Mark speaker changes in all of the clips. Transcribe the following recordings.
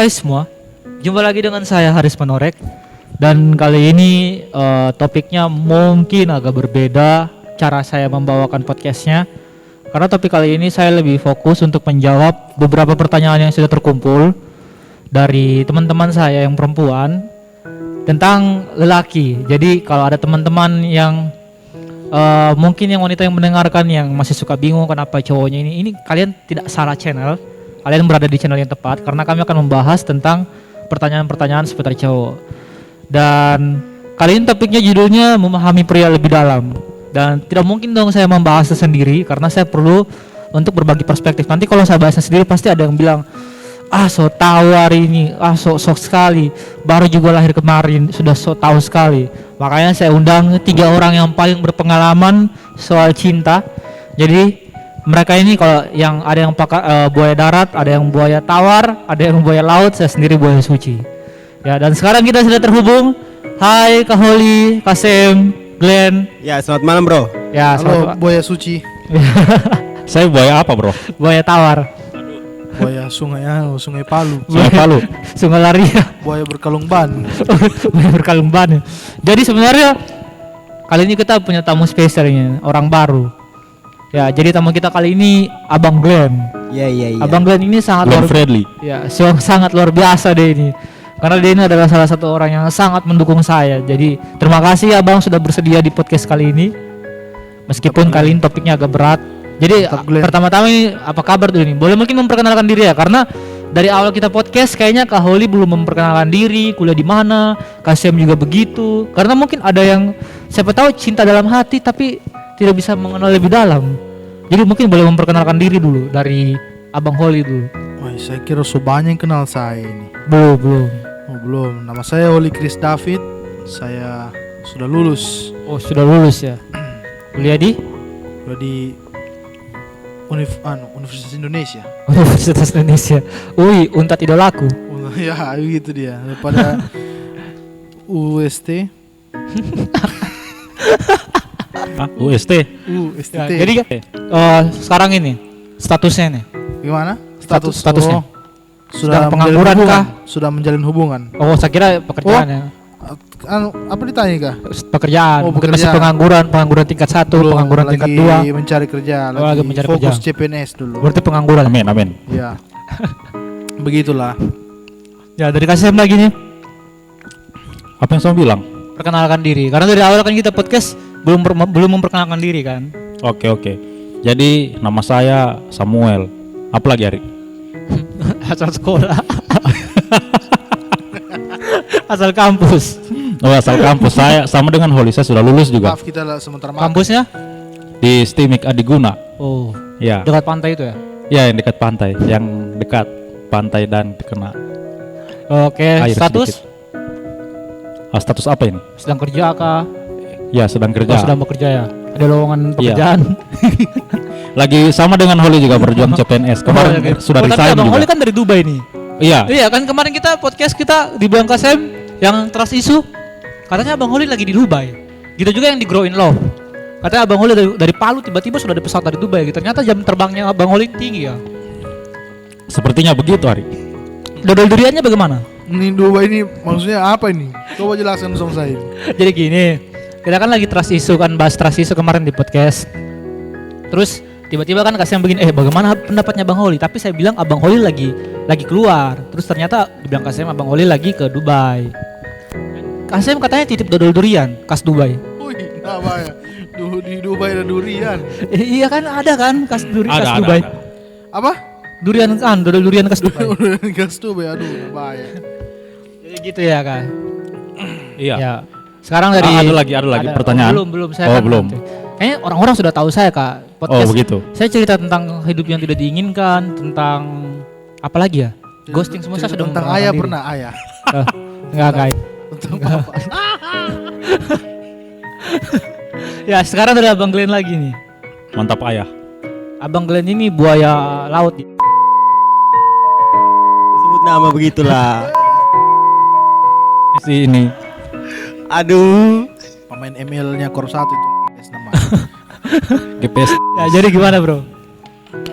Speaker 1: Hai semua, jumpa lagi dengan saya Haris Manorek. Dan kali ini topiknya mungkin agak berbeda cara saya membawakan podcastnya. Karena topik kali ini saya lebih fokus untuk menjawab beberapa pertanyaan yang sudah terkumpul dari teman-teman saya yang perempuan tentang lelaki. Jadi kalau ada teman-teman yang mungkin yang wanita yang mendengarkan yang masih suka bingung kenapa cowoknya ini kalian tidak salah channel. Kalian berada di channel yang tepat karena kami akan membahas tentang pertanyaan-pertanyaan seputar cowok. Dan kali ini topiknya judulnya memahami pria lebih dalam. Dan tidak mungkin dong saya membahasnya sendiri karena saya perlu untuk berbagi perspektif. Nanti kalau saya bahasnya sendiri pasti ada yang bilang, so tahu hari ini, sok sekali, baru juga lahir kemarin sudah sok tahu sekali. Makanya saya undang 3 orang yang paling berpengalaman soal cinta. Jadi mereka ini kalau yang ada yang pakai buaya darat, ada yang buaya tawar, ada yang buaya laut, saya sendiri buaya suci. Ya, dan sekarang kita sudah terhubung. Hai Kak Holly, Kasem, Glenn.
Speaker 2: Ya, selamat malam bro.
Speaker 1: Ya,
Speaker 3: halo buaya suci.
Speaker 4: Saya buaya apa bro?
Speaker 1: Buaya tawar.
Speaker 3: Buaya sungai Palu.
Speaker 4: Sungai Palu.
Speaker 1: Sungai Laria.
Speaker 3: Buaya berkalung ban.
Speaker 1: Buaya berkalung ban. Jadi sebenarnya kali ini kita punya tamu spesialnya, orang baru. Ya, jadi tamu kita kali ini Abang Glenn.
Speaker 2: Iya.
Speaker 1: Abang Glenn ini sangat
Speaker 4: Glenn Fredly.
Speaker 1: Ya, sangat luar biasa deh ini. Karena dia ini adalah salah satu orang yang sangat mendukung saya. Jadi terima kasih Abang sudah bersedia di podcast kali ini. Meskipun kali ini topiknya agak berat. Jadi pertama-tama ini apa kabar dulu nih? Boleh mungkin memperkenalkan diri ya, karena dari awal kita podcast kayaknya Kak Holly belum memperkenalkan diri, kuliah di mana, Kasem juga begitu. Karena mungkin ada yang siapa tahu cinta dalam hati tapi tidak bisa mengenal lebih dalam. Jadi mungkin boleh memperkenalkan diri dulu dari Abang Holly dulu.
Speaker 3: Wah, saya kira so banyak yang kenal saya ini.
Speaker 1: Belum.
Speaker 3: Oh, belum. Nama saya Holly Chris David. Saya sudah lulus.
Speaker 1: Oh, sudah lulus ya. Kuliah di
Speaker 3: Universitas Indonesia.
Speaker 1: Universitas Indonesia. Untat idolaku.
Speaker 3: Ya, gitu dia. Daripada UST.
Speaker 4: UST.
Speaker 1: Ya, jadi sekarang ini statusnya nih.
Speaker 3: Gimana?
Speaker 1: Statusnya.
Speaker 3: Sudah
Speaker 1: pengangguran kah?
Speaker 3: Sudah menjalin hubungan.
Speaker 1: Oh, saya kira pekerjaan ya.
Speaker 3: Apa ditanya kah?
Speaker 1: Pekerjaan.
Speaker 3: Oh,
Speaker 1: Mungkin masih
Speaker 3: pekerjaan.
Speaker 1: pengangguran tingkat 1, pengangguran tingkat 2.
Speaker 3: Lagi mencari kerja,
Speaker 1: lagi mencari
Speaker 3: fokus
Speaker 1: kerja.
Speaker 3: CPNS dulu.
Speaker 1: Berarti pengangguran.
Speaker 4: Amin.
Speaker 3: Ya. Begitulah.
Speaker 1: Ya, dari Kasem lagi nih.
Speaker 4: Apa yang saya bilang?
Speaker 1: Perkenalkan diri. Karena dari awal kan kita podcast belum memperkenalkan diri kan.
Speaker 4: Oke. Jadi nama saya Samuel. Apa lagi Ari?
Speaker 1: Asal sekolah. Asal kampus.
Speaker 4: Oh, asal kampus. Saya sama dengan Holly, saya sudah lulus juga.
Speaker 3: Maaf kita lah sementara.
Speaker 1: Kampusnya?
Speaker 4: Di STIMIK Adiguna.
Speaker 1: Oh,
Speaker 4: Ya.
Speaker 1: dekat pantai itu ya?
Speaker 4: Ya, yang dekat pantai, yang dekat pantai dan kena
Speaker 1: Oke,
Speaker 4: air
Speaker 1: status?
Speaker 4: sedikit. Status apa ini?
Speaker 1: Sedang kerja kah?
Speaker 4: Ya, sedang kerja.
Speaker 1: Oh, sedang bekerja ya? Ada lowongan pekerjaan?
Speaker 4: Lagi sama dengan Holly juga berjuang CPNS. Kemarin sudah
Speaker 1: tapi
Speaker 4: resign
Speaker 1: Abang
Speaker 4: juga.
Speaker 1: Holly kan dari Dubai nih.
Speaker 4: Iya.
Speaker 1: Iya kan kemarin kita podcast kita di Bang Kasem yang trust isu. Katanya Abang Holly lagi di Dubai. Gitu juga yang di Grow in Love. Katanya Abang Holly dari Palu tiba-tiba sudah ada pesawat dari Dubai gitu. Ternyata jam terbangnya Abang Holly tinggi ya.
Speaker 4: Sepertinya begitu Ari.
Speaker 1: Dodol duriannya bagaimana?
Speaker 3: Ini Dubai ini maksudnya apa ini? Coba jelaskan sama saya.
Speaker 1: Jadi gini, kita kan lagi trust isu kan, bahas trust isu kemarin di podcast. Terus tiba-tiba kan Kasem begini, bagaimana pendapatnya Bang Holly? Tapi saya bilang Abang Holly lagi keluar. Terus ternyata dibilang Kasem Abang Holly lagi ke Dubai. Kasem katanya titip dodol durian khas Dubai.
Speaker 3: Wih, namanya di Dubai ada durian.
Speaker 1: Iya kan ada kan khas
Speaker 4: Ada.
Speaker 1: Dubai.
Speaker 3: Apa?
Speaker 1: Durian kan, dodol durian khas Dubai.
Speaker 3: Gas Dubai, aduh, bahaya.
Speaker 1: Jadi gitu ya kan.
Speaker 4: Iya.
Speaker 1: Ya. Sekarang dari
Speaker 4: Ada lagi pertanyaan.
Speaker 1: Belum saya
Speaker 4: Oh,
Speaker 1: kan
Speaker 4: belum.
Speaker 1: nanti. Kayaknya orang-orang sudah tahu saya Kak.
Speaker 4: Oh, begitu.
Speaker 1: Saya cerita tentang hidup yang tidak diinginkan, tentang apa lagi ya? Ghosting semua saya sudah
Speaker 3: Tentang
Speaker 1: memperkenalkan
Speaker 3: ayah
Speaker 1: diri.
Speaker 3: pernah ayah.
Speaker 1: Enggak guys.
Speaker 3: Tentang apa?
Speaker 1: Ya sekarang dari Abang Glenn lagi nih.
Speaker 4: Mantap ayah.
Speaker 1: Abang Glenn ini buaya laut.
Speaker 2: Sebut nama begitulah.
Speaker 4: Si ini.
Speaker 2: Aduh.
Speaker 3: Pemain ML-nya Korp 1 itu. Nama.
Speaker 4: GPS.
Speaker 1: Ya jadi gimana bro?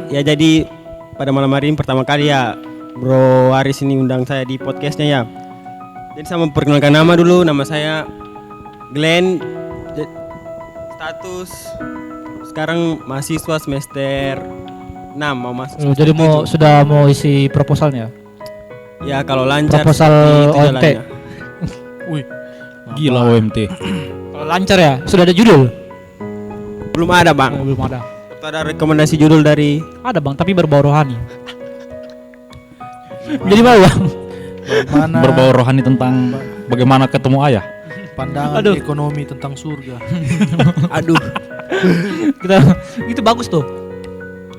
Speaker 2: Ya jadi pada malam hari ini pertama kali ya Bro Aris ini undang saya di podcastnya ya. Jadi saya memperkenalkan nama dulu. Nama saya Glenn. Status sekarang mahasiswa semester 6 mau masuk semester
Speaker 1: Jadi
Speaker 2: 7.
Speaker 1: sudah mau isi proposalnya.
Speaker 2: Ya kalau lancar
Speaker 1: Proposal
Speaker 2: seperti itu
Speaker 1: OMT.
Speaker 2: jalannya.
Speaker 3: Wih,
Speaker 4: Gila OMT.
Speaker 1: Kalau lancar ya, sudah ada judul?
Speaker 2: Belum ada bang.
Speaker 1: Belum ada.
Speaker 2: Atau ada rekomendasi judul dari
Speaker 1: Ada bang, tapi berbau rohani. Jadi mau bang?
Speaker 3: mana
Speaker 4: Berbau rohani tentang bagaimana ketemu ayah.
Speaker 3: pandangan
Speaker 1: Aduh.
Speaker 3: ekonomi tentang surga.
Speaker 2: aduh
Speaker 1: Kita itu bagus tuh.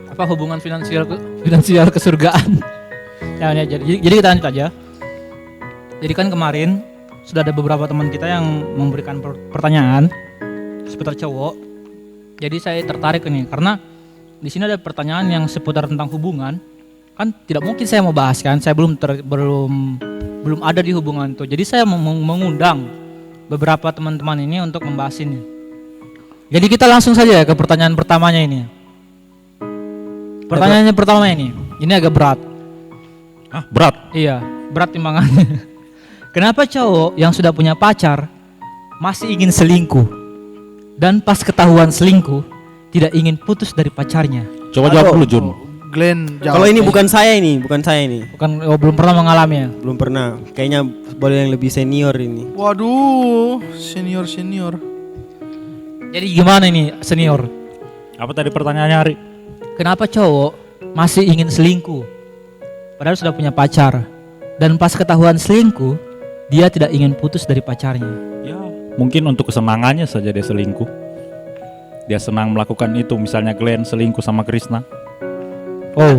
Speaker 1: Apa hubungan finansial kesurgaan? Ya, jadi kita lanjut aja. Jadi kan kemarin sudah ada beberapa teman kita yang memberikan pertanyaan seputar cowok. Jadi saya tertarik ini karena di sini ada pertanyaan yang seputar tentang hubungan. Kan tidak mungkin saya mau bahas kan, saya belum ada di hubungan itu. Jadi saya mengundang beberapa teman-teman ini untuk membahas ini. Jadi kita langsung saja ke pertanyaan pertamanya ini. Pertanyaannya pertama ini agak berat.
Speaker 4: Ah, berat.
Speaker 1: Iya, berat timbangannya. Kenapa cowok yang sudah punya pacar masih ingin selingkuh dan pas ketahuan selingkuh tidak ingin putus dari pacarnya?
Speaker 4: Coba jawab dulu Jun.
Speaker 3: Glenn jawab.
Speaker 2: kalau ini bukan saya ini
Speaker 1: Bukan, belum pernah mengalami ya?
Speaker 2: belum pernah, kayaknya boleh yang lebih senior ini.
Speaker 3: Waduh, senior.
Speaker 1: Jadi gimana ini senior?
Speaker 4: Apa tadi pertanyaannya Ari?
Speaker 1: Kenapa cowok masih ingin selingkuh padahal sudah punya pacar dan pas ketahuan selingkuh dia tidak ingin putus dari pacarnya?
Speaker 4: Ya, mungkin untuk kesenangannya saja dia selingkuh. Dia senang melakukan itu, misalnya Glenn selingkuh sama Krishna.
Speaker 1: Oh,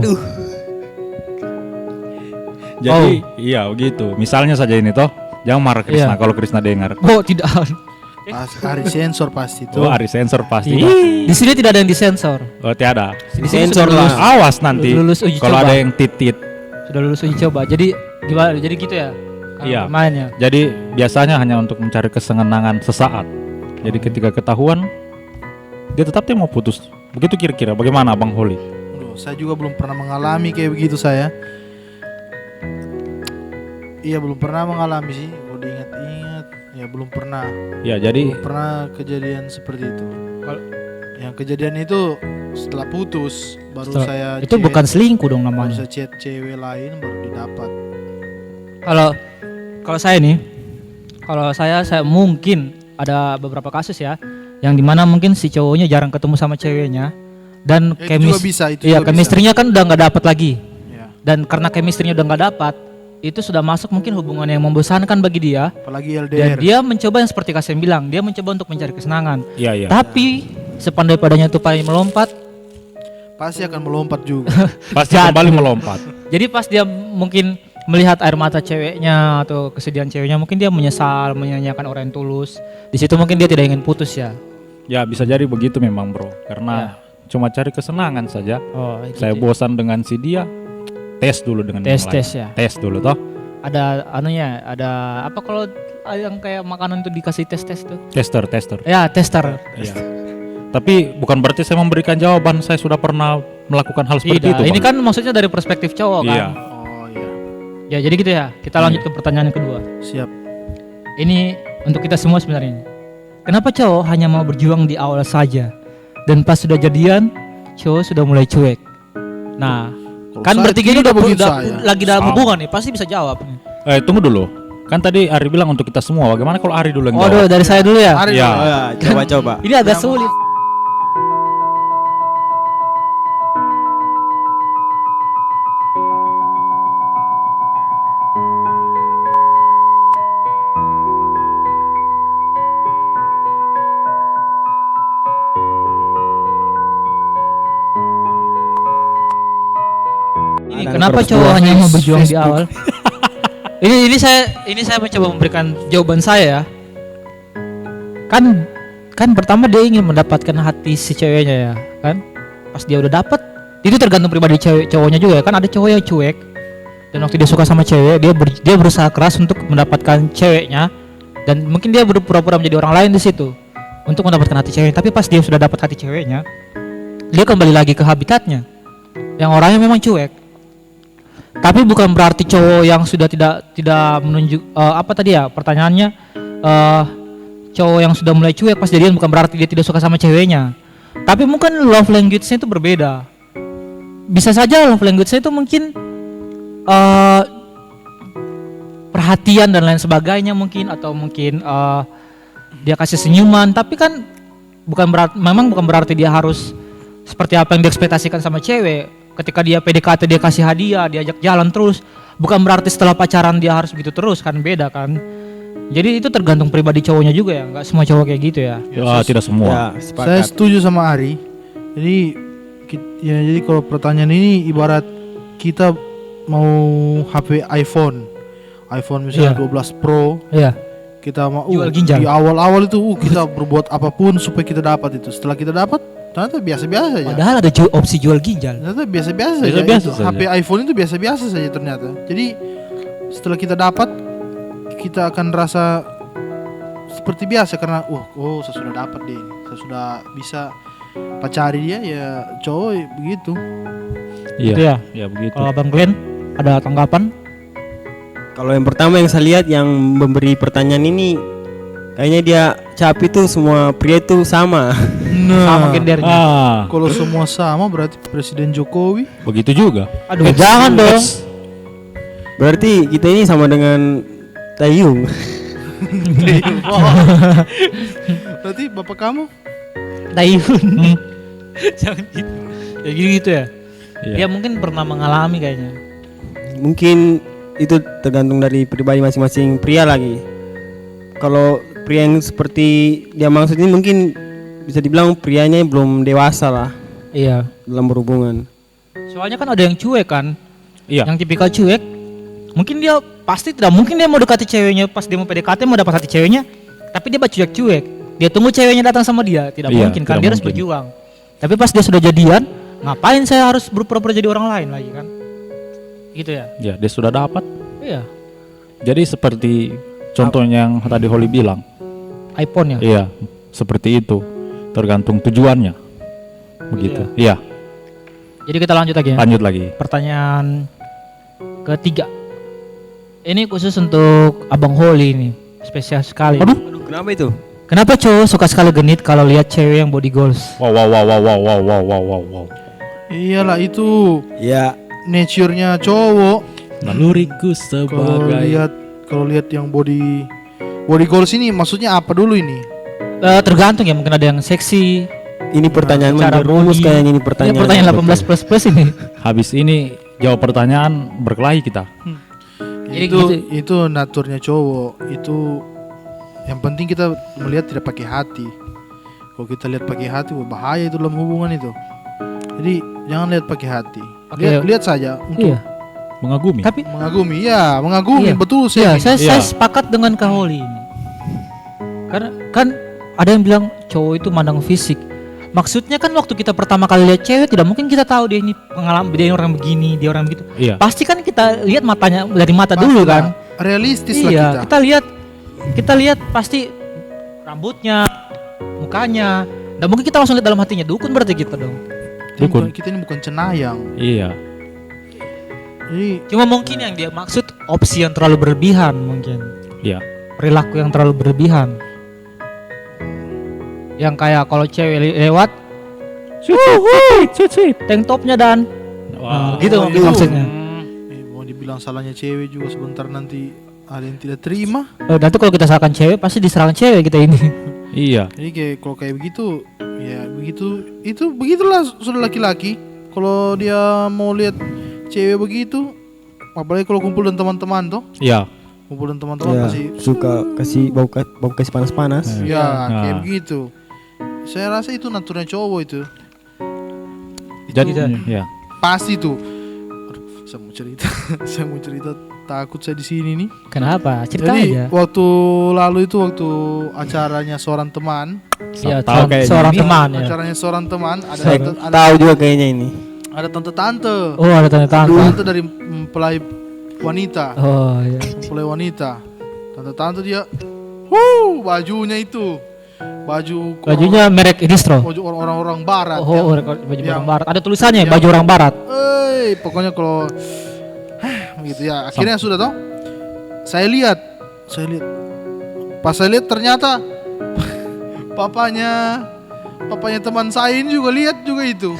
Speaker 4: Jadi iya begitu. Misalnya saja ini toh, jangan marah Krishna
Speaker 1: Iya.
Speaker 4: kalau Krishna dengar.
Speaker 1: oh tidak.
Speaker 3: Hari sensor pasti
Speaker 4: Oh,
Speaker 3: tuh.
Speaker 4: Ari sensor pasti.
Speaker 1: Tidak. Di sini tidak ada yang disensor.
Speaker 4: Oh, tiada.
Speaker 1: Di sini
Speaker 2: Sensor
Speaker 1: sudah
Speaker 2: lah.
Speaker 1: lulus-
Speaker 4: Awas nanti
Speaker 1: lulus uji
Speaker 4: kalau
Speaker 1: coba.
Speaker 4: ada yang titit.
Speaker 1: Sudah lulus uji coba. Jadi gimana? Jadi gitu ya?
Speaker 4: Iya.
Speaker 1: Mainnya.
Speaker 4: Jadi biasanya hanya untuk mencari kesenangan sesaat. Jadi ketika ketahuan dia tetap dia mau putus. Begitu kira-kira. Bagaimana Bang Holi?
Speaker 3: Aduh, saya juga belum pernah mengalami kayak begitu saya. Iya, belum pernah mengalami sih. Kalau diingat-ingat, ya belum pernah.
Speaker 4: Ya jadi
Speaker 3: Belum pernah kejadian seperti itu.
Speaker 1: Kalau-
Speaker 3: Yang kejadian itu setelah putus baru
Speaker 1: Setelah-
Speaker 3: saya
Speaker 1: itu
Speaker 3: chat-
Speaker 1: bukan selingkuh dong
Speaker 3: baru
Speaker 1: namanya.
Speaker 3: saya chat cewek lain baru didapat.
Speaker 1: Kalau saya nih, kalau saya mungkin ada beberapa kasus ya, yang dimana mungkin si cowoknya jarang ketemu sama ceweknya dan
Speaker 3: Itu juga bisa, itu
Speaker 1: iya
Speaker 3: juga
Speaker 1: chemistry-nya kan udah nggak dapat lagi,
Speaker 3: Ya,
Speaker 1: dan karena chemistry-nya udah nggak dapat, itu sudah masuk mungkin hubungan yang membosankan bagi dia,
Speaker 3: apalagi
Speaker 1: dan
Speaker 3: LDR.
Speaker 1: dia mencoba yang seperti Kasem bilang, dia mencoba untuk mencari kesenangan,
Speaker 4: iya.
Speaker 1: tapi sepandai-padanya tupai melompat.
Speaker 3: Pasti akan melompat juga.
Speaker 4: Pasti kembali melompat.
Speaker 1: Jadi pas dia mungkin melihat air mata ceweknya atau kesedihan ceweknya, mungkin dia menyesal, menyanyiakan orang yang tulus. Di situ mungkin dia tidak ingin putus ya.
Speaker 4: Ya bisa jadi begitu memang bro. Karena cuma cari kesenangan saja.
Speaker 1: Oh,
Speaker 4: Saya bosan dengan si dia. Tes dulu dengan yang lain.
Speaker 1: tes ya.
Speaker 4: Tes dulu toh.
Speaker 1: Ada anunya, ada apa kalau yang kayak makanan tuh dikasih tes tuh?
Speaker 4: Tester.
Speaker 1: Ya, tester.
Speaker 4: Iya. Tapi bukan berarti saya memberikan jawaban saya sudah pernah melakukan hal seperti
Speaker 1: Tidak,
Speaker 4: itu.
Speaker 1: ini
Speaker 4: Bang.
Speaker 1: kan maksudnya dari perspektif cowok kan.
Speaker 4: Iya.
Speaker 3: Oh iya,
Speaker 1: Ya, jadi gitu ya. Kita lanjut ke pertanyaan yang kedua.
Speaker 3: siap.
Speaker 1: Ini untuk kita semua sebenarnya. Kenapa cowok hanya mau berjuang di awal saja dan pas sudah jadian cowok sudah mulai cuek? Nah,
Speaker 3: Kalau
Speaker 1: kan
Speaker 3: saya
Speaker 1: bertiga ini
Speaker 3: tidak
Speaker 1: udah
Speaker 3: begitu saya.
Speaker 1: lagi dalam
Speaker 4: Sama.
Speaker 1: hubungan nih, pasti bisa jawab.
Speaker 4: Tunggu dulu. Kan tadi Ari bilang untuk kita semua. Bagaimana kalau Ari dulu yang
Speaker 1: Waduh,
Speaker 4: jawab?
Speaker 1: dari saya dulu ya.
Speaker 3: Ari
Speaker 4: Iya.
Speaker 3: dulu.
Speaker 2: Oh, ya, coba
Speaker 1: Ini agak sulit. Ini
Speaker 2: Ada
Speaker 1: kenapa
Speaker 2: perspektif
Speaker 1: cowok hanya mau berjuang di
Speaker 3: Facebook.
Speaker 1: awal? ini saya mencoba memberikan jawaban saya ya. Kan pertama dia ingin mendapatkan hati si ceweknya ya, kan? Pas dia udah dapet, itu tergantung pribadi cowoknya juga ya. Kan ada cowok yang cuek dan waktu dia suka sama cewek, dia berusaha keras untuk mendapatkan ceweknya dan mungkin dia berpura-pura menjadi orang lain di situ untuk mendapatkan hati ceweknya. Tapi pas dia sudah dapat hati ceweknya, dia kembali lagi ke habitatnya yang orangnya memang cuek. Tapi bukan berarti cowok yang sudah tidak menunjuk apa tadi ya pertanyaannya, cowok yang sudah mulai cuek pas jadian bukan berarti dia tidak suka sama ceweknya. Tapi mungkin love language-nya itu berbeda. Bisa saja love language-nya itu mungkin perhatian dan lain sebagainya mungkin, atau mungkin dia kasih senyuman, tapi kan memang bukan berarti dia harus seperti apa yang diekspektasikan sama cewek. Ketika dia PDKT dia kasih hadiah, diajak jalan terus, bukan berarti setelah pacaran dia harus begitu terus, kan beda kan. Jadi itu tergantung pribadi cowoknya juga ya, nggak semua cowok kayak gitu ya.
Speaker 4: Tidak semua.
Speaker 2: Ya,
Speaker 3: Saya
Speaker 2: sepakat.
Speaker 3: setuju sama Ari. Jadi kalau pertanyaan ini ibarat kita mau HP iPhone misalnya
Speaker 1: Iya.
Speaker 3: 12 Pro,
Speaker 1: Iya.
Speaker 3: kita mau
Speaker 1: Jual ginjal.
Speaker 3: di awal-awal itu kita berbuat apapun supaya kita dapat itu. Setelah kita dapat, ternyata biasa-biasa saja.
Speaker 1: Padahal ada opsi jual ginjal.
Speaker 3: Ternyata biasa-biasa saja.
Speaker 4: Biasa-biasa
Speaker 3: Itu,
Speaker 4: saja.
Speaker 3: HP iPhone itu biasa-biasa saja ternyata. Jadi setelah kita dapat, kita akan rasa seperti biasa karena saya sudah dapat deh, saya sudah bisa pacari dia ya, cowok begitu.
Speaker 4: Iya.
Speaker 1: Itu ya.
Speaker 4: Ya begitu.
Speaker 1: Kalau Bang Glenn ada tanggapan?
Speaker 2: Kalau yang pertama yang saya lihat yang memberi pertanyaan ini, kayaknya dia cap itu semua pria itu sama.
Speaker 1: Sama gendernya.
Speaker 3: Kalau semua sama berarti Presiden Jokowi.
Speaker 4: Begitu juga.
Speaker 1: Aduh, jangan dong.
Speaker 2: Berarti kita ini sama dengan Taeyong.
Speaker 3: Berarti bapak kamu?
Speaker 1: Taihun. Jangan gitu. Ya gitu ya.
Speaker 4: Iya.
Speaker 1: Dia mungkin pernah mengalami kayaknya.
Speaker 2: Mungkin itu tergantung dari pribadi masing-masing pria lagi. Kalau pria yang seperti dia maksud ini mungkin bisa dibilang prianya belum dewasa lah
Speaker 1: Iya.
Speaker 2: dalam berhubungan.
Speaker 1: Soalnya kan ada yang cuek kan.
Speaker 4: Iya.
Speaker 1: Yang tipikal cuek. Mungkin dia pasti tidak mungkin dia mau dekati ceweknya pas dia mau PDKT mau dapat hati ceweknya, tapi dia cuek-cuek. Dia tunggu ceweknya datang sama dia, tidak
Speaker 4: Iya,
Speaker 1: mungkin kan,
Speaker 4: tidak
Speaker 1: dia harus
Speaker 4: mungkin.
Speaker 1: berjuang. Tapi pas dia sudah jadian, ngapain saya harus berpura-pura jadi orang lain lagi kan? Gitu ya.
Speaker 4: Ya, dia sudah dapat.
Speaker 1: Iya.
Speaker 4: Jadi seperti contohnya yang tadi Holly bilang.
Speaker 1: iPhone ya.
Speaker 4: Iya, seperti itu. Tergantung tujuannya. Begitu. Iya,
Speaker 1: Jadi kita lanjut lagi ya.
Speaker 4: lanjut lagi.
Speaker 1: Pertanyaan ketiga. Ini khusus untuk Abang Holly ini, spesial sekali.
Speaker 4: Aduh.
Speaker 2: Aduh, kenapa itu?
Speaker 1: Kenapa cowok suka sekali genit kalau lihat cewek yang body goals?
Speaker 4: Wow, wow, wow, wow, wow, wow, wow, wow, wow, wow.
Speaker 3: Iyalah itu
Speaker 2: Ya,
Speaker 3: nature-nya cowok.
Speaker 4: Naluriku
Speaker 3: Kalau lihat yang body goals ini maksudnya apa dulu ini?
Speaker 1: Tergantung ya, mungkin ada yang seksi.
Speaker 2: ini pertanyaan
Speaker 1: Cara
Speaker 2: menjerumus
Speaker 1: body.
Speaker 2: kayaknya ini
Speaker 1: Ini
Speaker 2: pertanyaan.
Speaker 1: pertanyaan 18+ ini.
Speaker 4: Habis ini jawab pertanyaan berkelahi kita.
Speaker 1: Jadi
Speaker 3: Itu naturnya cowok. Itu yang penting kita melihat tidak pakai hati. Kalau kita lihat pakai hati, bahaya itu dalam hubungan itu. Jadi jangan lihat pakai hati.
Speaker 1: Oke.
Speaker 3: Lihat saja untuk
Speaker 1: Iya.
Speaker 4: Mengagumi.
Speaker 1: Tapi
Speaker 3: mengagumi. Ya, mengagumi
Speaker 1: Iya.
Speaker 3: betul
Speaker 1: ya,
Speaker 3: sih.
Speaker 1: saya
Speaker 4: Iya.
Speaker 1: sepakat dengan Kak Holly ini. Karena kan ada yang bilang cowok itu mandang fisik. Maksudnya kan waktu kita pertama kali lihat cewek tidak mungkin kita tahu dia ini pengalaman, dia orang begini, dia orang begitu.
Speaker 4: Iya.
Speaker 1: Pasti kan kita lihat matanya dari mata dulu kan.
Speaker 3: Realistis lah
Speaker 1: Iya,
Speaker 3: kita.
Speaker 1: kita lihat pasti rambutnya, mukanya. Dan mungkin kita langsung lihat dalam hatinya, dukun berarti kita dong.
Speaker 4: Dukun.
Speaker 3: Kita ini bukan cenayang.
Speaker 4: Iya.
Speaker 3: Jadi
Speaker 1: Cuma mungkin yang dia maksud opsi yang terlalu berlebihan mungkin.
Speaker 4: Iya.
Speaker 1: Perilaku yang terlalu berlebihan. Yang kayak kalau cewek lewat,
Speaker 4: Sweet.
Speaker 1: tank topnya dan
Speaker 4: Wah.
Speaker 1: gitu
Speaker 3: Oh,
Speaker 1: mungkin
Speaker 3: itu.
Speaker 1: maksudnya.
Speaker 3: mau dibilang salahnya cewek juga sebentar nanti ada yang tidak terima.
Speaker 1: Nanti kalau kita salahkan cewek pasti diserang cewek kita ini.
Speaker 4: Iya.
Speaker 3: Jadi kalau kayak begitu, ya begitu, itu begitulah sudah laki-laki. Kalau dia mau lihat cewek begitu, apalagi kalau kumpul dengan teman-teman toh,
Speaker 4: Iya.
Speaker 3: kumpul dengan teman-teman
Speaker 2: Ya,
Speaker 3: pasti,
Speaker 2: suka kasih bau kasih panas-panas.
Speaker 3: ya
Speaker 4: Nah.
Speaker 3: kayak begitu. Saya rasa itu naturnya cowok itu.
Speaker 4: Jadi
Speaker 1: Gitu.
Speaker 4: ya.
Speaker 3: Pasti tuh. Aduh, saya mau cerita, saya mau cerita. Takut saya di sini nih.
Speaker 1: Kenapa? Cerita
Speaker 3: Jadi
Speaker 1: aja.
Speaker 3: waktu lalu itu waktu acaranya seorang teman,
Speaker 1: Ya,
Speaker 4: Tahu kayaknya
Speaker 1: seorang
Speaker 4: ini.
Speaker 1: teman ya.
Speaker 3: acaranya seorang teman, ada
Speaker 2: Saya tahu juga kayaknya ini.
Speaker 3: ada tante-tante.
Speaker 1: Oh, ada tanda-tanda.
Speaker 3: Tante dari mempelai wanita,
Speaker 1: Oh, iya.
Speaker 3: mempelai wanita. Tante-tante dia, bajunya itu,
Speaker 1: Bajunya merek distro.
Speaker 3: baju orang-orang barat.
Speaker 1: Oh,
Speaker 3: ya.
Speaker 1: baju
Speaker 3: Yang-
Speaker 1: orang barat. Ada tulisannya
Speaker 3: yang-
Speaker 1: baju orang barat.
Speaker 3: Pokoknya kalau gitu ya. Akhirnya sudah toh. Saya lihat. Pas saya lihat ternyata papanya teman saya ini juga lihat juga itu.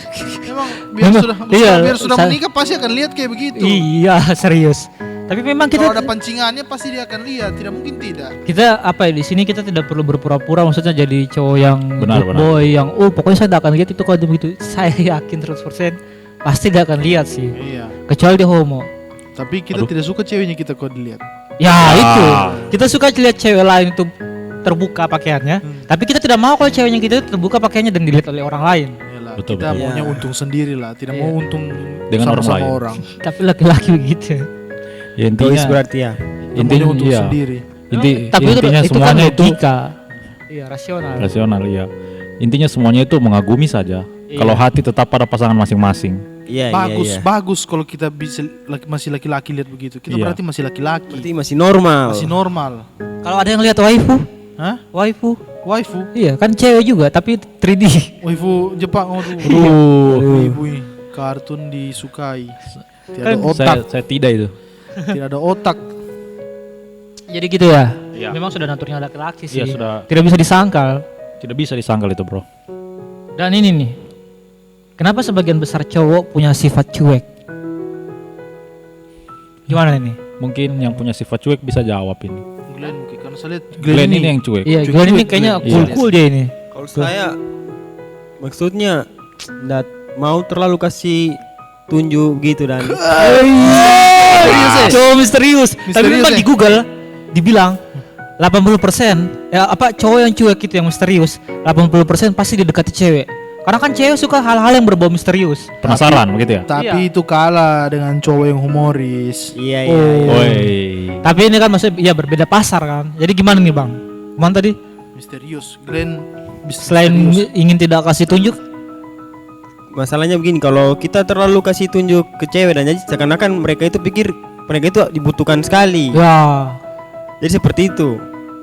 Speaker 3: Memang biar sudah menikah pasti akan lihat kayak begitu.
Speaker 1: Iya, serius. Tapi memang
Speaker 3: Kalau
Speaker 1: kita
Speaker 3: ada pancingannya pasti dia akan lihat, tidak mungkin tidak.
Speaker 1: kita apa ya, di sini kita tidak perlu berpura-pura, maksudnya jadi cowok yang
Speaker 4: Benar,
Speaker 1: good
Speaker 4: benar.
Speaker 1: boy yang pokoknya saya tidak akan lihat itu kalau dia begitu. Saya yakin 100% pasti dia akan lihat sih.
Speaker 3: Iya.
Speaker 1: Kecuali dia homo.
Speaker 3: Tapi kita tidak suka ceweknya kita kalau dilihat.
Speaker 1: Ya
Speaker 4: Ah.
Speaker 1: itu. Kita suka lihat cewek lain itu terbuka pakaiannya, tapi kita tidak mau kalau ceweknya kita itu terbuka pakaiannya dan dilihat oleh orang lain.
Speaker 3: Iyalah,
Speaker 4: Betul,
Speaker 3: kita
Speaker 4: betul.
Speaker 3: maunya
Speaker 2: Iya.
Speaker 3: untung sendiri lah, tidak
Speaker 1: Iya.
Speaker 3: mau untung
Speaker 4: Dengan orang
Speaker 3: sama
Speaker 4: lain.
Speaker 3: orang.
Speaker 1: Tapi laki-laki begitu.
Speaker 4: Ya,
Speaker 2: Egois
Speaker 4: intinya
Speaker 2: berarti ya.
Speaker 3: Kita
Speaker 4: intinya
Speaker 3: maunya untung
Speaker 4: iya.
Speaker 3: sendiri.
Speaker 1: Tapi
Speaker 4: Intinya
Speaker 1: itu kan
Speaker 4: semuanya itu
Speaker 1: logika. Iya, rasional.
Speaker 4: rasional ya. Intinya semuanya itu mengagumi saja.
Speaker 1: Iya.
Speaker 4: Kalau hati tetap pada pasangan masing-masing.
Speaker 2: Iya,
Speaker 3: Bagus,
Speaker 2: iya.
Speaker 3: bagus kalau kita bisa masih laki-laki lihat begitu. Kita
Speaker 4: Iya.
Speaker 3: berarti masih laki-laki,
Speaker 2: Berarti masih normal.
Speaker 3: masih normal.
Speaker 1: Kalau ada yang lihat waifu,
Speaker 3: Hah?
Speaker 1: waifu,
Speaker 3: Waifu,
Speaker 1: iya kan cewek juga tapi 3D.
Speaker 3: waifu Jepang,
Speaker 4: Aduh.
Speaker 3: ibu ini kartun disukai. Tidak ada
Speaker 1: Kan
Speaker 3: otak,
Speaker 4: Saya tidak itu.
Speaker 3: tidak ada otak.
Speaker 1: Jadi gitu ya.
Speaker 4: Iya.
Speaker 1: Memang sudah naturnya laki-laki sih.
Speaker 4: Iya, sudah.
Speaker 1: Tidak bisa disangkal.
Speaker 4: Tidak bisa disangkal itu, Bro.
Speaker 1: Dan ini nih. Kenapa sebagian besar cowok punya sifat cuek? Gimana ini?
Speaker 4: Mungkin yang punya sifat cuek bisa jawab ini.
Speaker 3: Glenn mungkin karena saya lihat
Speaker 4: Glenn ini yang cuek.
Speaker 1: Iya,
Speaker 3: Cuek-
Speaker 1: Glenn ini
Speaker 3: cuek,
Speaker 1: kayaknya
Speaker 3: Glenn.
Speaker 4: Iya.
Speaker 1: cool dia ini.
Speaker 2: Kalau saya maksudnya nggak mau terlalu kasih tunjuk gitu dan
Speaker 1: Cowok misterius. Tapi
Speaker 3: Misterius
Speaker 1: memang
Speaker 3: ya?
Speaker 1: di Google dibilang 80% ya apa cowok yang cuek itu yang misterius 80% pasti didekati cewek. Karena kan cewek suka hal-hal yang berbau misterius.
Speaker 4: Penasaran begitu ya?
Speaker 3: tapi
Speaker 1: Iya.
Speaker 3: itu kalah dengan cowok yang humoris.
Speaker 2: iya
Speaker 1: Oh.
Speaker 2: iya. iya.
Speaker 4: Woi.
Speaker 1: Tapi ini kan maksudnya ya berbeda pasar kan. Jadi gimana nih Bang? Gimana tadi?
Speaker 3: Misterius. Glenn
Speaker 1: Selain
Speaker 3: misterius.
Speaker 1: ingin tidak kasih tunjuk,
Speaker 2: Masalahnya begini, kalau kita terlalu kasih tunjuk ke cewek dan jadi seakan-akan mereka itu pikir mereka itu dibutuhkan sekali.
Speaker 1: ya
Speaker 2: Jadi seperti itu.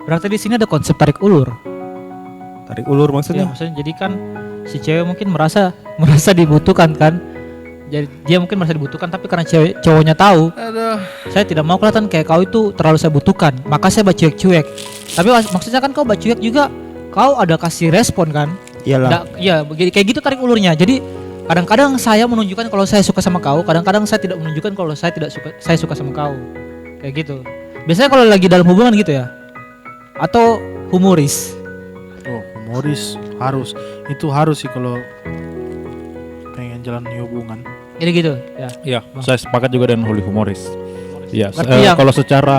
Speaker 1: berarti di sini ada konsep tarik ulur.
Speaker 2: Tarik ulur
Speaker 1: Ya,
Speaker 2: maksudnya.
Speaker 1: maksudnya jadi kan si cewek mungkin merasa dibutuhkan kan. Jadi dia mungkin merasa dibutuhkan tapi karena cowoknya tahu
Speaker 3: Aduh.
Speaker 1: saya tidak mau kelihatan kayak kau itu terlalu saya butuhkan, maka saya cuek-cuek. Tapi maksudnya kan kau cuek juga kau ada kasih respon kan?
Speaker 2: Iyalah.
Speaker 1: Ya kayak gitu tarik ulurnya. Jadi kadang-kadang saya menunjukkan kalau saya suka sama kau, kadang-kadang saya tidak menunjukkan kalau saya suka sama kau. Kayak gitu. Biasanya kalau lagi dalam hubungan gitu ya. Atau humoris.
Speaker 3: Oh, humoris harus sih kalau pengen jalan hubungan.
Speaker 1: Jadi gitu ya.
Speaker 4: Iya, saya sepakat juga dengan Holy humoris. Iya,
Speaker 1: Berarti yang-
Speaker 4: kalau secara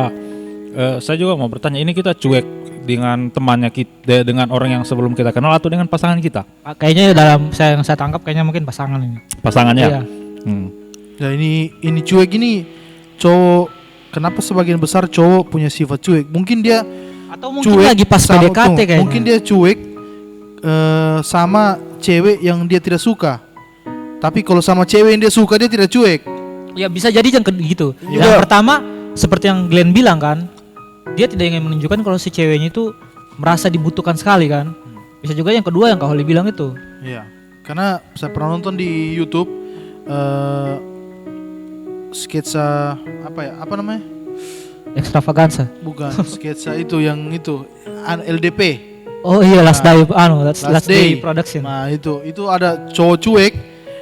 Speaker 4: saya juga mau bertanya, ini kita cuek dengan temannya kita, dengan orang yang sebelum kita kenal atau dengan pasangan kita?
Speaker 1: Kayaknya dalam yang saya tangkap kayaknya mungkin pasangan ini.
Speaker 4: Pasangannya.
Speaker 1: Iya.
Speaker 4: Hmm.
Speaker 3: Ya ini cuek ini cowok. Kenapa sebagian besar cowok punya sifat cuek? Mungkin dia
Speaker 1: Atau mungkin
Speaker 3: cuek
Speaker 1: lagi pas
Speaker 3: sama-
Speaker 1: PDKT
Speaker 3: tunggu,
Speaker 1: kayaknya.
Speaker 3: mungkin dia cuek sama cewek yang dia tidak suka. Tapi kalau sama cewek yang dia suka dia tidak cuek.
Speaker 1: Ya bisa jadi yang gitu.
Speaker 3: Juga.
Speaker 1: Yang pertama seperti yang Glenn bilang kan, dia tidak ingin menunjukkan kalau si ceweknya itu merasa dibutuhkan sekali kan. Bisa juga yang kedua yang Kak Holly bilang itu.
Speaker 3: Iya. Karena saya pernah nonton di YouTube sketsa apa ya? Apa namanya?
Speaker 1: Ekstravaganza.
Speaker 3: Bukan sketsa itu yang itu LDP.
Speaker 1: Oh iya Last
Speaker 3: Nah,
Speaker 1: Day Last Day Production.
Speaker 3: Nah itu ada cowok cuek.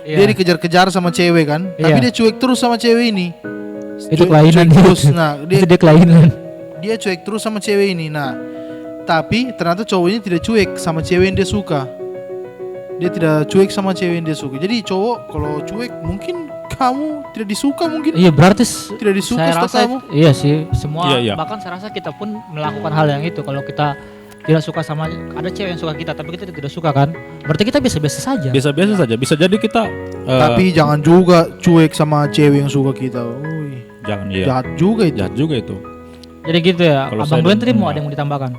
Speaker 1: Iya.
Speaker 3: Dia dikejar-kejar sama cewek kan. Tapi
Speaker 1: Iya.
Speaker 3: dia cuek terus sama cewek ini.
Speaker 1: Itu
Speaker 3: Cuek-
Speaker 1: kelainan
Speaker 3: cuek
Speaker 1: dia.
Speaker 3: terus. Nah
Speaker 1: Itu dia kelainan.
Speaker 3: dia cuek terus sama cewek ini. Nah, tapi ternyata cowok ini tidak cuek sama cewek yang dia suka. Dia tidak cuek sama cewek yang dia suka. Jadi cowok kalau cuek mungkin kamu tidak disuka mungkin.
Speaker 1: Iya berarti
Speaker 3: Tidak disuka
Speaker 1: saya
Speaker 3: setelah
Speaker 1: rasa
Speaker 3: kamu.
Speaker 1: iya sih semua
Speaker 4: Iya, iya.
Speaker 1: bahkan saya rasa kita pun melakukan hal yang itu kalau kita tidak suka sama ada cewek yang suka kita tapi kita tidak suka kan berarti kita biasa-biasa saja.
Speaker 4: Biasa-biasa saja. Bisa jadi kita
Speaker 3: Tapi jangan juga cuek sama cewek yang suka kita. Uy,
Speaker 4: jangan iya.
Speaker 3: jahat juga itu.
Speaker 4: Jahat juga itu.
Speaker 1: Jadi gitu ya.
Speaker 4: Kalau
Speaker 1: Abang
Speaker 4: saya
Speaker 1: Glenn
Speaker 4: dan-
Speaker 1: tadi mau ada yang mau ditambahkan?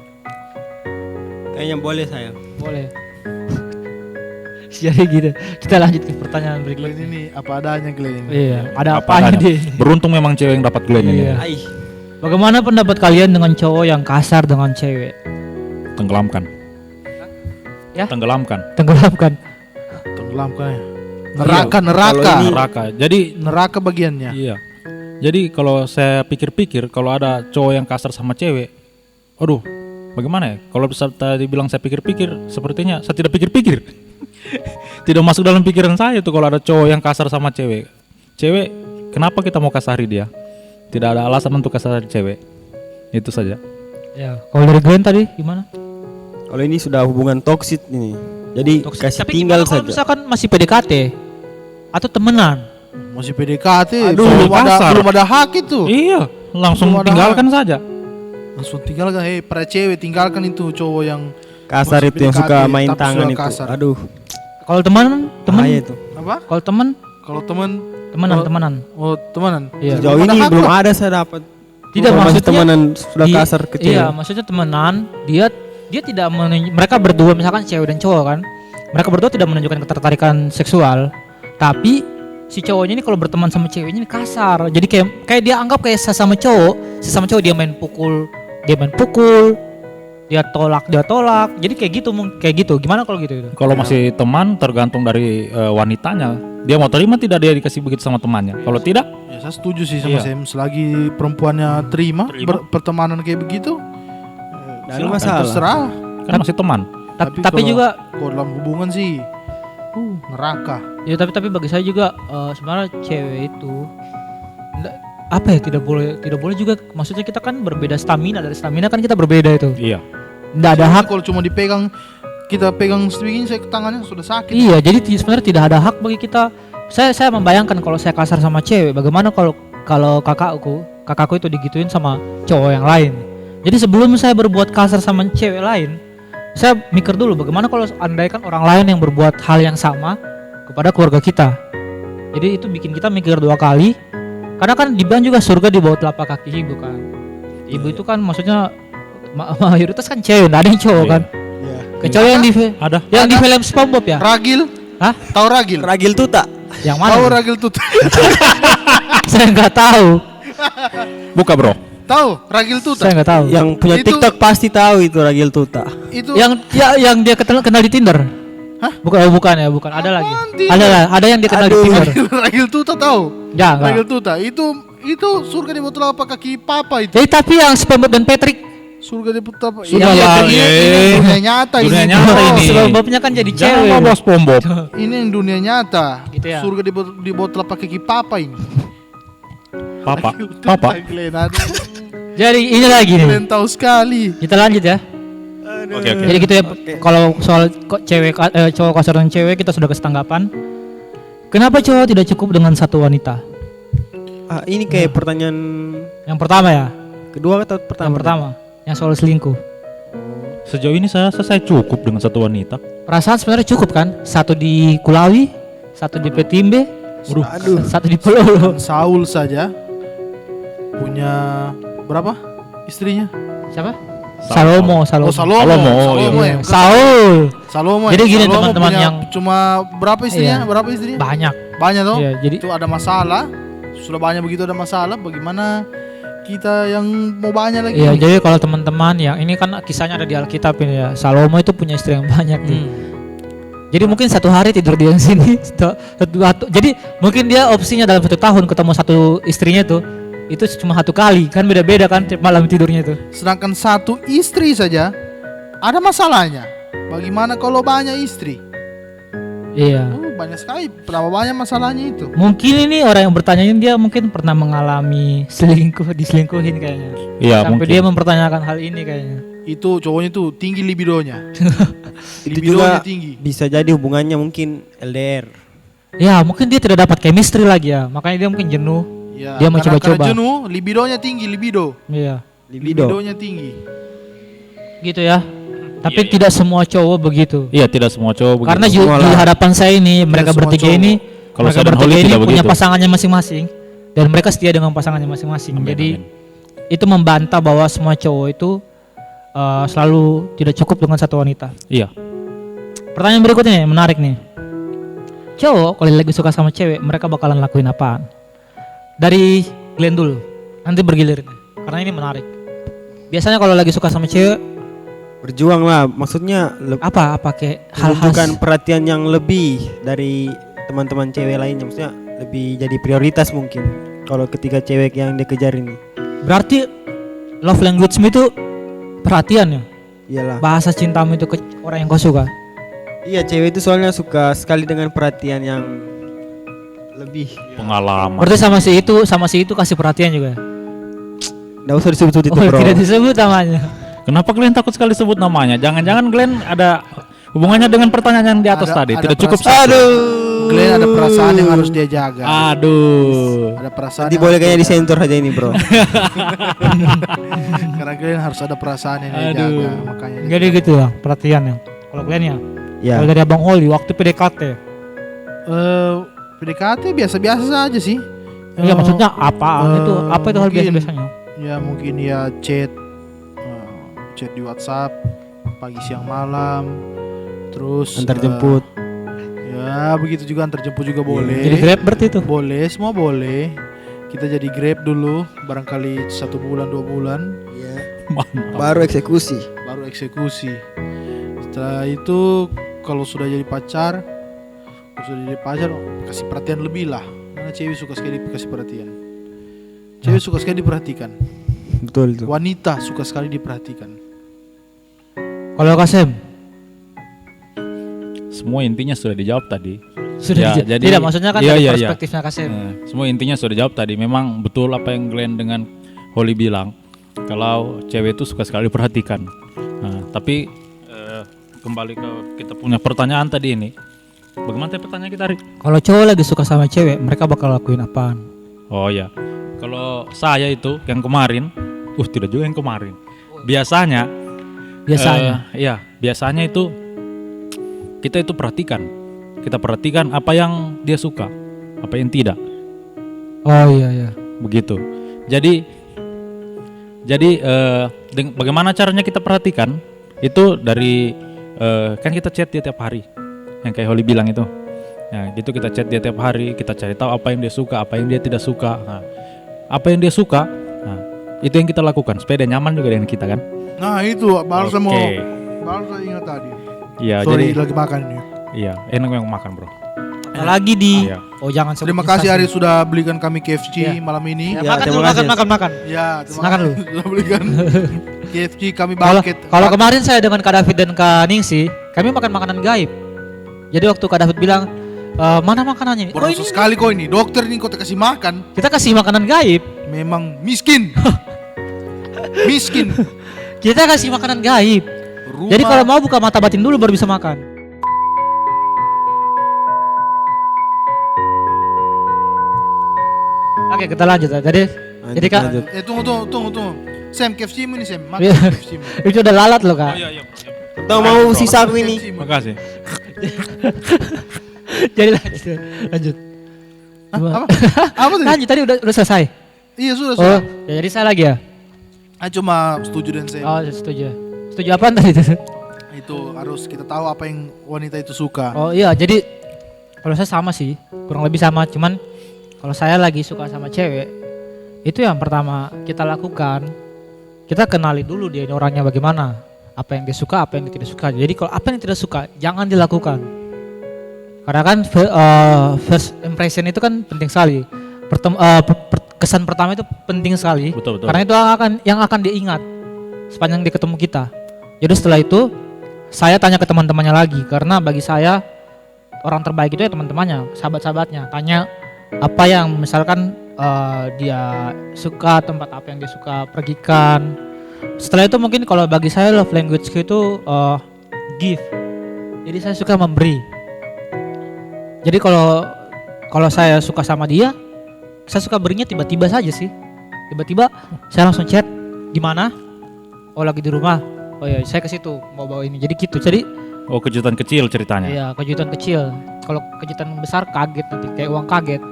Speaker 2: Kayaknya boleh saya.
Speaker 1: Boleh. Jadi gitu. Kita lanjut ke pertanyaan
Speaker 3: Glenn
Speaker 1: berikutnya.
Speaker 3: ini apa adanya Glenn ini.
Speaker 1: Iya, ada
Speaker 4: Apa
Speaker 1: apanya
Speaker 4: adanya.
Speaker 1: dia?
Speaker 4: Beruntung memang cewek yang dapat Glenn ini.
Speaker 1: Iya.
Speaker 2: Ai.
Speaker 1: Bagaimana pendapat kalian dengan cowok yang kasar dengan cewek?
Speaker 4: Tenggelamkan.
Speaker 1: Ya?
Speaker 4: Tenggelamkan.
Speaker 1: Tenggelamkan.
Speaker 3: Tenggelamkan ya.
Speaker 4: Iya.
Speaker 3: Neraka.
Speaker 2: Kalau ini-
Speaker 4: Neraka. Jadi
Speaker 3: Neraka bagiannya.
Speaker 4: iya. Jadi kalau saya pikir-pikir, kalau ada cowok yang kasar sama cewek, aduh, bagaimana ya? Kalau bisa tadi bilang saya pikir-pikir, sepertinya saya tidak pikir-pikir. Tidak masuk dalam pikiran saya tuh kalau ada cowok yang kasar sama cewek. Cewek, kenapa kita mau kasari dia? Tidak ada alasan untuk kasari cewek. Itu saja.
Speaker 1: Ya, kalau dari Glenn tadi gimana?
Speaker 2: Kalau ini sudah hubungan toksit ini. Jadi
Speaker 1: Toxic.
Speaker 2: kasih
Speaker 1: Tapi
Speaker 2: tinggal
Speaker 1: gimana kalau
Speaker 2: saja.
Speaker 1: misalkan masih PDKT atau temenan?
Speaker 3: Masih PDKT,
Speaker 4: Aduh, kasar.
Speaker 3: belum ada hak itu.
Speaker 4: Iya, langsung
Speaker 3: Belum ada
Speaker 4: tinggalkan saja.
Speaker 3: Langsung tinggalkan, para cewek tinggalkan itu cowok yang
Speaker 2: Kasar
Speaker 3: masih
Speaker 2: itu yang
Speaker 3: PDKT,
Speaker 2: suka main
Speaker 3: tapi
Speaker 2: tangan
Speaker 3: sudah
Speaker 2: itu.
Speaker 3: kasar.
Speaker 2: Aduh,
Speaker 1: Kalau teman,
Speaker 2: bahaya itu.
Speaker 3: Apa?
Speaker 1: kalau teman,
Speaker 3: Kalau temenan,
Speaker 1: temenan.
Speaker 3: oh temenan.
Speaker 1: Iya.
Speaker 2: Sejauh
Speaker 3: Belum ada
Speaker 2: ini
Speaker 3: hak
Speaker 2: belum
Speaker 3: lah.
Speaker 2: ada saya dapat.
Speaker 1: Tidak,
Speaker 2: Kalau masih
Speaker 1: maksudnya
Speaker 2: temenan sudah
Speaker 1: Dia-
Speaker 2: kasar ke cewek.
Speaker 1: Iya, maksudnya temenan, dia tidak mereka berdua misalkan cewek dan cowok kan. Mereka berdua tidak menunjukkan ketertarikan seksual, tapi si cowoknya ini kalau berteman sama ceweknya ini kasar. Jadi kayak dia anggap kayak sesama cowok dia main pukul, dia tolak. Jadi kayak gitu. Gimana kalau gitu?
Speaker 4: Kalau masih teman, tergantung dari wanitanya. Dia mau terima tidak dia dikasih begitu sama temannya. Kalau tidak,
Speaker 3: Ya saya setuju sih sama
Speaker 4: Iya.
Speaker 3: Sam. Selagi perempuannya terima, pertemanan kayak begitu,
Speaker 2: Tidak ada
Speaker 3: silakan,
Speaker 2: masalah.
Speaker 3: terserah.
Speaker 4: kan masih teman.
Speaker 1: Tapi
Speaker 3: kalau-
Speaker 1: juga
Speaker 3: Kalau dalam hubungan sih, neraka.
Speaker 1: ya tapi bagi saya juga sebenarnya cewek itu apa ya tidak boleh juga, maksudnya kita kan berbeda stamina, dari stamina kan kita berbeda itu.
Speaker 4: Iya.
Speaker 1: Nggak ada hak.
Speaker 3: Kalau cuma dipegang, kita pegang sedikit saya ke tangannya sudah sakit.
Speaker 1: Iya, jadi sebenarnya tidak ada hak bagi kita. Saya membayangkan kalau saya kasar sama cewek, bagaimana kalau kakakku itu digituin sama cowok yang lain. Jadi sebelum saya berbuat kasar sama cewek lain, saya mikir dulu bagaimana kalau andaikan orang lain yang berbuat hal yang sama kepada keluarga kita. Jadi itu bikin kita mikir 2 kali. Karena kan dibilang juga surga di bawah telapak kaki ibu kan. Ibu itu kan maksudnya mayoritas kan cewek, nggak ada yang cowok
Speaker 4: Iya.
Speaker 1: kan.
Speaker 3: Iya.
Speaker 1: Kecuali yang di
Speaker 4: Ada.
Speaker 1: di film SpongeBob ya.
Speaker 3: Ragil,
Speaker 1: Hah?
Speaker 3: tahu Ragil?
Speaker 2: Ragil tuta.
Speaker 1: Yang
Speaker 3: Tahu
Speaker 1: mana?
Speaker 3: Ragil tuh?
Speaker 1: Saya nggak tahu.
Speaker 4: Buka bro.
Speaker 3: Tahu Ragil tuh?
Speaker 1: Saya nggak tahu.
Speaker 2: Yang punya
Speaker 3: Itu-
Speaker 2: TikTok pasti tahu itu Ragil tuta.
Speaker 3: Itu
Speaker 1: Yang dia kenal di Tinder.
Speaker 3: Hah?
Speaker 1: Bukan. Ada lagi.
Speaker 3: Tinder?
Speaker 1: Ada yang dia kenal di
Speaker 2: Aduh.
Speaker 1: Tinder.
Speaker 3: Ragil tuh tahu?
Speaker 1: Ya,
Speaker 3: Ragil
Speaker 1: enggak.
Speaker 3: tuh itu surga di bawah telapak kaki papa itu.
Speaker 1: Tapi yang SpongeBob dan Patrick,
Speaker 3: Surga di bawah telapak.
Speaker 4: Sudah
Speaker 3: Iya,
Speaker 4: lah,
Speaker 3: ini
Speaker 4: ye.
Speaker 3: dunia nyata
Speaker 4: Dunia
Speaker 3: ini.
Speaker 4: nyata
Speaker 3: bro.
Speaker 4: ini.
Speaker 1: SpongeBobnya kan jadi
Speaker 4: Jangan
Speaker 1: cewek.
Speaker 4: bawa SpongeBob.
Speaker 3: Ini yang dunia nyata.
Speaker 1: Gitu ya.
Speaker 3: Surga di bawah telapak kaki papa ini.
Speaker 4: Papa.
Speaker 3: Ragil tuh,
Speaker 4: Papa.
Speaker 3: Glenn, aduh.
Speaker 1: Jadi ini lagi nih.
Speaker 3: Glenn tahu sekali.
Speaker 1: Kita lanjut ya.
Speaker 4: Oke.
Speaker 1: Jadi gitu ya. Kalau soal cowok kasar dan cewek kita sudah kasih tanggapan. Kenapa cowok tidak cukup dengan satu wanita?
Speaker 2: Ini kayak pertanyaan
Speaker 1: Yang pertama ya.
Speaker 2: kedua atau pertama?
Speaker 1: Yang pertama, yang soal selingkuh.
Speaker 4: Sejauh ini saya cukup dengan satu wanita.
Speaker 1: Perasaan sebenarnya cukup kan? Satu di Kulawi, satu di Petimbe,
Speaker 2: Aduh.
Speaker 1: satu di Pelolo.
Speaker 3: Saul saja punya berapa istrinya?
Speaker 1: Siapa? Salomo.
Speaker 3: Oh, Salomo.
Speaker 4: Salomo,
Speaker 1: Iya.
Speaker 3: ya.
Speaker 1: Saul.
Speaker 3: Salomo.
Speaker 1: Jadi
Speaker 3: ya.
Speaker 1: gini,
Speaker 3: Salomo
Speaker 1: teman-teman
Speaker 3: punya
Speaker 1: yang-
Speaker 3: cuma berapa istrinya?
Speaker 1: Iya.
Speaker 3: Berapa istrinya?
Speaker 1: Banyak.
Speaker 3: Banyak toh?
Speaker 1: Iya, jadi
Speaker 3: Itu ada masalah. Sudah banyak begitu ada masalah. Bagaimana kita yang mau banyak lagi?
Speaker 1: iya, jadi kalau teman-teman yang ini kan kisahnya ada di Alkitab ini ya. Salomo itu punya istri yang banyak nih. Jadi mungkin satu hari tidur di yang sini. Jadi mungkin dia opsinya dalam 1 tahun ketemu satu istrinya itu cuma 1 kali, kan beda-beda kan tiap malam tidurnya itu.
Speaker 3: Sedangkan satu istri saja ada masalahnya. Bagaimana kalau banyak istri?
Speaker 1: Iya.
Speaker 3: Oh, banyak sekali. Berapa banyak masalahnya itu?
Speaker 1: Mungkin ini orang yang bertanya ini dia mungkin pernah mengalami diselingkuhin kayaknya.
Speaker 4: Iya
Speaker 1: Sampai
Speaker 4: mungkin.
Speaker 1: dia mempertanyakan hal ini kayaknya.
Speaker 3: Itu cowoknya tuh tinggi libidonya.
Speaker 2: Itu
Speaker 3: Libidonya
Speaker 2: juga
Speaker 3: tinggi.
Speaker 2: bisa jadi hubungannya mungkin LDR.
Speaker 1: Ya mungkin dia tidak dapat chemistry lagi ya, makanya dia mungkin jenuh.
Speaker 3: Ya,
Speaker 1: Dia mau
Speaker 3: karena
Speaker 1: coba-coba.
Speaker 3: jenuh, libidonya tinggi, libido.
Speaker 1: Iya,
Speaker 2: Libido.
Speaker 3: Libidonya tinggi.
Speaker 1: gitu ya. Tapi tidak semua cowok begitu.
Speaker 4: Iya tidak semua cowok begitu.
Speaker 1: Karena
Speaker 2: Semua
Speaker 1: di
Speaker 2: lah.
Speaker 1: hadapan saya ini mereka
Speaker 3: semua
Speaker 1: bertiga
Speaker 3: cowok.
Speaker 1: ini,
Speaker 4: Kalau
Speaker 1: mereka
Speaker 4: saya dan
Speaker 1: bertiga
Speaker 4: Holly
Speaker 1: ini
Speaker 4: tidak
Speaker 1: punya
Speaker 4: begitu.
Speaker 1: pasangannya masing-masing dan mereka setia dengan pasangannya masing-masing.
Speaker 4: Amin,
Speaker 1: Jadi
Speaker 4: amin.
Speaker 1: itu membantah bahwa semua cowok itu selalu tidak cukup dengan satu wanita.
Speaker 4: Iya.
Speaker 1: Pertanyaan berikutnya yang menarik nih. Cowok kalau lagi suka sama cewek, mereka bakalan lakuin apaan? Dari Glenn dulu, nanti bergilir nih, karena ini menarik. Biasanya kalau lagi suka sama cewek,
Speaker 2: Berjuang lah, maksudnya
Speaker 1: apa kayak hal-hal
Speaker 2: menunjukkan perhatian yang lebih dari teman-teman cewek lainnya, maksudnya lebih jadi prioritas mungkin. kalau ketika cewek yang dia kejar ini.
Speaker 1: Berarti love language itu perhatian ya?
Speaker 2: Iyalah.
Speaker 1: Bahasa cintamu itu ke orang yang kau suka.
Speaker 2: Iya, cewek itu soalnya suka sekali dengan perhatian yang lebih.
Speaker 4: Pengalaman.
Speaker 1: Berarti sama si itu kasih perhatian juga.
Speaker 2: Nggak usah disebut-sebut itu,
Speaker 1: Oh,
Speaker 2: bro.
Speaker 1: tidak disebut namanya.
Speaker 4: Kenapa Glenn takut sekali sebut namanya? Jangan-jangan Glenn ada hubungannya dengan pertanyaan yang di atas tadi.
Speaker 3: Ada
Speaker 4: Tidak cukup
Speaker 3: perasaan.
Speaker 4: satu.
Speaker 3: Glenn ada perasaan yang harus dia jaga.
Speaker 4: Aduh.
Speaker 3: Ada perasaan.
Speaker 2: Nanti
Speaker 3: yang
Speaker 2: boleh
Speaker 3: harus
Speaker 2: kayaknya
Speaker 3: dia
Speaker 2: disensor aja ini, bro.
Speaker 3: jaga. Karena Glenn harus ada perasaan yang dia
Speaker 4: Aduh.
Speaker 3: jaga. Makanya dia
Speaker 1: Jadi
Speaker 3: jaga.
Speaker 1: gitu ya perhatian ya. Kalau kalian ya.
Speaker 2: Ya.
Speaker 1: Kalau dari Abang Oli waktu PDKT.
Speaker 3: PDKT biasa-biasa saja sih.
Speaker 1: Iya maksudnya apaan itu? Apa itu hal
Speaker 3: mungkin-
Speaker 1: biasa-biasanya?
Speaker 3: Ya mungkin ya chat di WhatsApp pagi siang malam, terus
Speaker 2: Antar jemput.
Speaker 3: ya begitu juga antar jemput juga boleh.
Speaker 1: Jadi Grab berarti itu.
Speaker 3: Boleh, semua boleh. Kita jadi Grab dulu, barangkali 1 bulan 2 bulan,
Speaker 2: Iya.
Speaker 4: Mantap.
Speaker 2: Baru eksekusi.
Speaker 3: baru eksekusi. Setelah itu kalau sudah jadi pacar, kasih perhatian lebih lah. Karena cewek suka sekali kasih perhatian. Cewek suka sekali diperhatikan.
Speaker 2: Betul itu.
Speaker 3: Wanita suka sekali diperhatikan.
Speaker 1: Kalau Kasem
Speaker 4: Semua intinya sudah dijawab tadi.
Speaker 1: sudah
Speaker 4: Ya, jadi-
Speaker 1: tidak maksudnya kan
Speaker 4: iya,
Speaker 1: dari
Speaker 4: iya, iya.
Speaker 1: perspektifnya Kasem.
Speaker 4: Semua intinya sudah dijawab tadi. Memang betul apa yang Glenn dengan Holly bilang. Kalau cewek itu suka sekali diperhatikan. Nah, tapi kembali ke kita punya pertanyaan tadi ini. Bagaimana tadi pertanyaan kita, Rik?
Speaker 1: Kalau cowok lagi suka sama cewek, mereka bakal lakuin apaan?
Speaker 4: Oh ya, kalau saya itu yang kemarin, tidak juga yang kemarin. Biasanya,
Speaker 1: Biasanya.
Speaker 4: biasanya itu kita itu perhatikan, kita perhatikan apa yang dia suka, apa yang tidak,
Speaker 1: Oh iya.
Speaker 4: begitu. Jadi bagaimana caranya kita perhatikan? Itu dari kan kita chat dia tiap hari, yang kayak Holly bilang itu. Nah, gitu kita chat dia tiap hari, kita cari tahu apa yang dia suka, apa yang dia tidak suka. Nah, apa yang dia suka, nah, itu yang kita lakukan supaya dia nyaman juga dengan kita kan.
Speaker 3: Nah itu baru saya mau
Speaker 4: Oke.
Speaker 3: baru saya ingat tadi.
Speaker 4: Iya,
Speaker 3: Sorry
Speaker 4: jadi
Speaker 3: lagi makan ini.
Speaker 4: iya, enak yang makan, Bro.
Speaker 1: Apalagi di
Speaker 4: Iya.
Speaker 1: Oh jangan sebut
Speaker 3: Terima kasih
Speaker 1: instansi.
Speaker 3: Ari sudah belikan kami KFC
Speaker 1: Iya.
Speaker 3: malam ini.
Speaker 1: Ya,
Speaker 2: Ya,
Speaker 1: makan
Speaker 2: terima
Speaker 1: dulu,
Speaker 2: kasih.
Speaker 1: makan.
Speaker 3: Ya, terima
Speaker 1: Silakan
Speaker 3: kasih
Speaker 1: lu.
Speaker 3: sudah belikan KFC kami
Speaker 1: Kalau
Speaker 3: bangkit.
Speaker 1: kalau kemarin saya dengan Kak David dan Kak Ningsi, kami makan makanan gaib. Jadi waktu Kak David bilang, mana makanannya? Oh,
Speaker 3: Bodoh
Speaker 1: ini
Speaker 3: sekali kau ini. Dokter ini kau tak kasih makan.
Speaker 1: kita kasih makanan gaib.
Speaker 3: Memang miskin. Miskin.
Speaker 1: Kita kasih makanan gaib.
Speaker 3: Rumah.
Speaker 1: Jadi kalau mau buka mata batin dulu baru bisa makan. Oke, kita lanjut ya. Jadi Kak,
Speaker 2: lanjut.
Speaker 3: Tunggu. Sam KFC mu ini Sam. Makan
Speaker 1: Iya.
Speaker 3: KFC mu.
Speaker 1: itu udah lalat loh Kak.
Speaker 4: iya.
Speaker 2: Tahu mau sisa aku ini.
Speaker 3: KFC mu.
Speaker 4: Makasih.
Speaker 1: Jadi lanjut.
Speaker 3: Hah? Apa? Apa tadi?
Speaker 1: Lanjut tadi udah selesai.
Speaker 3: Iya sudah
Speaker 1: Oh,
Speaker 3: sudah.
Speaker 1: ya, jadi saya lagi ya.
Speaker 3: Cuma setuju dengan Sam.
Speaker 1: Oh, setuju. Setuju apaan tadi itu?
Speaker 3: Itu harus kita tahu apa yang wanita itu suka.
Speaker 1: Oh iya, jadi kalau saya sama sih, kurang lebih sama. Cuman kalau saya lagi suka sama cewek, itu yang pertama kita lakukan, kita kenali dulu dia ini orangnya bagaimana, apa yang dia suka, apa yang dia tidak suka. Jadi kalau apa yang tidak suka, jangan dilakukan. Karena kan first impression itu kan penting sekali. Kesan pertama itu penting sekali.
Speaker 4: Betul.
Speaker 1: Karena itu yang akan dia ingat sepanjang dia ketemu kita. Jadi setelah itu saya tanya ke teman-temannya lagi, karena bagi saya orang terbaik itu ya teman-temannya, sahabat-sahabatnya. Tanya apa yang misalkan dia suka, tempat apa yang dia suka pergikan. Setelah itu mungkin kalau bagi saya love language itu give. Jadi saya suka memberi. Jadi kalau saya suka sama dia, saya suka berinya tiba-tiba saja sih. Tiba-tiba saya langsung chat, gimana? Oh lagi di rumah. Oh ya saya ke situ mau bawa ini. Jadi gitu. Jadi
Speaker 4: Oh, kejutan kecil ceritanya.
Speaker 1: iya kejutan kecil. Kalau kejutan besar kaget nanti kayak uang kaget.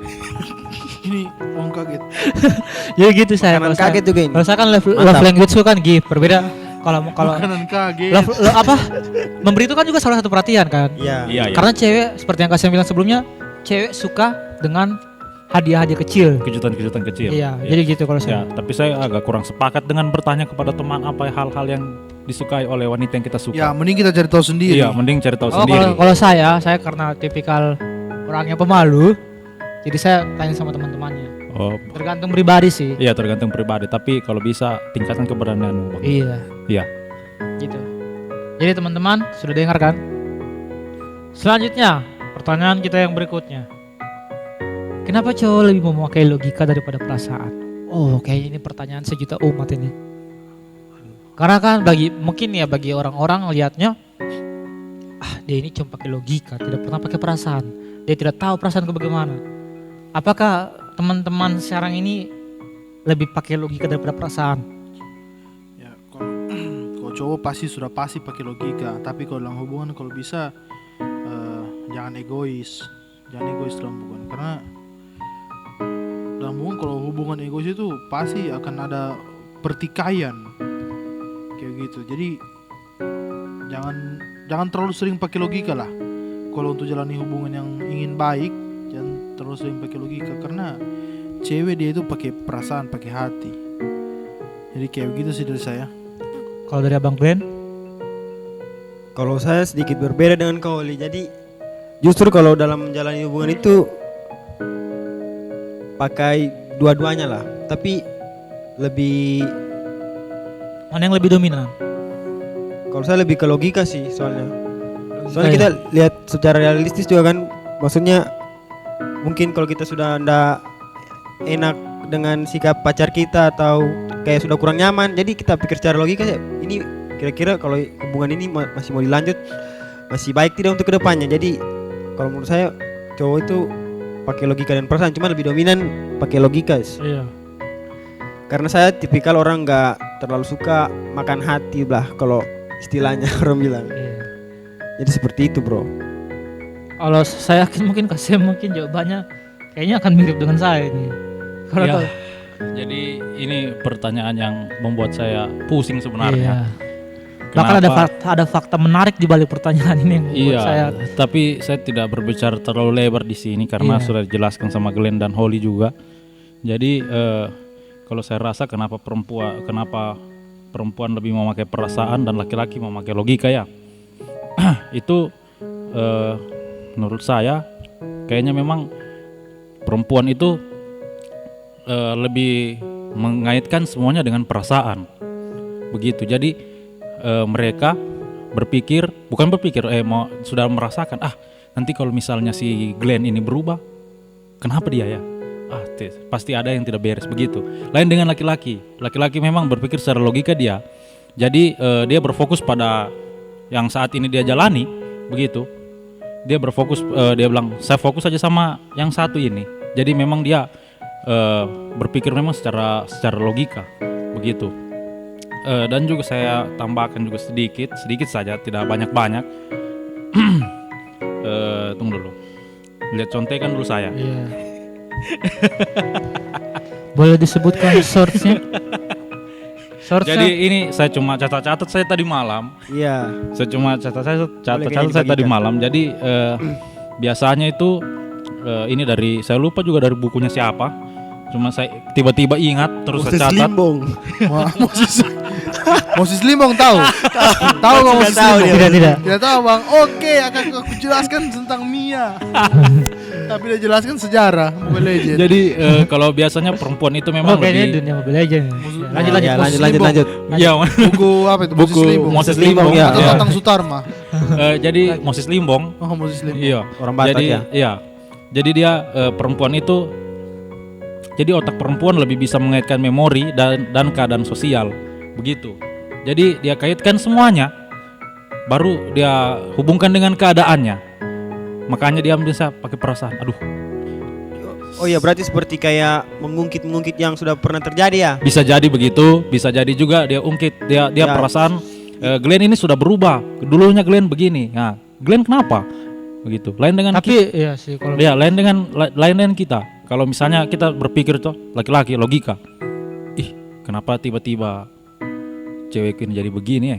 Speaker 3: Ini orang kaget.
Speaker 1: Jadi gitu saya.
Speaker 2: Makanan
Speaker 1: Kalau saya-
Speaker 2: kaget juga ini.
Speaker 1: Kalau saya kan love
Speaker 2: Mantap.
Speaker 1: language itu kan give. Berbeda kalau
Speaker 3: Makanan kaget.
Speaker 1: apa? Memberi itu kan juga salah satu perhatian kan.
Speaker 2: Iya.
Speaker 4: Iya.
Speaker 1: Karena cewek seperti yang Kasih bilang sebelumnya, cewek suka dengan hadiah-hadiah kecil.
Speaker 4: Kejutan-kejutan kecil.
Speaker 1: Iya, jadi gitu kalau
Speaker 4: Ya,
Speaker 1: saya.
Speaker 4: tapi saya agak kurang sepakat dengan bertanya kepada teman apa hal-hal yang disukai oleh wanita yang kita suka.
Speaker 3: Ya mending kita cari tahu sendiri.
Speaker 4: Iya, mending cari tahu
Speaker 1: Oh,
Speaker 4: sendiri.
Speaker 1: kalau saya karena tipikal orang yang pemalu, jadi saya tanya sama teman-temannya.
Speaker 4: Oh,
Speaker 1: Tergantung pribadi sih.
Speaker 4: iya tergantung pribadi. Tapi kalau bisa tingkatkan keberanianmu, Bang.
Speaker 1: Iya,
Speaker 4: Iya.
Speaker 1: gitu. Jadi teman-teman sudah dengar kan? Selanjutnya, pertanyaan kita yang berikutnya. Kenapa cowok lebih memakai logika daripada perasaan? Oh, kayaknya ini pertanyaan sejuta umat ini. Karena kan bagi orang-orang lihatnya, dia ini cuma pakai logika, tidak pernah pakai perasaan. Dia tidak tahu perasaanku bagaimana. Apakah teman-teman sekarang ini lebih pakai logika daripada perasaan?
Speaker 3: Ya, kalau cowok pasti pakai logika, tapi kalau dalam hubungan kalau bisa jangan egois dalam hubungan, karena dalam hubungan kalau hubungan egois itu pasti akan ada pertikaian kayak gitu. Jadi jangan terlalu sering pakai logika lah. Kalau untuk jalani hubungan yang ingin baik, jangan terlalu sering pakai logika, karena cewek dia itu pakai perasaan, pakai hati. Jadi kayak begitu sih dari saya.
Speaker 1: Kalau dari Abang Glenn?
Speaker 2: Kalau saya sedikit berbeda dengan kau, Oli. Jadi justru kalau dalam menjalani hubungan itu pakai dua-duanya lah, tapi lebih
Speaker 1: Mana yang lebih dominan?
Speaker 2: kalau saya lebih ke logika sih soalnya kita lihat secara realistis juga kan, maksudnya mungkin kalau kita sudah ndak enak dengan sikap pacar kita atau kayak sudah kurang nyaman, jadi kita pikir secara logika ya, ini kira-kira kalau hubungan ini masih mau dilanjut, masih baik tidak untuk kedepannya. Jadi kalau menurut saya cowok itu pakai logika dan perasaan, cuma lebih dominan pakai logika.
Speaker 1: Iya.
Speaker 2: Karena saya tipikal orang nggak terlalu suka makan hati lah kalau istilahnya orang bilang.
Speaker 1: Iya.
Speaker 2: Jadi seperti itu, bro.
Speaker 1: Kalau saya yakin mungkin Kasem mungkin jawabannya kayaknya akan mirip dengan saya ini. Karena
Speaker 4: Ya,
Speaker 1: kalau-
Speaker 4: jadi ini pertanyaan yang membuat saya pusing
Speaker 1: iya.
Speaker 4: sebenarnya.
Speaker 1: Bahkan
Speaker 4: Kenapa?
Speaker 1: ada fakta menarik di balik pertanyaan ini yang membuat
Speaker 4: Iya,
Speaker 1: saya.
Speaker 4: tapi saya tidak berbicara terlalu lebar di sini karena
Speaker 1: Iya.
Speaker 4: sudah dijelaskan sama Glenn dan Holly juga. Jadi kalau saya rasa kenapa perempuan lebih memakai perasaan dan laki-laki memakai logika ya, itu menurut saya kayaknya memang perempuan itu lebih mengaitkan semuanya dengan perasaan, begitu. Jadi mereka sudah merasakan, nanti kalau misalnya si Glenn ini berubah, kenapa dia ya? Pasti ada yang tidak beres, begitu. Lain dengan laki-laki memang berpikir secara logika dia. Jadi dia berfokus pada yang saat ini dia jalani, begitu. Dia berfokus, dia bilang saya fokus aja sama yang satu ini. Jadi memang dia berpikir memang secara logika, begitu. Dan juga saya tambahkan juga sedikit saja, tidak banyak-banyak. Tunggu dulu, lihat contekan dulu saya.
Speaker 1: Iya. Boleh disebutkan source-nya?
Speaker 4: Jadi ini saya cuma catat saya tadi malam.
Speaker 2: Iya.
Speaker 4: Saya cuma catat saya
Speaker 2: dibagikan.
Speaker 4: tadi malam. Jadi biasanya itu ini saya lupa juga dari bukunya siapa. Cuma saya tiba-tiba ingat terus
Speaker 2: Moses
Speaker 4: saya catat.
Speaker 2: Limbong.
Speaker 3: Wah, Moses Limbong tahu nggak Moses
Speaker 2: tahu
Speaker 3: Limbong?
Speaker 2: dia.
Speaker 3: Tidak tahu bang. Oke, akan aku jelaskan tentang Mia. Tapi dia jelaskan sejarah Mobile Legends.
Speaker 4: Jadi kalau biasanya perempuan itu memang
Speaker 1: kayaknya
Speaker 4: lebih
Speaker 1: dunia Mobile Legends. Lanjut
Speaker 2: Ya,
Speaker 1: Moses
Speaker 2: lanjut.
Speaker 1: Limbong.
Speaker 4: ya
Speaker 3: Buku apa itu?
Speaker 4: buku Moses Limbong
Speaker 2: ya.
Speaker 3: Atau
Speaker 4: ya.
Speaker 3: Tatang Sutarma.
Speaker 4: Jadi Moses Limbong
Speaker 3: Oh, Moses Limbong.
Speaker 4: iya.
Speaker 2: Orang Batak
Speaker 4: Jadi
Speaker 2: ya.
Speaker 4: iya. Jadi dia perempuan itu, jadi otak perempuan lebih bisa mengaitkan memori dan keadaan sosial, begitu. Jadi dia kaitkan semuanya, baru dia hubungkan dengan keadaannya. Makanya dia bisa pakai perasaan. Aduh,
Speaker 2: Oh iya, berarti seperti kayak mengungkit yang sudah pernah terjadi ya.
Speaker 4: bisa jadi begitu, bisa jadi juga dia ungkit, dia
Speaker 2: Ya.
Speaker 4: perasaan. Glenn ini sudah berubah. Dulunya Glenn begini. Nah, Glenn kenapa? Begitu. Lain dengan
Speaker 1: Tapi iya sih kalau
Speaker 4: ya, lain dengan kita. Kalau misalnya kita berpikir tuh laki-laki logika, kenapa tiba-tiba cewek ini jadi begini ya?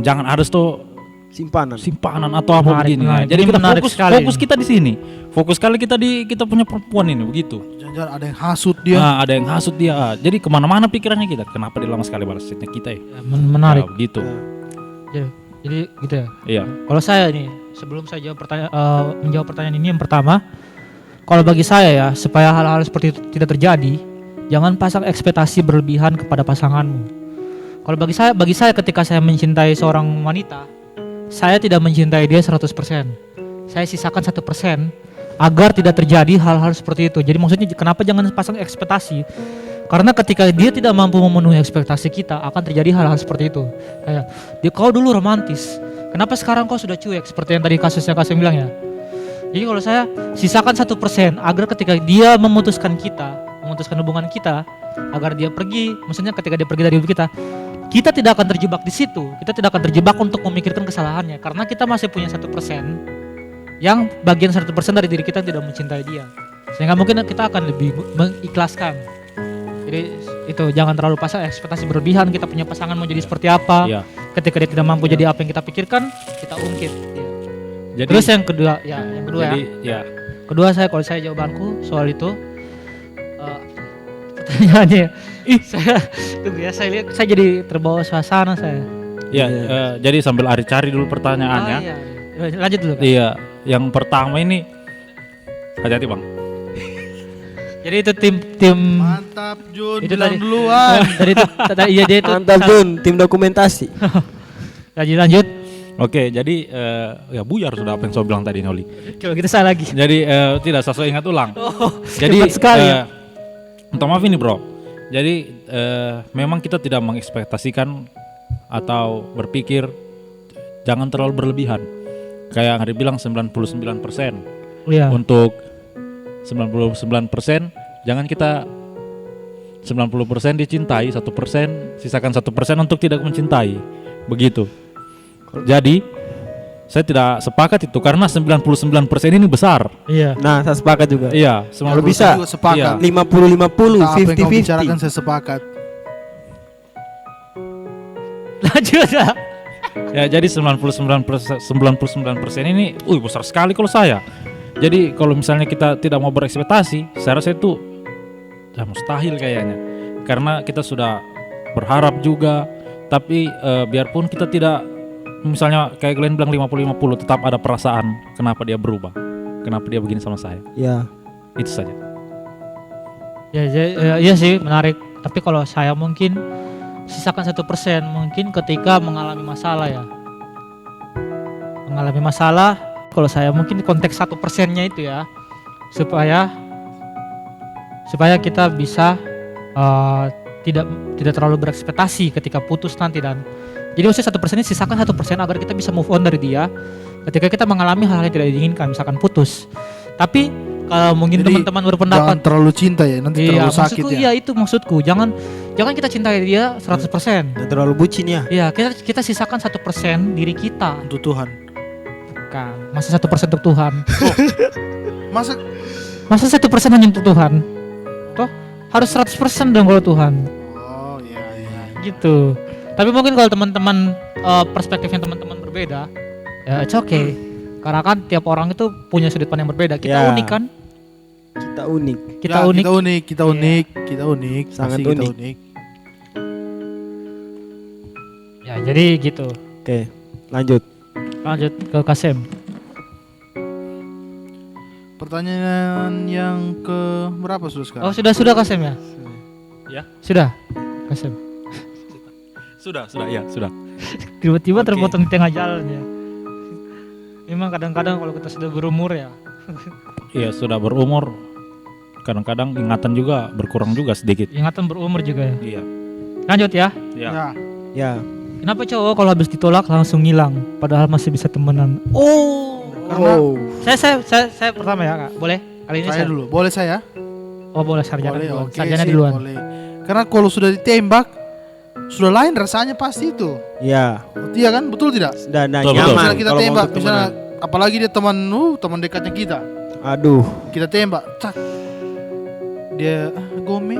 Speaker 4: Jangan ada tuh simpanan atau apa
Speaker 1: Menarik,
Speaker 4: begini.
Speaker 1: menarik.
Speaker 4: Jadi
Speaker 1: Ini
Speaker 4: kita
Speaker 1: menarik sekali
Speaker 4: fokus
Speaker 1: ini.
Speaker 4: kita di sini. Fokus sekali kita kita punya perempuan ini, begitu.
Speaker 3: Jangan-jangan ada yang hasut dia.
Speaker 4: Nah, ada yang hasut dia. Jadi kemana-mana pikirannya kita. Kenapa dia lama sekali balas chatnya kita ya?
Speaker 1: menarik.
Speaker 4: Ya, begitu.
Speaker 1: Jadi gitu ya.
Speaker 4: Iya.
Speaker 1: Kalau saya nih sebelum saya menjawab pertanyaan ini, yang pertama, Kalau bagi saya ya, supaya hal-hal seperti itu tidak terjadi, jangan pasang ekspektasi berlebihan kepada pasanganmu. Kalau bagi saya ketika saya mencintai seorang wanita, saya tidak mencintai dia 100%. Saya sisakan 1% agar tidak terjadi hal-hal seperti itu. Jadi maksudnya kenapa jangan pasang ekspektasi? Karena ketika dia tidak mampu memenuhi ekspektasi kita, akan terjadi hal-hal seperti itu. Kayak, kau dulu romantis, kenapa sekarang kau sudah cuek? Seperti yang tadi kasusnya Kasim bilang ya. Jadi kalau saya sisakan 1% agar ketika dia memutuskan hubungan kita, agar dia pergi, maksudnya ketika dia pergi dari hidup kita tidak akan terjebak di situ. Kita tidak akan terjebak untuk memikirkan kesalahannya, karena kita masih punya 1% yang bagian 1% dari diri kita yang tidak mencintai dia, sehingga mungkin kita akan lebih mengikhlaskan. Jadi itu jangan terlalu pasang ekspektasi berlebihan. Kita punya pasangan mau jadi seperti apa,
Speaker 4: Iya.
Speaker 1: ketika dia tidak mampu jadi apa yang kita pikirkan, kita ungkit. Ya.
Speaker 4: Jadi,
Speaker 1: Terus yang kedua
Speaker 4: jadi, ya.
Speaker 1: kedua kalau saya jawabanku soal itu, pertanyaannya, saya lihat saya jadi terbawa suasana saya.
Speaker 4: Ya, jadi sambil Ari cari dulu pertanyaannya.
Speaker 1: Iya. Lanjut dulu Kak.
Speaker 4: Iya, yang pertama ini hati-hati Bang.
Speaker 1: Jadi itu tim
Speaker 3: Mantap Jun,
Speaker 1: itu
Speaker 3: bilang
Speaker 1: tadi.
Speaker 3: duluan.
Speaker 1: Dari itu iya dia itu.
Speaker 2: Mantap Jun, tim dokumentasi.
Speaker 1: Lanjut.
Speaker 4: Oke, jadi ya buyar sudah apa yang saya bilang tadi Noli.
Speaker 1: Coba kita salah lagi.
Speaker 4: Jadi tidak sesuai ingat ulang. Jadi
Speaker 1: hebat sekali.
Speaker 4: minta maaf ini bro. Jadi memang kita tidak mengekspektasikan atau berpikir jangan terlalu berlebihan. Kayak yang Ari bilang 99%.
Speaker 1: Iya.
Speaker 4: Untuk 99% jangan kita 90% dicintai, 1% sisakan 1% untuk tidak mencintai. Begitu. Jadi saya tidak sepakat itu karena 99% ini besar.
Speaker 1: Iya.
Speaker 2: Nah, saya sepakat juga.
Speaker 4: Iya,
Speaker 2: Kalau bisa,
Speaker 3: Juga sepakat.
Speaker 4: Iya.
Speaker 2: 50-50,
Speaker 3: Apa yang kau bicarakan
Speaker 2: 50-50.
Speaker 3: saya sepakat.
Speaker 1: Lanjut ya.
Speaker 4: Ya, jadi 99% ini besar sekali kalau saya. Jadi kalau misalnya kita tidak mau berekspektasi, saya rasa itu ya mustahil kayaknya. Karena kita sudah berharap juga, tapi biarpun kita tidak, misalnya kayak Glenn bilang 50-50, tetap ada perasaan kenapa dia berubah, kenapa dia begini sama saya.
Speaker 2: Ya.
Speaker 4: Itu saja.
Speaker 1: Iya sih menarik. Tapi kalau saya mungkin sisakan 1% mungkin ketika mengalami masalah ya. Mengalami masalah, kalau saya mungkin konteks 1%-nya itu ya, supaya kita bisa tidak terlalu berekspektasi ketika putus nanti. Dan jadi maksudnya 1% ini sisakan 1% agar kita bisa move on dari dia ketika kita mengalami hal-hal yang tidak diinginkan, misalkan putus. Tapi kalau mungkin
Speaker 3: Jadi,
Speaker 1: teman-teman berpendapat
Speaker 3: Jangan terlalu cinta ya, nanti terlalu sakit
Speaker 1: maksudku,
Speaker 3: ya.
Speaker 1: iya itu maksudku. Jangan kita cintai dia 100%.
Speaker 2: Dan terlalu bucin ya.
Speaker 1: Iya, kita sisakan 1% diri kita.
Speaker 3: Untuk Tuhan.
Speaker 1: Bukan. Masa 1% untuk Tuhan.
Speaker 3: Masa
Speaker 1: Masa 1% hanya untuk Tuhan? Toh harus 100% dong kalau Tuhan.
Speaker 3: Oh iya.
Speaker 1: Gitu. Tapi mungkin kalau teman-teman perspektifnya teman-teman berbeda, ya it's okay. Karena kan tiap orang itu punya sudut pandang yang berbeda. Kita
Speaker 2: Ya.
Speaker 1: unik kan?
Speaker 2: Kita unik.
Speaker 1: Kita
Speaker 3: Ya,
Speaker 1: unik.
Speaker 3: Kita unik.
Speaker 2: Sangat
Speaker 3: Pasti kita
Speaker 2: unik.
Speaker 3: unik.
Speaker 1: Ya, jadi gitu.
Speaker 2: Oke, lanjut.
Speaker 1: Lanjut ke Kasem.
Speaker 3: Pertanyaan yang ke berapa sudah sekarang?
Speaker 1: Oh, sudah Kasem ya?
Speaker 4: Ya.
Speaker 1: Sudah. Kasem.
Speaker 4: Sudah, ya, sudah.
Speaker 1: Tiba-tiba
Speaker 3: Oke.
Speaker 1: terpotong di tengah jalan ya. Memang kadang-kadang kalau kita sudah berumur ya.
Speaker 4: Iya, sudah berumur, kadang-kadang ingatan juga berkurang juga sedikit.
Speaker 1: Ingatan berumur juga ya.
Speaker 4: Iya.
Speaker 1: Lanjut ya.
Speaker 4: Iya.
Speaker 3: Ya.
Speaker 2: Ya.
Speaker 1: Kenapa cowok kalau habis ditolak langsung ngilang padahal masih bisa temenan?
Speaker 3: Karena
Speaker 1: Saya pertama ya, Kak. Boleh? Kali ini
Speaker 3: saya dulu. Boleh saya?
Speaker 1: Oh, boleh sarjana
Speaker 3: Boleh.
Speaker 1: duluan.
Speaker 3: Oke,
Speaker 1: Sarjana
Speaker 3: sip,
Speaker 1: duluan.
Speaker 3: boleh. Karena kalau sudah ditembak, sudah lain rasanya pasti itu.
Speaker 2: Ya.
Speaker 3: Iya kan? Betul tidak?
Speaker 2: Dan
Speaker 4: Betul,
Speaker 2: nyaman.
Speaker 3: Misalnya kita
Speaker 2: kalau mau
Speaker 3: tembak,
Speaker 2: untuk
Speaker 3: misalnya
Speaker 2: temenan.
Speaker 3: apalagi dia teman dekatnya kita.
Speaker 2: Aduh.
Speaker 3: Kita tembak, tak. Dia Gome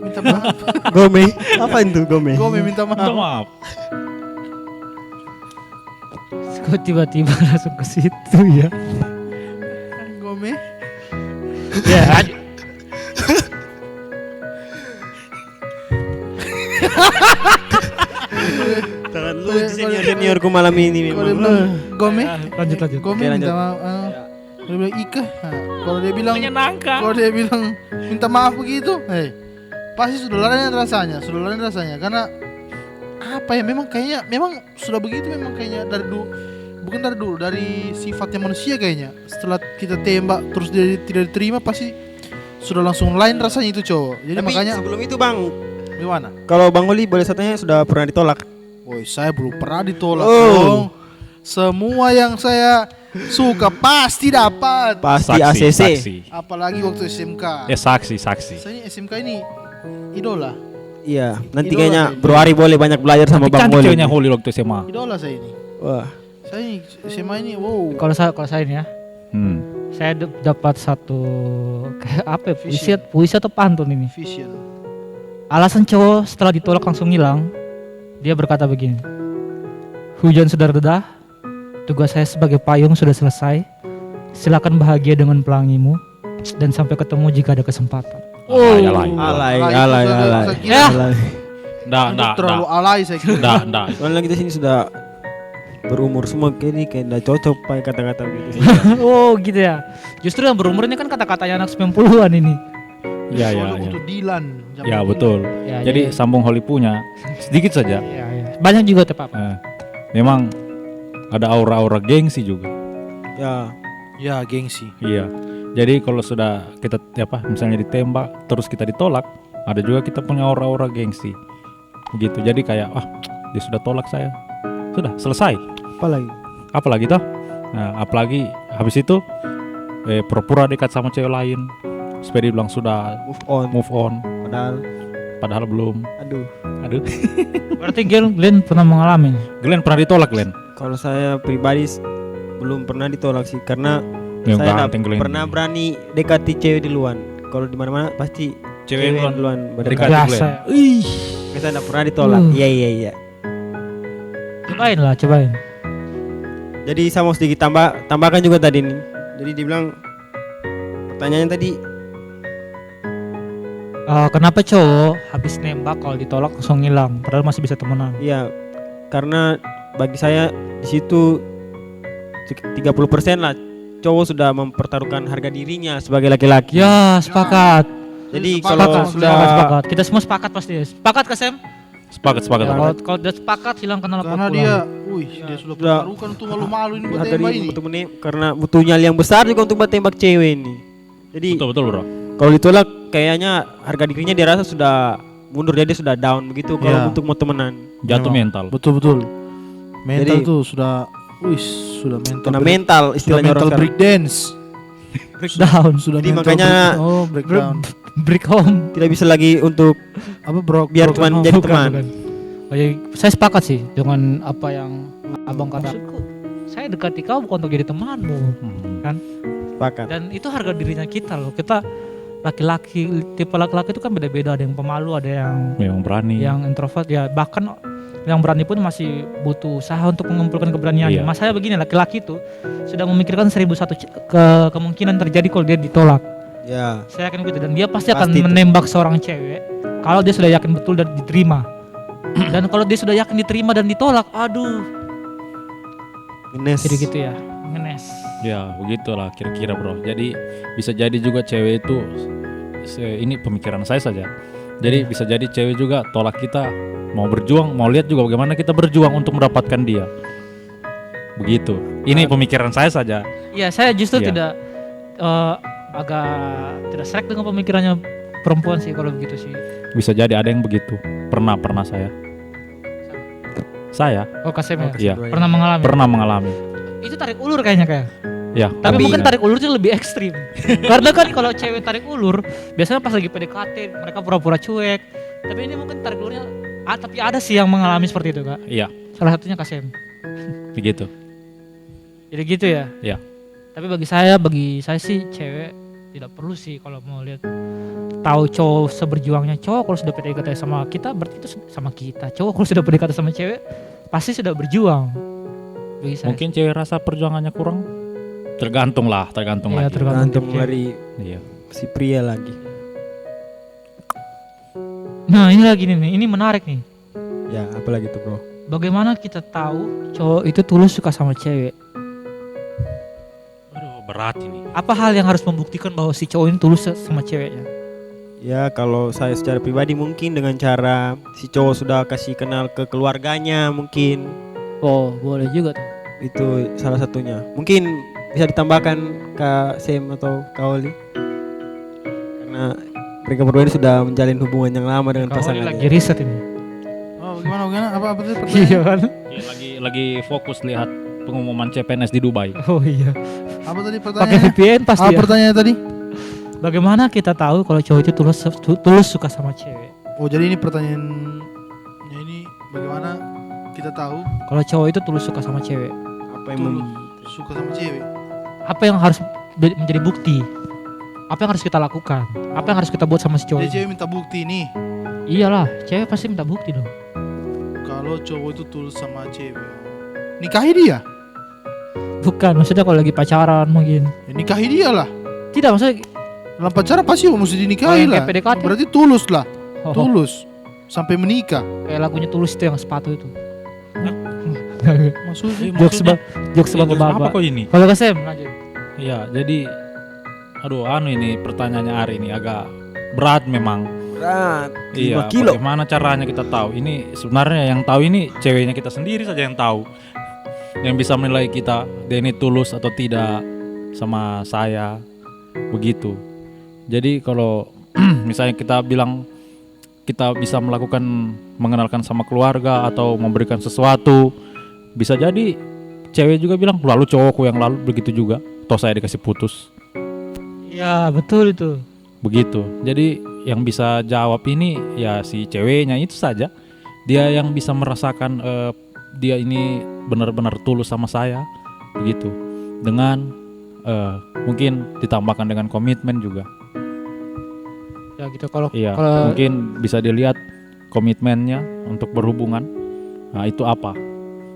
Speaker 3: minta maaf.
Speaker 2: Gome. Apa itu Gome?
Speaker 3: Gome minta
Speaker 4: Minta
Speaker 3: maaf.
Speaker 4: maaf.
Speaker 1: Kok tiba-tiba langsung ke situ ya?
Speaker 3: Gome.
Speaker 1: Ya, lanjut.
Speaker 2: Jangan lucu seniorku malam ini
Speaker 3: Kalau dia
Speaker 2: memang.
Speaker 3: bilang Gome,
Speaker 1: Lanjut.
Speaker 3: Gome
Speaker 2: Oke,
Speaker 3: minta
Speaker 2: lanjut.
Speaker 3: maaf. Dia bilang Ika. Nah, kalau dia bilang
Speaker 4: Menyenangkan.
Speaker 3: kalau dia bilang minta maaf begitu, pasti sudah lain rasanya karena apa ya, memang kayaknya memang sudah begitu, memang kayaknya dari sifatnya manusia kayaknya. Setelah kita tembak terus dia tidak diterima, pasti sudah langsung lain rasanya itu cowok. Jadi
Speaker 2: Tapi
Speaker 3: makanya
Speaker 2: sebelum itu Bang,
Speaker 3: gimana?
Speaker 2: kalau Bang Oli boleh tanya sudah pernah ditolak?
Speaker 3: Woi, saya belum pernah ditolak
Speaker 2: Oh.
Speaker 3: dong. Semua yang saya suka pasti dapat.
Speaker 2: Pasti ACC.
Speaker 4: Saksi.
Speaker 3: Apalagi waktu SMK.
Speaker 4: Saksi.
Speaker 3: Saya SMK ini idola.
Speaker 2: Iya, nanti
Speaker 3: Idola
Speaker 2: kayaknya
Speaker 3: saya.
Speaker 2: Bro Ari boleh banyak belajar sama Bang
Speaker 4: Cantik
Speaker 2: Oli.
Speaker 4: ceweknya Holly waktu SMA.
Speaker 3: Idola saya ini.
Speaker 2: Wah,
Speaker 3: Saya ini SMA ini wow.
Speaker 1: Kalau saya ini ya, saya dapat satu kayak apa ya, puisi atau pantun ini.
Speaker 3: Vision.
Speaker 1: Alasan cowok setelah ditolak langsung hilang, dia berkata begini: hujan sudah reda, tugas saya sebagai payung sudah selesai. Silakan bahagia dengan pelangimu dan sampai ketemu jika ada kesempatan.
Speaker 2: alay.
Speaker 1: Ya.
Speaker 3: Itu terlalu alay saya kira.
Speaker 4: Dah.
Speaker 2: Soalnya kita sini sudah berumur semua, kayak udah cocok pakai kata-kata gitu.
Speaker 1: Oh gitu ya. Justru yang berumur ini kan kata-katanya anak 90-an ini.
Speaker 4: Ya.
Speaker 3: Untuk Dilan.
Speaker 4: Ya betul.
Speaker 1: Ya,
Speaker 4: Jadi sambung Holly punya sedikit saja.
Speaker 1: Ya. Banyak juga tuh Pak.
Speaker 4: Memang ada aura-aura gengsi juga.
Speaker 3: Ya, gengsi.
Speaker 4: Iya. Jadi kalau sudah kita misalnya ditembak terus kita ditolak, ada juga kita punya aura-aura gengsi. Begitu. Jadi kayak dia sudah tolak saya. Sudah selesai. Apalagi toh? Nah, apalagi habis itu pura-pura dekat sama cewek lain. Supaya dia bilang sudah move on. Padahal belum. Aduh.
Speaker 1: Berarti Glenn pernah mengalami.
Speaker 4: Glenn pernah ditolak, Glenn?
Speaker 2: Kalau saya pribadi belum pernah ditolak sih, karena
Speaker 4: Yang
Speaker 2: saya
Speaker 4: ganteng, Glenn.
Speaker 2: pernah berani dekati cewek duluan. Kalau di mana-mana pasti
Speaker 4: Cewek
Speaker 2: duluan
Speaker 4: Dekati
Speaker 2: berdekati.
Speaker 1: Biasa.
Speaker 2: Saya tidak pernah ditolak. Iya.
Speaker 1: Cobain.
Speaker 2: Jadi saya mau sedikit tambahkan juga tadi nih. Jadi dibilang pertanyaannya tadi,
Speaker 1: Kenapa cowok habis nembak kalau ditolak langsung hilang, padahal masih bisa temenan?
Speaker 2: iya, karena bagi saya di situ 30% lah cowok sudah mempertaruhkan harga dirinya sebagai laki-laki.
Speaker 1: Ya, sepakat.
Speaker 2: Jadi
Speaker 3: Sepakat,
Speaker 2: kalau
Speaker 1: Sepakat. Kita semua sepakat pasti. Sepakat Kasem?
Speaker 4: Sepakat.
Speaker 1: Ya, kalau udah sepakat silahkan lapor
Speaker 3: Karena
Speaker 1: pulang.
Speaker 3: dia sudah
Speaker 2: Sudah.
Speaker 3: pertaruhkan untuk malu-malu ini buat
Speaker 2: harga
Speaker 3: tembak
Speaker 2: diri
Speaker 3: ini.
Speaker 2: untuk karena butuh nyali yang besar juga untuk tembak cewek ini. Jadi
Speaker 4: Betul, Bro.
Speaker 2: kalau ditolak kayaknya harga dirinya dia rasa sudah mundur, jadi sudah down begitu kalau
Speaker 3: Ya.
Speaker 2: untuk mau temenan.
Speaker 4: Jatuh
Speaker 3: Memang.
Speaker 4: mental.
Speaker 3: Betul. Mental
Speaker 2: Jadi-
Speaker 3: tuh sudah sudah mental.
Speaker 2: Kena mental
Speaker 3: Sudah
Speaker 2: istilahnya
Speaker 3: mental
Speaker 2: orang sekarang.
Speaker 3: break dance.
Speaker 1: Breakdown.
Speaker 3: Sudah
Speaker 2: Jadi
Speaker 3: mental
Speaker 2: makanya-
Speaker 3: breakdown.
Speaker 1: Break home.
Speaker 2: Tidak bisa lagi untuk
Speaker 3: Apa bro?
Speaker 2: biar cuman jadi teman.
Speaker 1: Oh, ya, saya sepakat sih dengan apa yang abang kata. Maksudku, saya dekati kau bukan untuk jadi temanmu, kan?
Speaker 2: Sepakat.
Speaker 1: Dan itu harga dirinya kita loh. Kita laki-laki, tipe laki-laki itu kan beda-beda. Ada yang pemalu, ada yang
Speaker 4: Memang berani.
Speaker 1: introvert. Ya bahkan yang berani pun masih butuh usaha untuk mengumpulkan keberaniannya.
Speaker 4: Iya.
Speaker 1: Mas saya begini, laki-laki itu sudah memikirkan 1001 kemungkinan terjadi kalau dia ditolak.
Speaker 2: Ya.
Speaker 1: Saya yakin gitu, dan dia pasti akan
Speaker 2: Pasti itu.
Speaker 1: menembak seorang cewek kalau dia sudah yakin betul dan diterima. Dan kalau dia sudah yakin diterima dan ditolak, aduh,
Speaker 2: Ines.
Speaker 1: jadi gitu ya, ngenes.
Speaker 4: Ya begitulah kira-kira bro. Jadi bisa jadi juga cewek itu ini pemikiran saya saja. Jadi bisa jadi cewek juga tolak kita, mau berjuang, mau lihat juga bagaimana kita berjuang untuk mendapatkan dia. Begitu. Ini pemikiran saya saja.
Speaker 1: Iya, saya justru
Speaker 4: Iya.
Speaker 1: tidak agak tidak serek dengan pemikirannya perempuan sih kalau begitu sih.
Speaker 4: Bisa jadi ada yang begitu. Pernah saya. Saya
Speaker 1: Oh Kasem ya,
Speaker 4: Iya.
Speaker 1: pernah mengalami.
Speaker 4: pernah mengalami.
Speaker 1: Itu tarik ulur kayaknya kayak.
Speaker 4: Ya.
Speaker 1: Tapi mungkin tarik ulur itu lebih ekstrim. Karena kan kalau cewek tarik ulur, biasanya pas lagi PDKT mereka pura-pura cuek. Tapi ini mungkin tarik ulurnya, tapi ada sih yang mengalami seperti itu kak.
Speaker 4: Iya.
Speaker 1: Salah satunya Kasem.
Speaker 4: Begitu.
Speaker 1: Jadi gitu ya.
Speaker 4: Iya.
Speaker 1: Tapi bagi saya sih cewek tidak perlu sih kalau mau lihat tahu cowok seberjuangnya. Cowok kalau sudah PDKT sama kita berarti itu sama kita. Cowok kalau sudah PDKT sama cewek pasti sudah berjuang. Bagi saya.
Speaker 4: Mungkin cewek rasa perjuangannya kurang. Tergantung
Speaker 1: Iya,
Speaker 4: lagi.
Speaker 2: Tergantung
Speaker 1: cewek.
Speaker 2: dari
Speaker 4: Iya.
Speaker 2: si pria lagi.
Speaker 1: Nah ini lagi nih, ini menarik nih.
Speaker 2: Ya, apalagi tuh bro.
Speaker 1: Bagaimana kita tahu cowok itu tulus suka sama cewek?
Speaker 4: Aduh, berat ini.
Speaker 1: Apa hal yang harus membuktikan bahwa si cowok ini tulus sama ceweknya?
Speaker 2: Ya kalau saya secara pribadi mungkin dengan cara si cowok sudah kasih kenal ke keluarganya mungkin.
Speaker 1: Oh, boleh juga tuh.
Speaker 2: Itu salah satunya. Mungkin bisa ditambahkan Kak Sem atau Kak Oli. Karena mereka berdua ini sudah menjalin hubungan yang lama dengan
Speaker 1: Kalau
Speaker 2: pasangan.
Speaker 1: lagi riset ini.
Speaker 3: Oh, gimana? Apa tadi
Speaker 1: Iya
Speaker 3: pertanyaan?
Speaker 1: kan?
Speaker 4: Ya, lagi fokus lihat pengumuman CPNS di Dubai.
Speaker 1: Oh iya.
Speaker 3: Apa tadi
Speaker 1: Pakai
Speaker 3: pertanyaannya?
Speaker 1: VPN pasti
Speaker 3: Apa
Speaker 1: ya.
Speaker 3: pertanyaannya tadi?
Speaker 1: Bagaimana kita tahu kalau cowok itu tulus suka sama cewek?
Speaker 3: Oh, jadi ini pertanyaannya ini bagaimana kita tahu
Speaker 1: Kalau cowok itu tulus suka sama cewek,
Speaker 2: Apa yang
Speaker 3: tulus suka sama cewek?
Speaker 1: apa yang harus menjadi bukti? Apa yang harus kita lakukan? Apa yang harus kita buat sama si cowok?
Speaker 3: Jadi
Speaker 1: ini?
Speaker 3: cewek minta bukti nih.
Speaker 1: Iyalah, cewek pasti minta bukti dong.
Speaker 3: Kalau cowok itu tulus sama cewek, nikahi dia.
Speaker 1: Bukan, maksudnya kalau lagi pacaran mungkin.
Speaker 3: Ya, nikahi dia lah.
Speaker 1: Tidak, maksudnya
Speaker 3: Dalam pacaran pasti mesti
Speaker 1: Oh,
Speaker 3: dinikahi
Speaker 1: yang
Speaker 3: lah.
Speaker 1: kayak PDKT?
Speaker 3: Berarti tulus lah.
Speaker 1: oh,
Speaker 3: Tulus sampai menikah.
Speaker 1: kayak lagunya tulus itu yang sepatu itu.
Speaker 3: Maksudnya
Speaker 1: Jokes
Speaker 4: Jokes
Speaker 1: bapak-bapak.
Speaker 4: apa kok ini?
Speaker 1: Kalau Kasem lanjut.
Speaker 4: Iya, jadi aduh ini pertanyaannya Ari ini agak berat memang.
Speaker 2: berat? 5
Speaker 4: Iya,
Speaker 2: kilo.
Speaker 4: bagaimana caranya kita tahu? Ini sebenarnya yang tahu ini ceweknya kita sendiri saja yang tahu. Yang bisa menilai kita dia ini tulus atau tidak sama saya. Begitu. Jadi kalau misalnya kita bilang kita bisa melakukan mengenalkan sama keluarga atau memberikan sesuatu, bisa jadi cewek juga bilang lalu cowokku yang lalu begitu juga, toh saya dikasih putus.
Speaker 1: Iya, betul itu.
Speaker 4: Begitu. Jadi yang bisa jawab ini ya si ceweknya itu saja. Dia yang bisa merasakan dia ini benar-benar tulus sama saya. Begitu. Dengan mungkin ditambahkan dengan komitmen juga.
Speaker 1: Ya gitu kalau
Speaker 4: Iya,
Speaker 1: kalau
Speaker 4: mungkin bisa dilihat komitmennya untuk berhubungan. Nah, itu apa?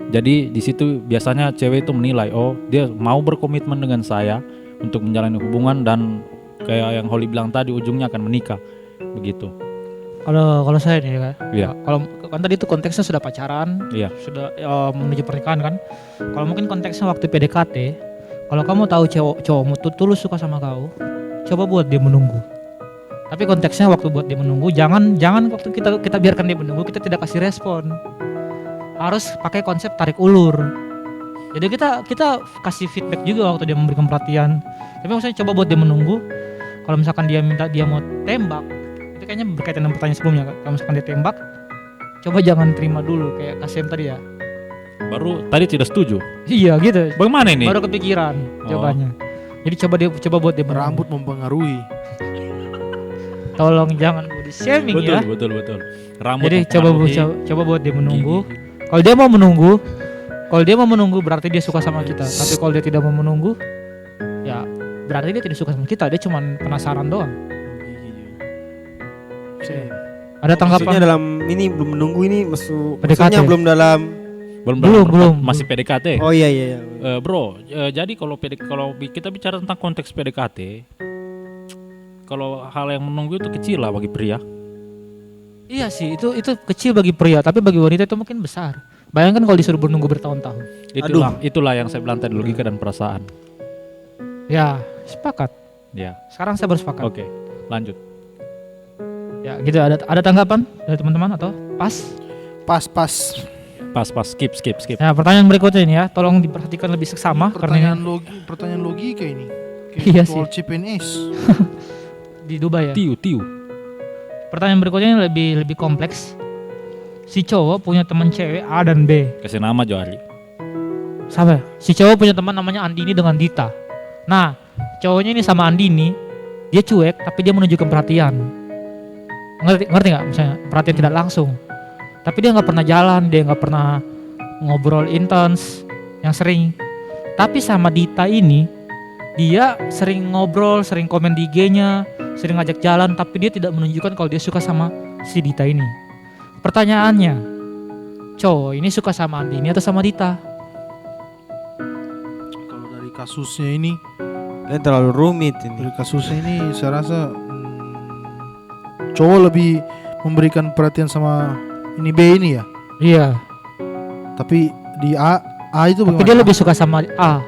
Speaker 4: Jadi di situ biasanya cewek itu menilai, oh dia mau berkomitmen dengan saya untuk menjalani hubungan dan kayak yang Holly bilang tadi ujungnya akan menikah. Begitu.
Speaker 1: kalau saya nih ya.
Speaker 4: Iya.
Speaker 1: Kalau kan tadi itu konteksnya sudah pacaran,
Speaker 4: Iya.
Speaker 1: sudah menuju pernikahan kan. Kalau mungkin konteksnya waktu PDKT, kalau kamu tahu cowokmu tuh tulus suka sama kau, coba buat dia menunggu. Tapi konteksnya waktu buat dia menunggu, jangan waktu kita biarkan dia menunggu, kita tidak kasih respon. Harus pakai konsep tarik ulur. Jadi kita kasih feedback juga waktu dia memberikan perhatian. Tapi maksudnya coba buat dia menunggu. Kalau misalkan dia minta dia mau tembak, itu kayaknya berkaitan dengan pertanyaan sebelumnya. Kalau misalkan dia tembak, coba jangan terima dulu kayak Kasem tadi ya.
Speaker 4: Baru tadi tidak setuju.
Speaker 1: Iya gitu.
Speaker 4: Bagaimana ini?
Speaker 1: Baru kepikiran jawabannya. Jadi coba buat dia menunggu.
Speaker 3: rambut mempengaruhi.
Speaker 1: Tolong jangan body shaming
Speaker 4: betul,
Speaker 1: ya.
Speaker 4: betul. Rambut
Speaker 1: Jadi
Speaker 4: mempengaruhi
Speaker 1: coba buat dia menunggu.
Speaker 4: gigi.
Speaker 1: Kalau dia mau menunggu berarti dia suka sama kita. Tapi kalau dia tidak mau menunggu, ya berarti dia tidak suka sama kita. Dia cuma penasaran doang. Ada
Speaker 2: Maksudnya
Speaker 1: tanggapan?
Speaker 2: dalam ini belum menunggu ini
Speaker 1: PDKT.
Speaker 2: maksudnya belum dalam.
Speaker 1: Belum.
Speaker 4: Masih PDKT.
Speaker 2: Oh iya.
Speaker 4: Bro, jadi kalau kita bicara tentang konteks PDKT, kalau hal yang menunggu itu kecil lah bagi pria.
Speaker 1: Iya sih, itu kecil bagi pria, tapi bagi wanita itu mungkin besar. Bayangkan kalau disuruh menunggu bertahun-tahun.
Speaker 4: Itulah yang saya bilang tadi, logika dan perasaan.
Speaker 1: Ya, sepakat.
Speaker 4: Ya,
Speaker 1: Sekarang saya bersepakat.
Speaker 4: oke, lanjut.
Speaker 1: Ya, gitu. Ada tanggapan dari teman-teman atau pas?
Speaker 3: Pas.
Speaker 4: Pas, skip.
Speaker 1: Ya, pertanyaan berikutnya ini ya, tolong diperhatikan lebih seksama karena
Speaker 3: Pertanyaan logika ini.
Speaker 1: Iya
Speaker 3: Soal CPNS.
Speaker 1: di Dubai ya.
Speaker 4: Tiu.
Speaker 1: Pertanyaan berikutnya ini lebih kompleks. Si cowok punya teman cewek A dan B.
Speaker 4: Kasih nama Johari.
Speaker 1: Siapa? Si cowok punya teman namanya Andini dengan Dita. Nah, cowoknya ini sama Andini, dia cuek tapi dia menunjukkan perhatian. Ngerti nggak? Misalnya perhatian tidak langsung. Tapi dia nggak pernah jalan, dia nggak pernah ngobrol intens yang sering. Tapi sama Dita ini, dia sering ngobrol, sering komen di IG-nya, sering ngajak jalan, tapi dia tidak menunjukkan kalau dia suka sama si Dita ini. Pertanyaannya, cowok ini suka sama Andini atau sama Dita?
Speaker 3: Kalau dari kasusnya ini,
Speaker 2: Terlalu rumit ini.
Speaker 3: dari kasusnya ini saya rasa cowok lebih memberikan perhatian sama ini B ini ya.
Speaker 1: Iya.
Speaker 3: Tapi di A itu
Speaker 1: Tapi
Speaker 3: bagaimana?
Speaker 1: dia lebih suka sama A.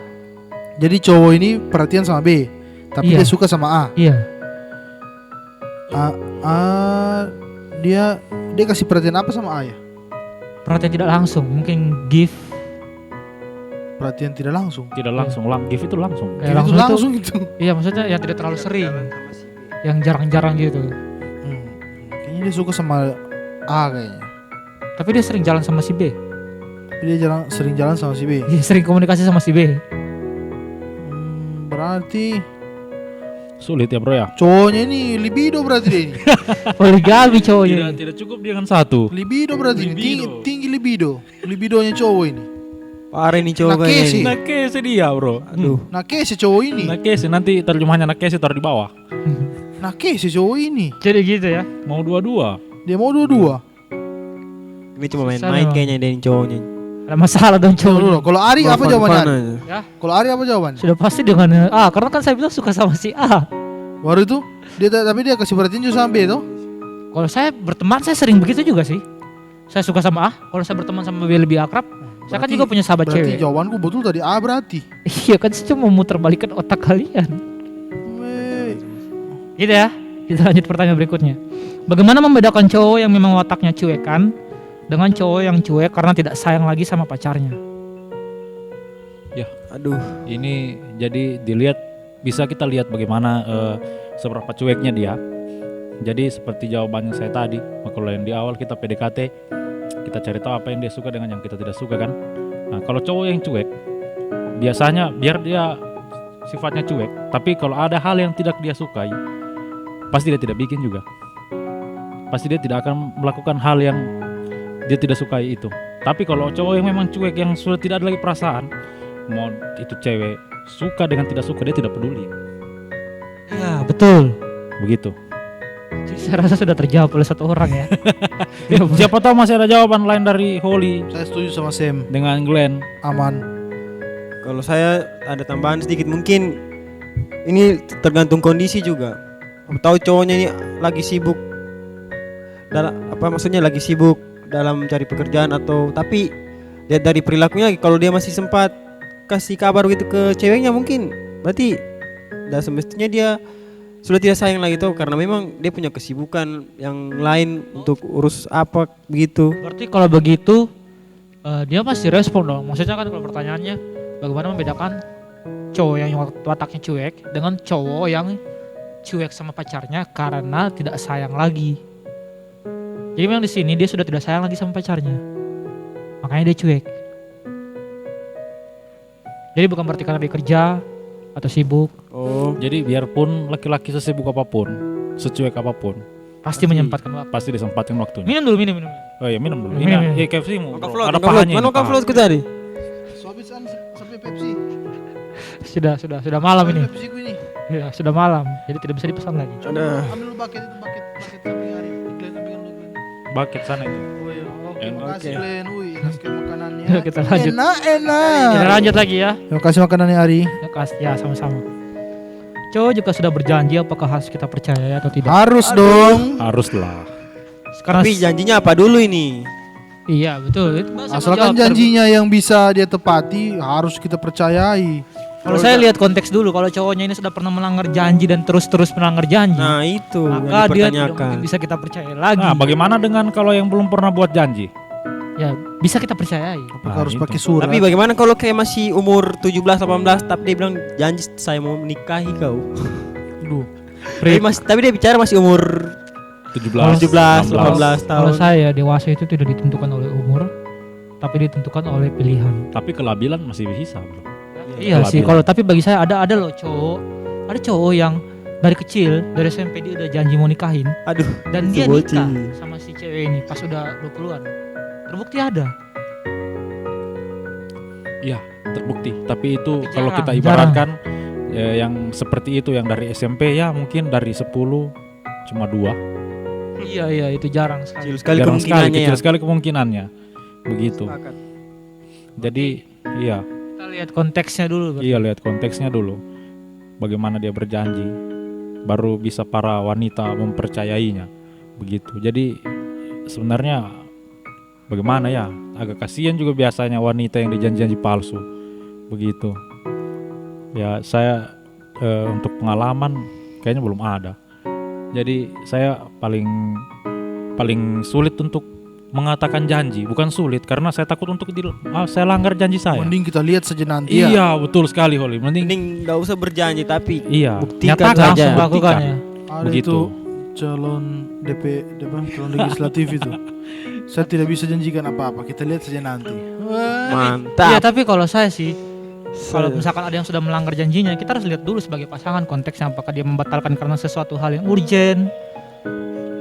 Speaker 3: Jadi cowok ini perhatian sama B, tapi
Speaker 1: Iya.
Speaker 3: dia suka sama A.
Speaker 1: Iya.
Speaker 3: A dia kasih perhatian apa sama A ya?
Speaker 1: Perhatian tidak langsung, mungkin gift.
Speaker 3: Perhatian tidak langsung.
Speaker 4: Tidak langsung, give itu langsung.
Speaker 1: Kayak
Speaker 3: Itu langsung itu.
Speaker 1: Iya, maksudnya yang tidak terlalu sering, yang jarang-jarang gitu.
Speaker 3: Kayaknya dia suka sama A kayaknya.
Speaker 1: Tapi dia sering jalan sama si B.
Speaker 3: Tapi dia sering jalan sama si B.
Speaker 1: Dia sering komunikasi sama si B.
Speaker 3: Berarti
Speaker 4: Sulit ya bro ya.
Speaker 3: cowoknya ini libido berarti dia ini.
Speaker 1: Poligami cowoknya.
Speaker 4: Tidak cukup dengan satu.
Speaker 3: Libido berarti ini.
Speaker 4: Libido.
Speaker 3: Tinggi libido. Libidonya cowok ini.
Speaker 2: Parah nih cowok
Speaker 3: Nakesi.
Speaker 2: kayaknya nih.
Speaker 4: Nakese dia bro.
Speaker 2: Aduh.
Speaker 3: Nakes cowok ini.
Speaker 4: Nakese nanti terjemahannya nakese taruh di bawah.
Speaker 3: Nakes cowok ini.
Speaker 1: Jadi gitu ya.
Speaker 4: Mau dua-dua.
Speaker 3: Dia mau dua-dua.
Speaker 2: Ini cuma
Speaker 1: Susah
Speaker 2: main-main
Speaker 1: memang.
Speaker 2: kayaknya dia ini cowoknya.
Speaker 1: Ada masalah dong
Speaker 3: Tunggu dulu.
Speaker 1: cowok.
Speaker 3: Kalau Ari apa jawabannya? Ari?
Speaker 2: aja.
Speaker 3: Kalau Ari apa jawabannya?
Speaker 1: Sudah pasti dengan A, karena kan saya bilang suka sama si A.
Speaker 3: Baru itu tapi dia kasih perhatian juga sama B tuh.
Speaker 1: Kalau saya berteman saya sering begitu juga sih. Saya suka sama A, kalau saya berteman sama B lebih akrab. Saya kan juga punya sahabat
Speaker 3: berarti
Speaker 1: cewek.
Speaker 3: jawabanku betul tadi A berarti.
Speaker 1: Iya kan, saya cuma memutar balikan otak kalian.
Speaker 3: Weh.
Speaker 1: Gitu ya. Kita lanjut pertanyaan berikutnya. Bagaimana membedakan cowok yang memang otaknya cuekan dengan cowok yang cuek karena tidak sayang lagi sama pacarnya?
Speaker 2: Aduh.
Speaker 4: Ini jadi bisa kita lihat bagaimana seberapa cueknya dia. Jadi seperti jawabannya saya tadi, kalau yang di awal kita PDKT, kita cari tahu apa yang dia suka dengan yang kita tidak suka kan. Nah kalau cowok yang cuek, biasanya biar dia sifatnya cuek, tapi kalau ada hal yang tidak dia sukai, pasti dia tidak bikin juga. Pasti dia tidak akan melakukan hal yang dia tidak sukai itu. Tapi kalau cowok yang memang cuek, yang sudah tidak ada lagi perasaan, mau itu cewek suka dengan tidak suka, dia tidak peduli.
Speaker 1: Ya betul.
Speaker 4: Begitu.
Speaker 1: Saya rasa sudah terjawab oleh satu orang ya.
Speaker 4: Siapa tahu masih ada jawaban lain dari Holly
Speaker 3: Saya setuju sama Sam.
Speaker 4: dengan Glenn.
Speaker 3: Aman.
Speaker 2: Kalau saya ada tambahan sedikit, mungkin ini tergantung kondisi juga. Tahu cowoknya ini lagi sibuk lagi sibuk dalam cari pekerjaan, atau tapi lihat dari perilakunya, kalau dia masih sempat kasih kabar gitu ke ceweknya, mungkin berarti dah semestinya dia sudah tidak sayang lagi tuh, karena memang dia punya kesibukan yang lain untuk urus apa begitu.
Speaker 1: Berarti kalau begitu dia pasti respon dong. Maksudnya kan kalau pertanyaannya bagaimana membedakan cowok yang wataknya cuek dengan cowok yang cuek sama pacarnya karena tidak sayang lagi. Jadi memang di sini dia sudah tidak sayang lagi sama pacarnya, makanya dia cuek. Jadi bukan berarti karena dia kerja atau sibuk,
Speaker 2: Oh,
Speaker 4: Jadi biarpun laki-laki sesibuk apapun, secuek apapun,
Speaker 1: pasti menyempatkan waktu.
Speaker 4: pasti disempatkan waktunya.
Speaker 1: Minum dulu, minum.
Speaker 4: Oh iya minum dulu.
Speaker 1: Minum.
Speaker 4: Ini KFC mu.
Speaker 2: makan
Speaker 4: bro.
Speaker 2: float,
Speaker 4: Ada
Speaker 2: makan float.
Speaker 4: pahanya.
Speaker 2: Mana
Speaker 4: ini,
Speaker 2: makan
Speaker 4: paha.
Speaker 2: float ku tadi?
Speaker 3: Suabisan sampai Pepsi.
Speaker 1: Sudah malam ini.
Speaker 3: Pepsi ku ini.
Speaker 1: Ya, sudah malam, jadi tidak bisa dipesan lagi.
Speaker 2: Ada.
Speaker 3: Ambil lu bucket samping Ari. Glenn ambilkan lu Glenn.
Speaker 4: Bucket sana itu.
Speaker 3: Oh iya. Oke,
Speaker 4: Enak.
Speaker 3: makasih Glenn. Wih, kasih makanannya.
Speaker 1: Kita lanjut.
Speaker 3: Enak.
Speaker 1: Kita lanjut lagi ya.
Speaker 3: Terima kasih makanannya Ari.
Speaker 1: Ya, sama-sama. Cowok juga sudah berjanji, apakah harus kita percaya atau tidak?
Speaker 3: Harus dong.
Speaker 4: Haruslah.
Speaker 1: Karena
Speaker 2: Tapi janjinya apa dulu ini?
Speaker 1: iya betul. Itu saya mau
Speaker 3: Asalkan
Speaker 1: jawab.
Speaker 3: janjinya yang bisa dia tepati, harus kita percayai.
Speaker 1: Kalau saya lihat konteks dulu, kalau cowoknya ini sudah pernah melanggar janji dan terus-terus melanggar janji,
Speaker 2: Nah itu yang
Speaker 1: maka dia tidak
Speaker 2: dipertanyakan.
Speaker 1: mungkin bisa kita percaya lagi.
Speaker 4: Nah, bagaimana dengan kalau yang belum pernah buat janji?
Speaker 1: Ya bisa kita percayai.
Speaker 3: Apakah
Speaker 4: Nah,
Speaker 3: harus
Speaker 4: itu.
Speaker 3: pakai surat?
Speaker 2: Tapi bagaimana kalau kayak masih umur 17-18 tapi dia bilang janji saya mau menikahi kau.
Speaker 3: Aduh.
Speaker 2: Tapi dia bicara masih umur
Speaker 4: 17,
Speaker 2: 17,
Speaker 4: 18.
Speaker 2: 18 tahun.
Speaker 1: Kalau saya dewasa itu tidak ditentukan oleh umur, tapi ditentukan oleh pilihan.
Speaker 4: Tapi kelabilan masih bisa, bro.
Speaker 1: Iya
Speaker 4: Kelabilan.
Speaker 1: sih. Kalau tapi bagi saya ada loh cowok, ada cowok yang dari kecil, dari SMP dia udah janji mau nikahin,
Speaker 2: Aduh,
Speaker 1: dan
Speaker 2: itu
Speaker 1: dia
Speaker 2: bocil.
Speaker 1: nikah sama si cewek ini pas udah 20-an. Terbukti ada.
Speaker 4: Iya, terbukti. Tapi itu
Speaker 1: Tapi
Speaker 4: kalau
Speaker 1: jarang,
Speaker 4: kita ibaratkan yang seperti itu yang dari SMP ya mungkin dari 10 cuma 2.
Speaker 1: Iya itu jarang sekali.
Speaker 2: Kecil sekali
Speaker 4: Jarang sekali,
Speaker 2: kemungkinannya
Speaker 4: kecil
Speaker 2: ya.
Speaker 4: sekali kemungkinannya. Begitu.
Speaker 2: Sepakat.
Speaker 4: Jadi iya,
Speaker 1: Kita lihat konteksnya dulu. Bro.
Speaker 4: iya lihat konteksnya dulu. Bagaimana dia berjanji, baru bisa para wanita mempercayainya. Begitu. Jadi sebenarnya bagaimana ya? Agak kasihan juga biasanya wanita yang dijanji-janji palsu. Begitu. Ya saya untuk pengalaman kayaknya belum ada. Jadi saya paling sulit untuk mengatakan janji. Bukan sulit karena saya takut untuk saya langgar janji saya.
Speaker 3: Mending kita lihat saja nanti ya.
Speaker 4: Iya betul sekali Holly.
Speaker 2: Mending nggak usah berjanji tapi
Speaker 4: Iya.
Speaker 2: buktikan
Speaker 1: Nyatakan
Speaker 2: saja.
Speaker 1: langsung lakukan ya.
Speaker 3: Ada
Speaker 4: Begitu.
Speaker 3: itu calon calon legislatif itu. Saya tidak bisa janjikan apa-apa. Kita lihat saja nanti.
Speaker 1: Iya,
Speaker 2: Mantap.
Speaker 1: tapi kalau saya sih, kalau misalkan ada yang sudah melanggar janjinya, kita harus lihat dulu sebagai pasangan konteksnya apakah dia membatalkan karena sesuatu hal yang urgent.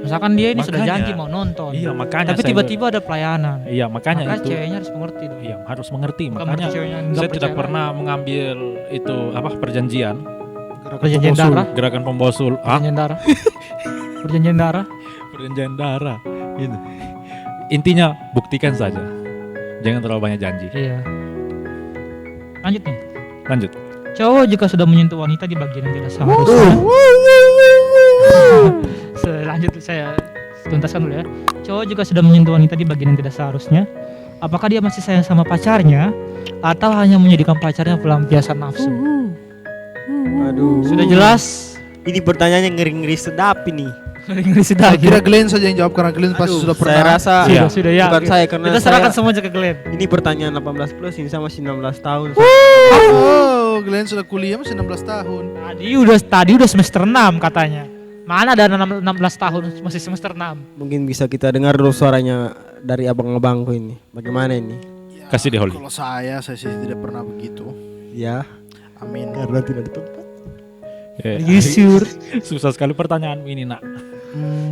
Speaker 1: Misalkan dia ini sudah
Speaker 4: Makanya.
Speaker 1: janji mau nonton,
Speaker 4: Iya makanya.
Speaker 1: tapi
Speaker 4: saya-
Speaker 1: tiba-tiba ada pelayanan.
Speaker 4: Iya makanya
Speaker 1: Maka
Speaker 4: itu.
Speaker 1: ceweknya harus mengerti dong.
Speaker 4: Iya harus mengerti.
Speaker 1: Bukan
Speaker 4: Makanya
Speaker 1: berarti ceweknya nggak
Speaker 4: saya tidak
Speaker 1: percaya.
Speaker 4: pernah mengambil itu perjanjian
Speaker 1: Perjanjian darah,
Speaker 4: gerakan pembosul.
Speaker 1: perjanjian darah, perjanjian darah.
Speaker 4: Perjanjian darah. Gitu. Intinya buktikan saja. Jangan terlalu banyak janji.
Speaker 1: Iya. Lanjut nih.
Speaker 4: Lanjut.
Speaker 1: Cowok jika sudah menyentuh wanita di bagian yang tidak seharusnya. Selanjutnya saya tuntaskan dulu ya. Cowok juga sudah menyentuh wanita di bagian yang tidak seharusnya. Apakah dia masih sayang sama pacarnya atau hanya menjadikan pacarnya pelampiasan nafsu?
Speaker 2: Aduh.
Speaker 1: Sudah jelas.
Speaker 2: Ini pertanyaannya ngeri-ngeri sedap ini.
Speaker 1: Ngeri sudah.
Speaker 3: Saya kira Glenn saja yang jawab karena Glenn pasti
Speaker 2: Aduh,
Speaker 3: sudah pernah.
Speaker 2: saya rasa
Speaker 4: Iya.
Speaker 1: Sudah ya.
Speaker 2: bukan saya karena
Speaker 1: Kita serahkan
Speaker 2: saya,
Speaker 1: semuanya ke Glenn.
Speaker 2: ini pertanyaan 18 plus ini sama masih 16 tahun.
Speaker 3: Oh, Glenn sudah kuliah masih 16 tahun.
Speaker 1: Tadi udah semester 6 katanya. Mana ada 16 tahun masih semester 6.
Speaker 2: Mungkin bisa kita dengar dulu suaranya dari abang-abangku ini. Bagaimana ini?
Speaker 3: Ya,
Speaker 4: Kasih deh, Holly.
Speaker 3: Kalau saya sih tidak pernah begitu.
Speaker 2: Ya,
Speaker 3: Amin.
Speaker 2: karena tidak ada tempat.
Speaker 1: You sure?
Speaker 4: Susah sekali pertanyaan ini nak.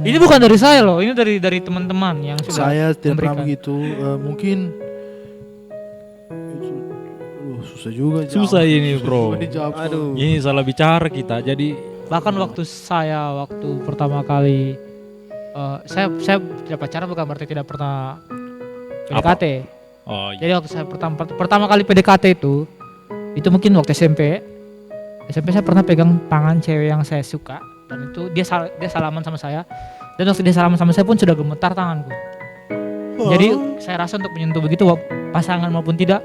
Speaker 1: Ini bukan dari saya loh, ini dari teman-teman yang sudah
Speaker 3: Saya tidak pernah
Speaker 1: memberikan.
Speaker 3: begitu. Mungkin itu, susah juga.
Speaker 4: Susah
Speaker 3: jawab.
Speaker 4: ini bro.
Speaker 3: Dijawab.
Speaker 2: Aduh.
Speaker 4: Ini salah bicara kita. Jadi
Speaker 1: Bahkan waktu pertama kali saya tidak pacaran bukan berarti tidak pernah PDKT.
Speaker 4: oh iya.
Speaker 1: Jadi waktu saya pertama kali PDKT itu mungkin waktu SMP. SMP saya pernah pegang tangan cewek yang saya suka dan itu dia salaman sama saya. Dan waktu dia salaman sama saya pun sudah gemetar tanganku. Jadi saya rasa untuk menyentuh begitu pasangan maupun tidak,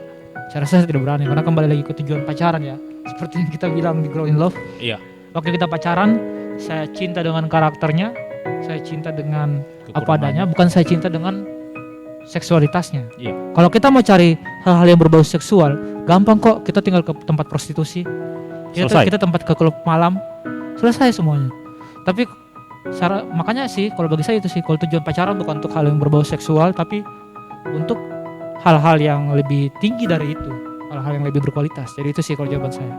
Speaker 1: saya rasa saya tidak berani karena kembali lagi ke tujuan pacaran ya. Seperti yang kita bilang di Grow in Love.
Speaker 4: Iya.
Speaker 1: Waktu kita pacaran, saya cinta dengan karakternya, saya cinta dengan apa adanya, bukan saya cinta dengan seksualitasnya.
Speaker 4: Iya.
Speaker 1: Kalau kita mau cari hal-hal yang berbau seksual, gampang kok. Kita tinggal ke tempat prostitusi,
Speaker 4: Selesai.
Speaker 1: kita tempat ke klub malam, selesai semuanya. Tapi makanya sih, kalau bagi saya itu sih, kalau tujuan pacaran bukan untuk hal yang berbau seksual, tapi untuk hal-hal yang lebih tinggi dari itu, hal-hal yang lebih berkualitas. Jadi itu sih kalau jawaban saya.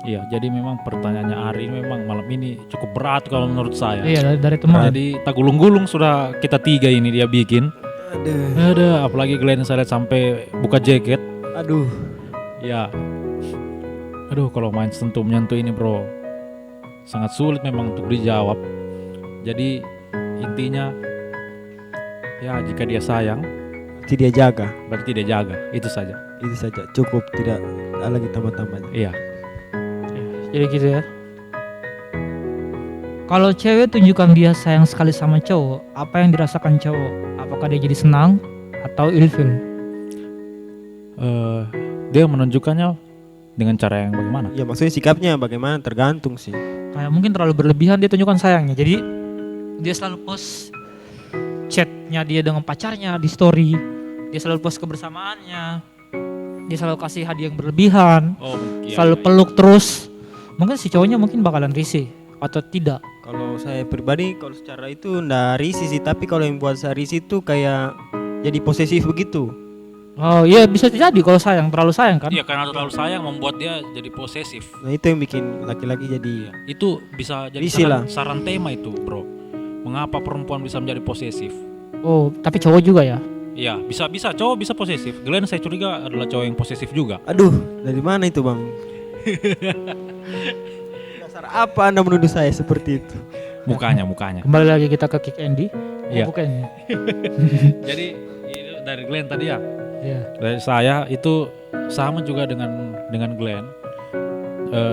Speaker 4: Iya, jadi memang pertanyaannya Ari ini memang malam ini cukup berat kalau menurut saya.
Speaker 1: Iya, dari teman.
Speaker 4: Jadi tak gulung-gulung sudah kita 3 ini dia bikin.
Speaker 2: Aduh.
Speaker 4: Ada, apalagi Glenn saya lihat sampai buka jaket.
Speaker 2: Aduh.
Speaker 4: Ya. Aduh, kalau main sentuh menyentuh ini bro, sangat sulit memang untuk dijawab. Jadi intinya, ya jika dia sayang,
Speaker 2: Berarti dia jaga.
Speaker 4: berarti dia jaga. Itu saja.
Speaker 2: Itu saja cukup, tidak ada lagi tambah-tambahnya.
Speaker 4: Iya.
Speaker 1: Jadi gitu ya. Kalau cewek tunjukkan dia sayang sekali sama cowok, apa yang dirasakan cowok? Apakah dia jadi senang atau ilfil?
Speaker 4: Dia menunjukkannya dengan cara yang bagaimana?
Speaker 2: Ya maksudnya sikapnya bagaimana tergantung sih.
Speaker 1: Kayak mungkin terlalu berlebihan dia tunjukkan sayangnya. Jadi dia selalu post chatnya dia dengan pacarnya di story. Dia selalu post kebersamaannya. Dia selalu kasih hadiah yang berlebihan.
Speaker 4: Oh,
Speaker 1: Selalu peluk terus. Mungkin si cowoknya mungkin bakalan risih atau tidak.
Speaker 2: Kalau saya pribadi kalau secara itu ndak risih sih, tapi kalau yang buat saya risih itu kayak jadi posesif begitu.
Speaker 1: Oh iya, bisa jadi kalau sayang, terlalu sayang kan.
Speaker 4: Iya, karena terlalu sayang membuat dia jadi posesif.
Speaker 2: Nah itu yang bikin laki-laki jadi
Speaker 4: Itu bisa jadi
Speaker 2: Risih lah.
Speaker 4: saran tema itu, bro. Mengapa perempuan bisa menjadi posesif?
Speaker 1: Oh, tapi cowok juga ya.
Speaker 4: Iya, bisa cowok bisa posesif. Glenn saya curiga adalah cowok yang posesif juga.
Speaker 2: aduh, dari mana itu bang? Dasar apa Anda menuduh saya seperti itu?
Speaker 4: Mukanya.
Speaker 1: Kembali lagi kita ke Kick Andy.
Speaker 4: Iya.
Speaker 1: Bukan ya.
Speaker 4: Jadi itu dari Glenn tadi ya.
Speaker 1: Iya.
Speaker 4: Dari saya itu sama juga dengan Glenn.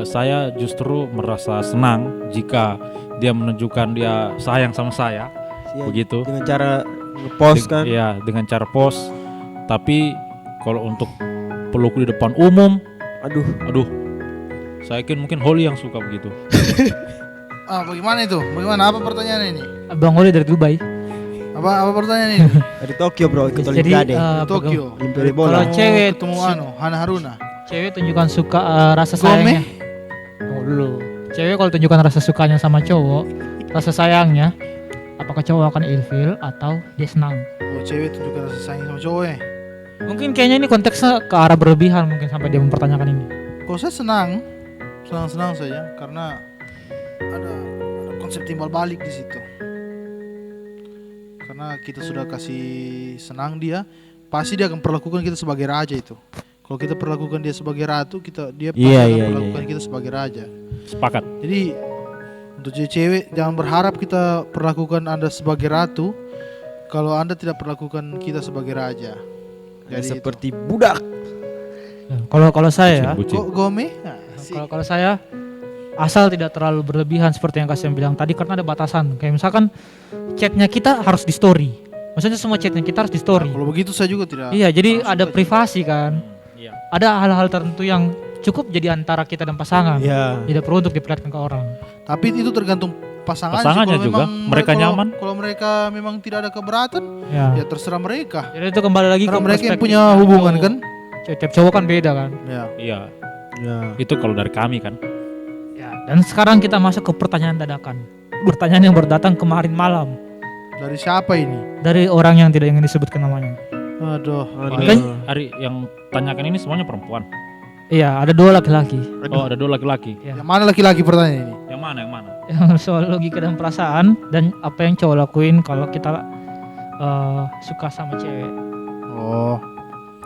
Speaker 4: Saya justru merasa senang jika dia menunjukkan dia sayang sama saya.
Speaker 2: Ya,
Speaker 4: Begitu.
Speaker 2: dengan cara ngepost kan?
Speaker 4: Iya, dengan cara post. Tapi kalau untuk peluk di depan umum,
Speaker 2: Aduh,
Speaker 4: aduh, Saya yakin mungkin Holly yang suka begitu.
Speaker 3: Bagaimana itu? Bagaimana? Apa pertanyaannya ini?
Speaker 1: Bang Oli dari Dubai.
Speaker 3: Apa pertanyaannya ini?
Speaker 2: Dari Tokyo bro, ikut
Speaker 1: Jadi
Speaker 2: Olimpiade.
Speaker 3: Tokyo.
Speaker 2: Olimpiade
Speaker 1: kalau
Speaker 2: bola.
Speaker 1: cewek
Speaker 3: Ketemu Hana Haruna.
Speaker 1: cewek tunjukkan suka rasa
Speaker 3: Gome?
Speaker 1: sayangnya. Tunggu dulu. Cewek kalau tunjukkan rasa sukanya sama cowok, rasa sayangnya, apakah cowok akan ilfil atau dia senang?
Speaker 3: Oh, cewek tunjukkan rasa sayang sama cowok ya.
Speaker 1: Mungkin kayaknya ini konteksnya ke arah berlebihan mungkin sampai dia mempertanyakan ini.
Speaker 3: Kalau saya senang saja karena ada konsep timbal balik di situ. Karena kita sudah kasih senang dia, pasti dia akan perlakukan kita sebagai raja itu. Kalau kita perlakukan dia sebagai ratu, dia pasti
Speaker 2: Iya,
Speaker 3: akan
Speaker 2: iya,
Speaker 3: perlakukan kita sebagai raja.
Speaker 4: Sepakat.
Speaker 3: Jadi untuk cewek jangan berharap kita perlakukan Anda sebagai ratu kalau Anda tidak perlakukan kita sebagai raja. Jadi
Speaker 2: Seperti budak.
Speaker 1: Ya, kalau saya ya,
Speaker 4: Bucin.
Speaker 3: kok Gome? Nah,
Speaker 1: kalau saya asal tidak terlalu berlebihan seperti yang Kasem bilang tadi karena ada batasan. Kayak misalkan chatnya kita harus di story. Maksudnya semua chatnya kita harus di story.
Speaker 3: Kalau begitu saya juga tidak.
Speaker 1: Iya, jadi
Speaker 3: langsung
Speaker 1: ada
Speaker 3: saja.
Speaker 1: privasi kan.
Speaker 4: Iya.
Speaker 1: Ada hal-hal tertentu yang cukup jadi antara kita dan pasangan.
Speaker 2: Iya.
Speaker 1: Tidak perlu untuk diperlihatkan ke orang.
Speaker 3: Tapi itu tergantung pasangan
Speaker 4: Pasangannya
Speaker 3: sih. Kalau
Speaker 4: juga,
Speaker 3: memang
Speaker 4: mereka
Speaker 3: kalau-
Speaker 4: nyaman.
Speaker 3: Kalau mereka memang tidak ada keberatan,
Speaker 1: Ya.
Speaker 3: ya terserah mereka.
Speaker 1: Jadi itu kembali lagi
Speaker 3: Karena
Speaker 1: ke
Speaker 3: mereka yang
Speaker 1: perspektif
Speaker 3: punya hubungan
Speaker 1: cowok.
Speaker 3: kan.
Speaker 1: Tiap cowok kan beda kan.
Speaker 3: Ya.
Speaker 4: Iya.
Speaker 2: Ya.
Speaker 4: Itu kalau dari kami kan.
Speaker 1: Ya. Dan sekarang kita masuk ke pertanyaan dadakan. Pertanyaan yang berdatang kemarin malam
Speaker 3: Dari siapa ini?
Speaker 1: dari orang yang tidak ingin disebutkan namanya.
Speaker 3: Aduh.
Speaker 4: Ini
Speaker 1: Kan?
Speaker 4: hari yang tanyakan ini semuanya perempuan.
Speaker 1: Iya, ada 2 laki-laki.
Speaker 4: Oh, ada 2 laki-laki.
Speaker 3: Yang mana laki-laki pertanyaan ini?
Speaker 4: Yang mana? Yang mana?
Speaker 1: Yang soal logika dan perasaan dan apa yang cowok lakuin kalau kita suka sama cewek.
Speaker 3: Oh.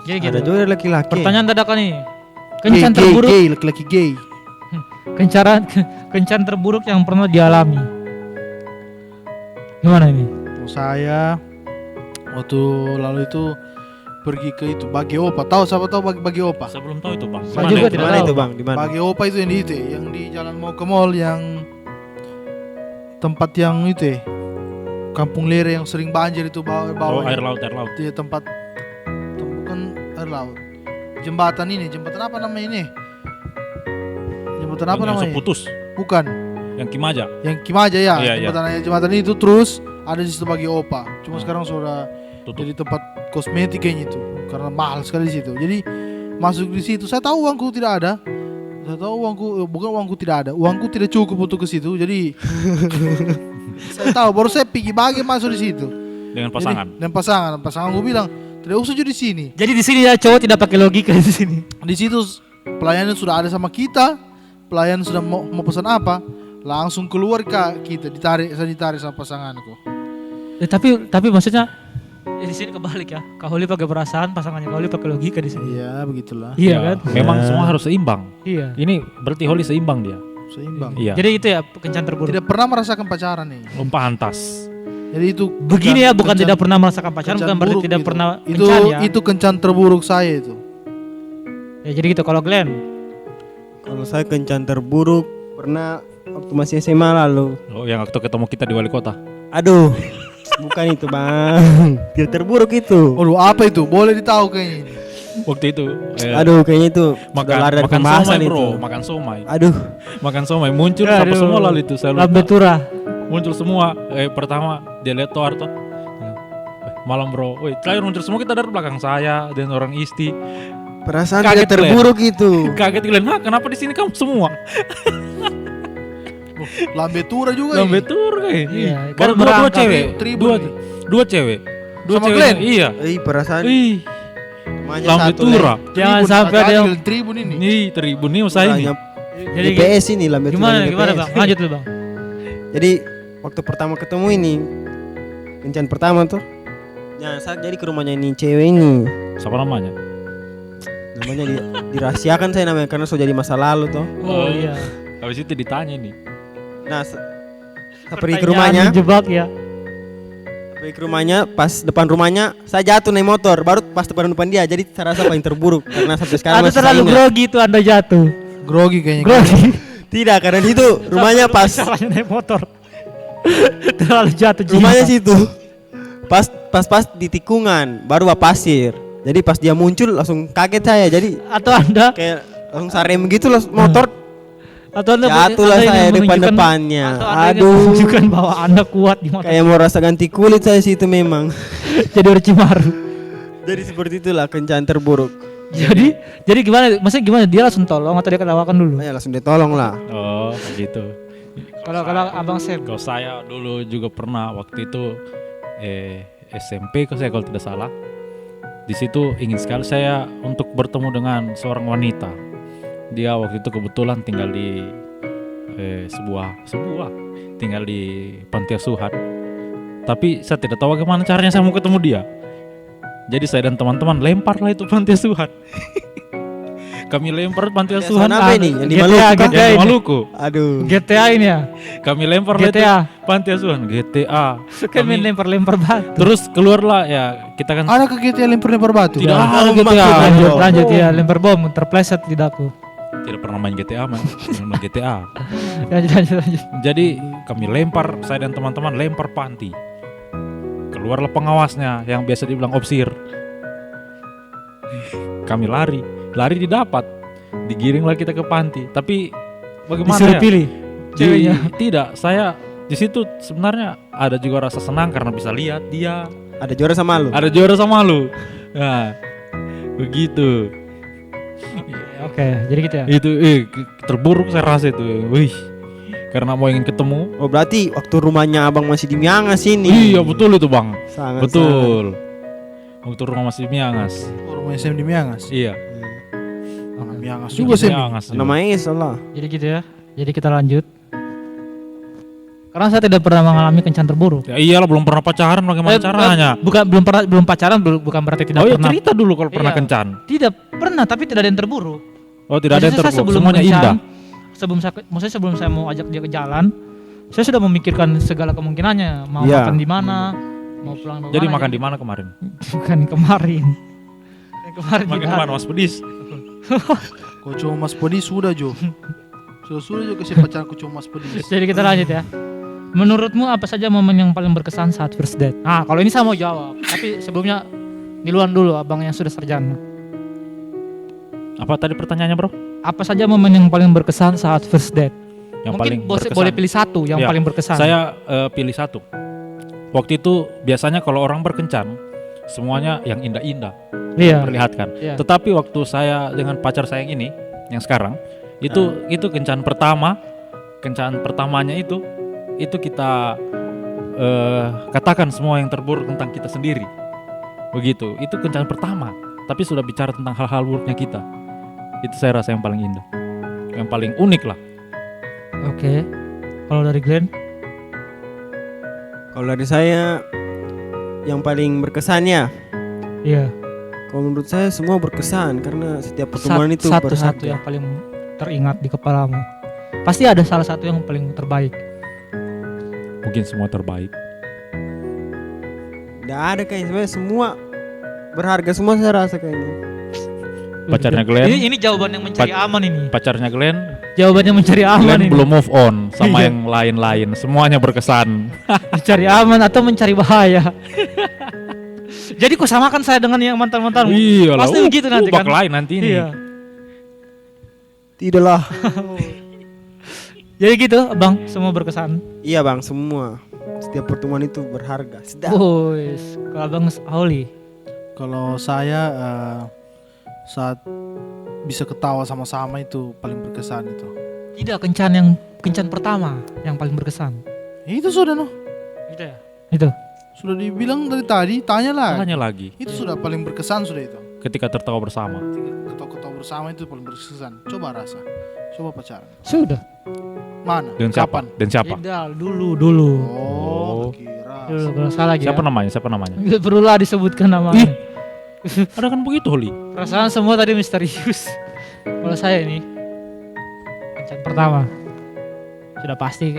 Speaker 1: Jadi gitu.
Speaker 2: Ada juga laki-laki.
Speaker 1: Pertanyaan dadakan nih.
Speaker 3: Gay,
Speaker 1: Kencan
Speaker 3: gay,
Speaker 1: terburuk,
Speaker 3: gay, laki-laki gay.
Speaker 1: kencan terburuk yang pernah dialami. Gimana ini?
Speaker 3: Saya waktu lalu itu pergi ke itu Bagi Opa. Siapa tahu Bagi Opa?
Speaker 4: Saya belum tahu itu, Bang.
Speaker 1: Saya
Speaker 4: Mana
Speaker 1: juga
Speaker 4: itu?
Speaker 1: tidak
Speaker 2: Mana
Speaker 1: tahu.
Speaker 2: itu bang? Di mana?
Speaker 3: Bagi Opa itu yang di itu, yang di jalan mau ke mall yang tempat yang itu, Kampung Lere yang sering banjir itu
Speaker 4: Oh,
Speaker 3: bawah.
Speaker 4: air laut.
Speaker 3: Di tempat bukan air laut. Jembatan apa namanya ini? Jembatan apa
Speaker 4: Yang
Speaker 3: namanya?
Speaker 4: seputus,
Speaker 3: Bukan,
Speaker 4: yang Kimaja.
Speaker 3: yang Kimaja ya.
Speaker 4: Iya,
Speaker 3: Jembatan itu terus ada di situ Bagi Opa. Cuma sekarang sudah
Speaker 4: Tutup.
Speaker 3: jadi tempat kosmetik kayaknya itu karena mahal sekali di situ. Jadi masuk di situ, saya tahu uangku tidak ada. Saya tahu bukan uangku tidak ada, uangku tidak cukup untuk ke situ. Jadi saya tahu baru saya pergi Bagi masuk di situ.
Speaker 4: Dengan pasangan.
Speaker 3: Jadi, dan pasangan gue bilang tidak usah jadi di sini.
Speaker 1: Jadi di sini ya cowok tidak pakai logika di sini.
Speaker 3: Di situ pelayannya sudah ada sama kita, pelayan sudah mau pesan apa, langsung keluar Kak, saya ditarik sama pasanganku.
Speaker 1: Tapi maksudnya di sini kebalik ya. Kak Holi pakai perasaan, pasangannya Kak Holi pakai logika di sini.
Speaker 3: Iya begitulah,
Speaker 1: Iya
Speaker 4: Ya,
Speaker 1: kan?
Speaker 4: Memang
Speaker 2: Ya.
Speaker 4: semua harus seimbang.
Speaker 1: Iya.
Speaker 4: Ini berarti Holly seimbang dia.
Speaker 3: seimbang.
Speaker 4: Iya.
Speaker 1: Jadi itu ya kencan terburuk.
Speaker 3: Tidak pernah merasakan pacaran nih.
Speaker 4: Belum pantas.
Speaker 3: Jadi itu
Speaker 1: Begini ya, bukan tidak pernah merasakan pacaran,
Speaker 3: kencan
Speaker 1: bukan berarti
Speaker 3: buruk
Speaker 1: tidak
Speaker 3: gitu.
Speaker 1: pernah
Speaker 3: Itu
Speaker 1: kencan ya.
Speaker 3: itu kencan terburuk saya itu.
Speaker 1: Ya jadi gitu. Kalau Glenn,
Speaker 2: Kalau saya kencan terburuk pernah waktu masih SMA lalu.
Speaker 4: Oh, yang waktu ketemu kita di wali kota.
Speaker 2: Aduh, bukan itu bang. Tidak terburuk itu.
Speaker 3: Waduh, apa itu? Boleh ditahu kayaknya ini.
Speaker 4: Waktu itu
Speaker 2: Aduh, kayaknya itu
Speaker 4: makan
Speaker 2: sudah lari dari
Speaker 4: makan
Speaker 2: pembahasan
Speaker 4: somai, Bro.
Speaker 2: itu.
Speaker 4: Makan somai.
Speaker 2: Aduh,
Speaker 4: Makan somai muncul
Speaker 1: Aduh.
Speaker 4: siapa semua lalu itu saya lupa.
Speaker 1: Lambe Tura.
Speaker 4: Muncul semua. Pertama dia lihat Toar tuh. Malam bro, woi terakhir muncul semua kita dari belakang saya dan orang isti.
Speaker 2: perasaan
Speaker 4: Kaget,
Speaker 2: tidak terburuk itu.
Speaker 4: Kaget Glenn, "Hah, kenapa di sini kamu semua?"
Speaker 3: Lambe Tura juga
Speaker 4: Lambe
Speaker 3: ini.
Speaker 4: tur kayak.
Speaker 1: Iya,
Speaker 4: Baru
Speaker 1: kan
Speaker 4: dua
Speaker 1: berangkat
Speaker 4: cewek,
Speaker 3: tribun
Speaker 4: dua
Speaker 3: nih.
Speaker 4: dua cewek. Dua
Speaker 3: Sama
Speaker 4: cewek.
Speaker 3: Glenn?
Speaker 4: Iya.
Speaker 2: Perasaan
Speaker 4: Ih,
Speaker 2: rumahnya
Speaker 4: Lambe
Speaker 2: satu
Speaker 4: Tura.
Speaker 1: Jangan
Speaker 3: Tribun,
Speaker 1: sampai ada yang
Speaker 3: tribun ini.
Speaker 4: Nih, tribun nih usaha ini.
Speaker 1: jadi
Speaker 2: DPS ini Lambe Tura
Speaker 1: gimana
Speaker 2: di
Speaker 1: gimana
Speaker 2: DPS.
Speaker 1: Bang? Lanjut dulu Bang.
Speaker 2: Jadi waktu pertama ketemu ini kencan pertama tuh. Nah, saat jadi ke rumahnya ini cewek ini.
Speaker 4: Siapa namanya?
Speaker 2: Namanya dirahasiakan saya namanya karena sudah jadi masa lalu tuh.
Speaker 1: Oh iya.
Speaker 4: Habis itu ditanya nih.
Speaker 2: Nah, saya pergi ke rumahnya.
Speaker 1: Jebak ya.
Speaker 2: Pergi ke rumahnya, pas depan rumahnya saya jatuh naik motor, baru pas depan dia. Jadi saya rasa paling terburuk karena sampai sekarang
Speaker 1: Anda
Speaker 2: masih saya
Speaker 1: terlalu
Speaker 2: ingat.
Speaker 1: grogi itu Anda jatuh.
Speaker 3: Grogi kayaknya.
Speaker 1: Grogi.
Speaker 2: Tidak, karena di situ rumahnya pas
Speaker 1: Salahnya naik motor. Terlalu jatuh jiwa.
Speaker 2: rumahnya situ. Pas di tikungan, baru pasir. Jadi pas dia muncul langsung kaget saya. Jadi
Speaker 1: Atau Anda
Speaker 2: kayak langsung sarem gitu langsung motor
Speaker 1: Atau Anda
Speaker 2: Jatuhlah
Speaker 1: Anda ingin
Speaker 2: saya
Speaker 1: menunjukkan-
Speaker 2: depan-depannya.
Speaker 1: atau Anda ingin
Speaker 2: Aduh.
Speaker 1: menunjukkan bahwa Anda kuat di mata
Speaker 2: Kayak mau rasa ganti kulit saya situ memang.
Speaker 1: jadi Orochimaru.
Speaker 2: Jadi seperti itulah kencan terburuk.
Speaker 1: Jadi gimana? Maksudnya gimana? Dia langsung tolong atau dia ketawakan dulu?
Speaker 2: Ya langsung ditolong lah.
Speaker 4: Oh, gitu.
Speaker 1: Kalau Abang Sam.
Speaker 4: Kalau saya dulu juga pernah waktu itu SMP kalau tidak salah. Di situ ingin sekali saya untuk bertemu dengan seorang wanita. Dia waktu itu kebetulan tinggal di sebuah tinggal di panti asuhan. Tapi saya tidak tahu bagaimana caranya saya mau ketemu dia. Jadi saya dan teman-teman lemparlah itu panti asuhan. Kami lempar panti asuhan.
Speaker 2: Apa ini? Yang di
Speaker 1: GTA,
Speaker 2: Maluku kah?
Speaker 1: GTA.
Speaker 4: Yang di
Speaker 1: ini.
Speaker 4: Maluku.
Speaker 2: Aduh.
Speaker 1: GTA ini ya.
Speaker 4: Kami lempar lah itu
Speaker 1: GTA.
Speaker 4: panti asuhan. GTA.
Speaker 1: Kan main
Speaker 4: Kami
Speaker 1: lempar-lempar batu.
Speaker 4: terus keluarlah ya kita kan
Speaker 3: Ada ke GTA lempar batu?
Speaker 4: Tidak.
Speaker 1: Ada
Speaker 2: Oh,
Speaker 1: GTA.
Speaker 2: maksudnya.
Speaker 1: Lanjut ya, lempar bom terpleset lidahku.
Speaker 4: tidak pernah main GTA main GTA.
Speaker 1: Lanjut.
Speaker 4: Jadi kami lempar, saya dan teman-teman lempar panti. Keluarlah pengawasnya yang biasa dibilang opsir. Kami lari didapat, digiringlah kita ke panti. Tapi bagaimana
Speaker 1: Disuruh
Speaker 4: ya?
Speaker 1: pilih ceweknya.
Speaker 4: Tidak, saya di situ sebenarnya ada juga rasa senang karena bisa lihat dia
Speaker 2: Ada juara sama lu.
Speaker 4: ada juara sama lu. Nah, begitu.
Speaker 1: Oke, jadi gitu ya.
Speaker 4: Itu terburuk saya rasa itu. Wih. Karena mau ingin ketemu.
Speaker 2: Oh berarti waktu rumahnya abang masih di Miangas ini.
Speaker 4: Iya betul itu bang.
Speaker 2: Sangat.
Speaker 4: Betul. Waktu rumah masih di Miangas.
Speaker 3: Rumah SM di Miangas.
Speaker 4: Iya.
Speaker 3: Miangas juga sih.
Speaker 4: Miangas juga.
Speaker 2: Namanya salah.
Speaker 1: Jadi gitu ya. Jadi kita lanjut. Karena saya tidak pernah mengalami kencan terburuk.
Speaker 4: Ya iyalah belum pernah pacaran bagaimana caranya?
Speaker 1: Bukan belum pacaran bukan berarti tidak
Speaker 4: Oh ya
Speaker 1: pernah.
Speaker 4: cerita dulu kalau pernah
Speaker 1: Iya.
Speaker 4: kencan.
Speaker 1: Tidak pernah, tapi tidak ada yang terburuk.
Speaker 4: Oh tidak ada yang
Speaker 1: Maksudnya saya
Speaker 4: terburuk. Semuanya
Speaker 1: kencan,
Speaker 4: indah.
Speaker 1: Sebelum saya mau ajak dia ke jalan, saya sudah memikirkan segala kemungkinannya. Mau
Speaker 2: Iya.
Speaker 1: makan di mana, mau pulang dari
Speaker 4: Jadi
Speaker 1: mana.
Speaker 4: makan di mana kemarin?
Speaker 1: Bukan kemarin. Yang kemarin
Speaker 4: Makan
Speaker 1: tidak
Speaker 4: di mana
Speaker 1: ada.
Speaker 4: Mas Pedis?
Speaker 3: Kau cuma Mas Pedi sudah Jo. Sudah juga kasih pacaran kau cuma Mas Pedi.
Speaker 1: Jadi kita lanjut ya. Menurutmu apa saja momen yang paling berkesan saat first date? Ah, kalau ini saya mau jawab, tapi sebelumnya duluan dulu abang yang sudah sarjana.
Speaker 4: Apa tadi pertanyaannya bro?
Speaker 1: Apa saja momen yang paling berkesan saat first date?
Speaker 4: Yang
Speaker 1: Mungkin
Speaker 4: paling berkesan.
Speaker 1: boleh pilih satu yang
Speaker 4: Ya,
Speaker 1: paling berkesan.
Speaker 4: Saya pilih satu. Waktu itu biasanya kalau orang berkencan semuanya yang indah-indah
Speaker 1: Iya.
Speaker 4: perlihatkan.
Speaker 1: Iya.
Speaker 4: Tetapi waktu saya dengan pacar saya yang ini, yang sekarang, itu kencan pertamanya itu kita katakan semua yang terburuk tentang kita sendiri. Begitu. Itu kencan pertama, tapi sudah bicara tentang hal-hal buruknya kita. Itu saya rasa yang paling indah. Yang paling unik lah.
Speaker 1: Oke. Kalau dari Glenn?
Speaker 2: Kalau dari saya yang paling berkesannya,
Speaker 1: Iya.
Speaker 2: kalau menurut saya semua berkesan karena setiap pertemuan itu
Speaker 1: Satu
Speaker 2: berharga.
Speaker 1: yang paling teringat di kepalamu. Pasti ada salah satu yang paling terbaik.
Speaker 4: Mungkin semua terbaik.
Speaker 2: Nggak ada kayaknya sebenarnya semua berharga semua saya rasa kayaknya.
Speaker 4: Pacarnya Glenn.
Speaker 1: Ini jawaban yang mencari aman ini.
Speaker 4: Pacarnya Glenn,
Speaker 1: Jawabannya mencari aman
Speaker 4: Glenn
Speaker 1: ini.
Speaker 4: belum move on sama
Speaker 1: Iya.
Speaker 4: yang lain-lain. Semuanya berkesan.
Speaker 1: Mencari aman atau mencari bahaya. Jadi kok samakan saya dengan yang mantan-mantanmu?
Speaker 4: Iya lah.
Speaker 1: Pasti begitu nanti
Speaker 4: bak
Speaker 1: kan.
Speaker 4: lain nanti ini.
Speaker 1: Iya.
Speaker 2: Tidaklah.
Speaker 1: Jadi gitu, Bang, semua berkesan.
Speaker 2: Iya bang, semua setiap pertemuan itu berharga. Sedap.
Speaker 1: Boys, kalau Abang Auli.
Speaker 3: Kalau saya saat bisa ketawa sama-sama itu paling berkesan itu.
Speaker 1: Tidak kencan pertama yang paling berkesan.
Speaker 3: Itu sudah noh.
Speaker 1: Gitu ya? Itu.
Speaker 3: Sudah dibilang dari tadi, tanya lah.
Speaker 4: Tanya lagi.
Speaker 3: Itu sudah paling berkesan sudah itu.
Speaker 4: Ketika tertawa bersama.
Speaker 3: Ketawa-ketawa bersama itu paling berkesan. Coba rasa. Coba pacaran.
Speaker 1: Sudah.
Speaker 3: Mana?
Speaker 4: Dan siapa?
Speaker 3: Kapan?
Speaker 4: Dan siapa?
Speaker 1: Tidak, dulu.
Speaker 3: Oh, kira.
Speaker 1: Dulu kalau salah lagi
Speaker 4: Siapa
Speaker 1: ya.
Speaker 4: namanya? Siapa namanya?
Speaker 1: Nggak perlulah disebutkan namanya.
Speaker 4: Ada kan begitu Holi.
Speaker 1: Perasaan semua tadi misterius. Kalau saya ini kencan pertama sudah pasti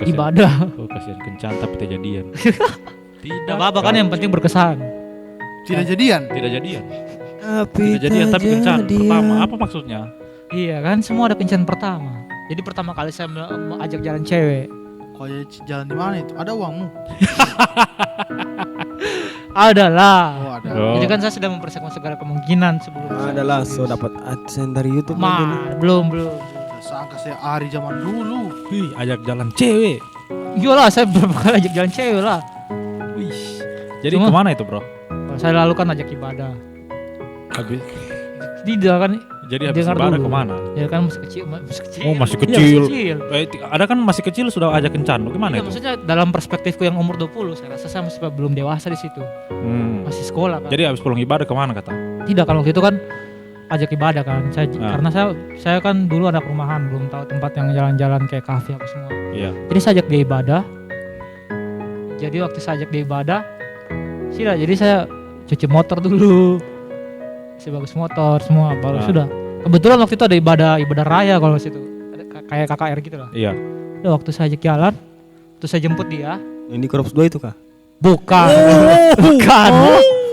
Speaker 1: ibadah.
Speaker 4: Oh, kasihan kencan tapi tidak jadian.
Speaker 1: Tidak apa-apa kan yang penting berkesan.
Speaker 3: Tidak jadian.
Speaker 4: Tidak jadian.
Speaker 2: Tapi
Speaker 4: Tidak jadian tapi kencan pertama. Apa maksudnya?
Speaker 1: Iya kan semua ada kencan pertama. Jadi pertama kali saya mau ajak jalan cewek.
Speaker 3: Kau jalan di mana itu? Ada uangmu?
Speaker 1: Adalah.
Speaker 3: Oh, ada.
Speaker 4: Oh.
Speaker 1: Jadi kan saya sudah mempersiapkan segala kemungkinan sebelum saya-
Speaker 2: adalah so dapat adsense dari YouTube.
Speaker 1: belum.
Speaker 3: Sangka saya Ari zaman dulu.
Speaker 4: Wih, ajak jalan cewek.
Speaker 1: Iyalah, saya berapa kali ajak jalan cewek lah.
Speaker 4: Wih. Jadi
Speaker 1: Cuma-
Speaker 4: kemana itu bro?
Speaker 1: Kalau saya lalu kan ajak ibadah.
Speaker 4: Habis,
Speaker 1: Tidak kan?
Speaker 4: jadi habis
Speaker 1: Dengar
Speaker 4: ibadah
Speaker 1: dulu.
Speaker 4: kemana?
Speaker 1: Ya kan masih kecil, masih kecil.
Speaker 4: Oh masih
Speaker 1: Iya,
Speaker 4: kecil.
Speaker 1: kecil.
Speaker 4: Ada kan masih kecil sudah ajak kencan. Gimana
Speaker 1: Iya,
Speaker 4: itu?
Speaker 1: maksudnya dalam perspektifku yang umur 20, saya rasa saya masih belum dewasa di situ. Masih sekolah kan.
Speaker 4: Jadi habis pulang ibadah kemana kata?
Speaker 1: Tidak, kalau gitu kan ajak ibadah kan. Karena saya kan dulu anak rumahan, belum tahu tempat yang jalan-jalan kayak kafe apa semua.
Speaker 4: Iya.
Speaker 1: Jadi saya ajak dia ibadah. Jadi waktu saya ajak dia ibadah, jadi saya cuci motor dulu. Saya bagus motor semua, baru sudah. Kebetulan waktu itu ada ibadah raya kalau di situ. Kayak KKR gitu lah.
Speaker 4: Iya.
Speaker 1: Udah waktu saya ajak jalan, terus saya jemput dia.
Speaker 2: Yang di Korps 2 itu kah?
Speaker 1: Bukan. Bukan.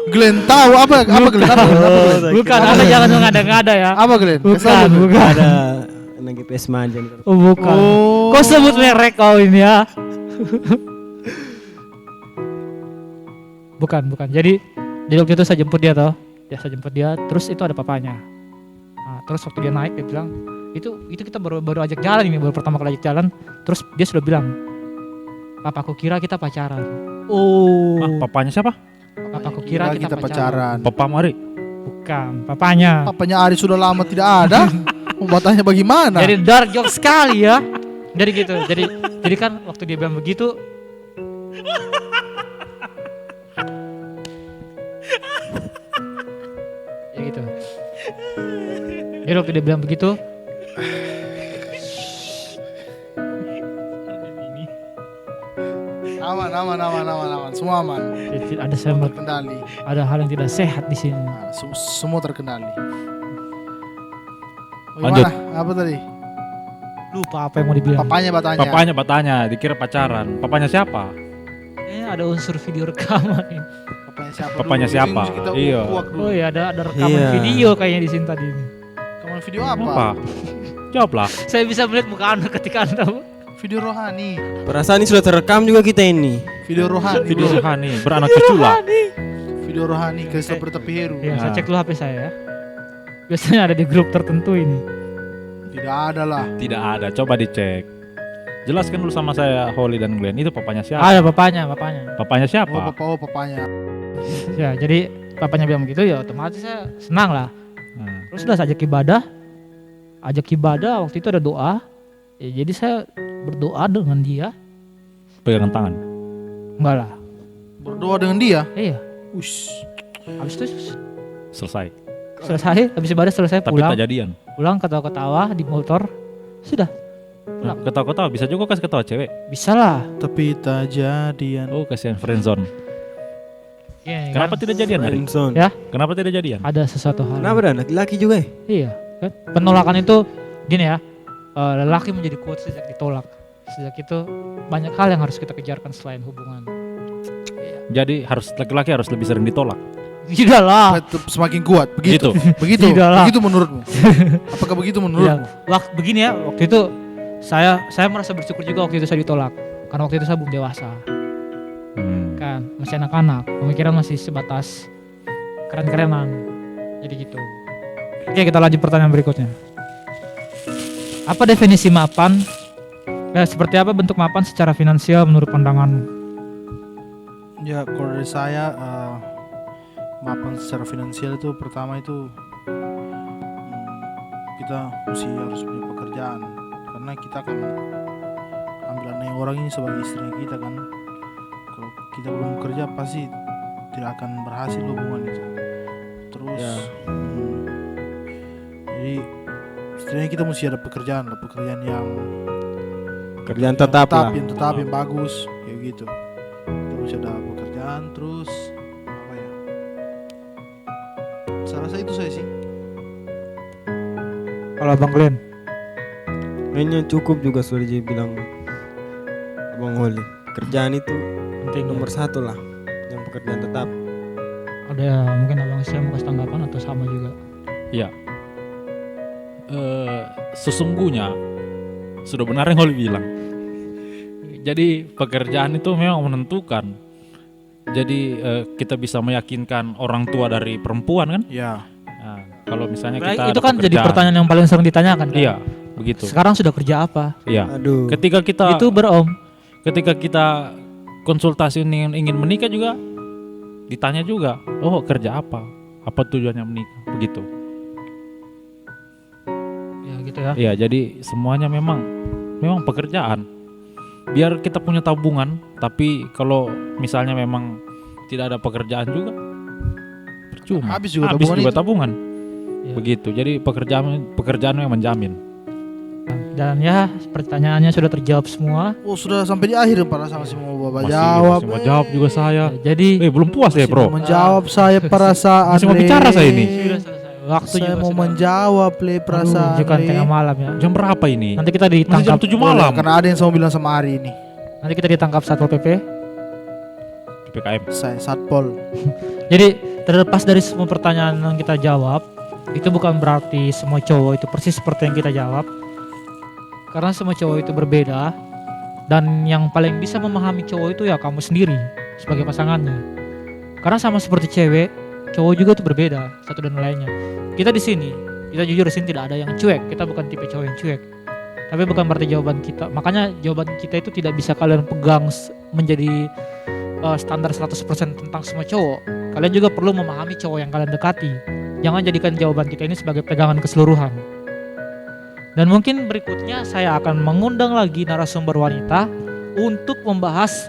Speaker 3: Glenn tahu apa Glenn? Apa Glenn?
Speaker 1: Bukan, Anda jangan mengada-ngada ya.
Speaker 3: Apa Glenn?
Speaker 1: Bukan, bukan.
Speaker 2: Ada anak GPS Maja nih.
Speaker 1: Oh, bukan. Kau sebut merek kau ini ya. Bukan. Jadi waktu itu saya jemput dia toh. Saya jemput dia, terus itu ada papanya. Nah, terus waktu dia naik dia bilang, itu kita baru ajak jalan ini, baru pertama kali ajak jalan. Terus dia sudah bilang, "Papaku kira kita pacaran." Oh.
Speaker 4: Papanya siapa?
Speaker 1: Papaku kira kita pacaran.
Speaker 4: Papa Mari.
Speaker 1: Bukan, papanya.
Speaker 3: Papanya Ari sudah lama tidak ada. Mau bertanya bagaimana?
Speaker 1: Jadi dark joke sekali ya. Jadi gitu. Jadi kan waktu dia bilang begitu, ya gitu. Jadi waktu dia bilang begitu,
Speaker 3: aman. Semua aman.
Speaker 1: ada
Speaker 3: Terkendali.
Speaker 1: ada hal yang tidak sehat di sini.
Speaker 3: Nah, semua terkendali.
Speaker 4: Lanjut.
Speaker 3: Bagaimana? Apa tadi?
Speaker 1: Lupa apa yang mau dibilang.
Speaker 3: Papanya
Speaker 4: Papanya dikira pacaran. Papanya siapa?
Speaker 1: Kayaknya ada unsur video rekaman ini.
Speaker 3: Dulu?
Speaker 4: Papanya siapa?
Speaker 3: Mesti kita
Speaker 4: Iya.
Speaker 3: kuak dulu.
Speaker 1: Oh iya, ada rekaman
Speaker 2: Iya.
Speaker 1: video kayaknya di sini tadi ini.
Speaker 3: Rekaman video apa?
Speaker 4: Apa? Jawablah.
Speaker 1: Saya bisa melihat muka Anda ketika Anda
Speaker 3: Video rohani.
Speaker 2: Perasaan ini sudah terekam juga kita ini.
Speaker 3: Video rohani.
Speaker 4: Video
Speaker 3: bro.
Speaker 4: rohani beranak cucu lah.
Speaker 3: Video rohani Christopher Tapiheru.
Speaker 1: Ya, saya
Speaker 4: Nah.
Speaker 1: cek dulu HP saya ya. Biasanya ada di grup tertentu ini.
Speaker 3: Tidak ada lah.
Speaker 4: Tidak ada. Coba dicek. Jelaskan dulu sama saya Holly dan Glenn. Itu papanya siapa?
Speaker 1: Ada papanya.
Speaker 4: Papanya siapa?
Speaker 3: Papanya.
Speaker 1: Ya, jadi papanya bilang begitu ya otomatis saya senang lah.
Speaker 4: Hmm.
Speaker 1: Terus udah saya ajak ibadah waktu itu ada doa. Ya, jadi saya berdoa dengan dia.
Speaker 4: Pegangan tangan.
Speaker 1: Enggak lah.
Speaker 3: Berdoa dengan dia.
Speaker 1: Iya.
Speaker 3: Ush.
Speaker 1: Habis itu
Speaker 4: Selesai.
Speaker 1: selesai, habis ibadah selesai
Speaker 4: Tapi
Speaker 1: pulang.
Speaker 4: tak jadian.
Speaker 1: Pulang ketawa-ketawa di motor. Sudah. Pulang.
Speaker 4: Ketawa-ketawa bisa juga kasih ketawa cewek.
Speaker 1: Bisa lah.
Speaker 3: Tapi tak jadian.
Speaker 4: Oh kasihan friendzone.
Speaker 1: Iya,
Speaker 4: Kenapa
Speaker 1: kan?
Speaker 4: tidak jadian hari?
Speaker 2: Friendzone.
Speaker 1: Ya.
Speaker 4: Kenapa tidak jadian?
Speaker 1: Ada sesuatu hal.
Speaker 2: Kenapa ada laki-laki juga ya?
Speaker 1: Iya, kan? Penolakan itu gini ya. Lelaki menjadi kuat sejak ditolak. Sejak itu banyak hal yang harus kita kejarkan selain hubungan.
Speaker 4: Jadi laki-laki harus lebih sering ditolak.
Speaker 1: Tidak lah.
Speaker 3: Semakin kuat. Begitu.
Speaker 4: Gitu.
Speaker 3: Begitu.
Speaker 1: Tidak lah.
Speaker 3: Begitu menurutmu? Apakah begitu menurutmu?
Speaker 1: Begini ya, waktu itu saya merasa bersyukur juga waktu itu saya ditolak. Karena waktu itu saya belum dewasa. Kan, masih anak-anak. Pemikiran masih sebatas keren-kerenan. Jadi gitu. Oke, kita lanjut pertanyaan berikutnya. Apa definisi mapan? Seperti apa bentuk mapan secara finansial menurut pandanganmu?
Speaker 3: Ya kalau dari saya mapan secara finansial itu pertama itu kita mesti harus punya pekerjaan karena kita akan ambil anak orang ini sebagai istri kita kan. Kalau kita belum bekerja pasti tidak akan berhasil hubungan itu. Terus
Speaker 2: Ya.
Speaker 3: jadi istilahnya kita mesti ada pekerjaan yang
Speaker 2: Kerjaan tetap lah.
Speaker 3: yang tetap yang bagus kayak gitu. Terus ada pekerjaan terus apa ya? Saya rasa itu saya sih.
Speaker 1: Kalau Bang Glenn?
Speaker 2: Kayaknya cukup juga sudah dibilang Bang Holly. Kerjaan itu
Speaker 1: Penting.
Speaker 2: nomor satu lah. Yang pekerjaan tetap.
Speaker 1: Ada mungkin Abang saya mau kasih tanggapan atau sama juga?
Speaker 4: Iya. Sesungguhnya sudah benar yang Holly bilang. Jadi pekerjaan itu memang menentukan. Jadi kita bisa meyakinkan orang tua dari perempuan kan?
Speaker 3: Ya.
Speaker 4: Nah, kalau misalnya
Speaker 1: Baik,
Speaker 4: kita
Speaker 1: itu
Speaker 4: ada
Speaker 1: kan jadi
Speaker 4: pekerjaan.
Speaker 1: pertanyaan yang paling sering ditanyakan kan?
Speaker 4: Iya. begitu.
Speaker 1: Sekarang sudah kerja apa?
Speaker 4: Iya.
Speaker 2: Aduh.
Speaker 4: Ketika kita
Speaker 1: Itu berom.
Speaker 4: ketika kita konsultasi ingin menikah juga ditanya juga, oh kerja apa? Apa tujuannya menikah? Begitu.
Speaker 1: Ya gitu ya.
Speaker 4: Iya, jadi semuanya memang pekerjaan. Biar kita punya tabungan, tapi kalau misalnya memang tidak ada pekerjaan juga percuma.
Speaker 3: Habis juga
Speaker 4: tabungan.
Speaker 1: Iya.
Speaker 4: Begitu. Jadi pekerjaan yang menjamin.
Speaker 1: Dan ya pertanyaannya sudah terjawab semua.
Speaker 3: Oh sudah sampai di akhir para sama si mau bapak
Speaker 4: Masih
Speaker 3: jawab.
Speaker 4: mau jawab juga saya.
Speaker 1: Jadi
Speaker 4: Belum puas ya,
Speaker 3: Masih
Speaker 4: Bro.
Speaker 3: mau menjawab saya perasaan.
Speaker 4: Masih mau bicara saya ini.
Speaker 1: sudah selesai. Waktu
Speaker 3: Saya
Speaker 1: juga
Speaker 3: mau
Speaker 1: sudah.
Speaker 3: menjawab perasaan.
Speaker 1: Aduh, bukan tengah malam ya.
Speaker 4: Jam berapa ini?
Speaker 1: Nanti kita
Speaker 4: Masih jam
Speaker 1: ditangkap.
Speaker 4: 7 malam.
Speaker 3: Karena ada yang saya mau bilang sama Ari ini.
Speaker 1: Nanti kita ditangkap Satpol PP.
Speaker 4: PPKM.
Speaker 3: Saya Satpol.
Speaker 1: Jadi terlepas dari semua pertanyaan yang kita jawab, itu bukan berarti semua cowok itu persis seperti yang kita jawab. Karena semua cowok itu berbeda, dan yang paling bisa memahami cowok itu ya kamu sendiri sebagai pasangannya. Karena sama seperti cewek, cowok juga itu berbeda satu dan lainnya. Kita di sini, kita jujur di sini tidak ada yang cuek. Kita bukan tipe cowok yang cuek. Tapi bukan berarti jawaban kita. Makanya jawaban kita itu tidak bisa kalian pegang menjadi standar 100% tentang semua cowok. Kalian juga perlu memahami cowok yang kalian dekati. Jangan jadikan jawaban kita ini sebagai pegangan keseluruhan. Dan mungkin berikutnya saya akan mengundang lagi narasumber wanita untuk membahas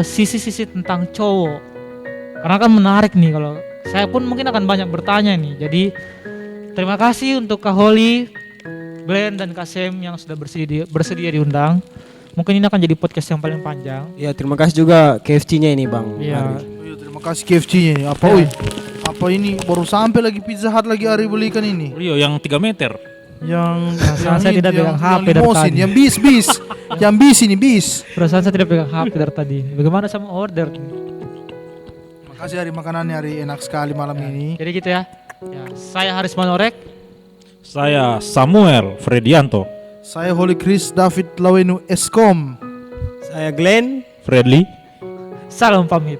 Speaker 1: sisi-sisi tentang cowok. Karena kan menarik nih, kalau saya pun mungkin akan banyak bertanya nih. Jadi terima kasih untuk Kak Holly, Glenn dan Kak Sem yang sudah bersedia diundang. Mungkin ini akan jadi podcast yang paling panjang.
Speaker 2: Ya terima kasih juga KFC-nya ini Bang.
Speaker 1: Iya.
Speaker 2: Ari.
Speaker 3: Iya, terima kasih KFC-nya ini. Apa
Speaker 1: Ya.
Speaker 3: Apa ini baru sampai lagi Pizza Hut lagi Ari belikan ini.
Speaker 4: Rio yang 3 meter.
Speaker 3: Yang
Speaker 1: saya
Speaker 3: itu,
Speaker 1: tidak pegang HP dari
Speaker 3: limosin,
Speaker 1: tadi.
Speaker 3: yang bis. Yang bis ini bis.
Speaker 1: Perasaan saya tidak pegang HP dari tadi. Bagaimana sama order?
Speaker 3: Makasih Ari makanannya Ari enak sekali malam ini.
Speaker 1: Jadi gitu ya. Saya Haris Manorek.
Speaker 4: Saya Samuel Fredianto.
Speaker 3: Saya Holy Chris David Lawenu Eskom.
Speaker 2: Saya Glenn.
Speaker 4: Fredly.
Speaker 1: Salam pamit.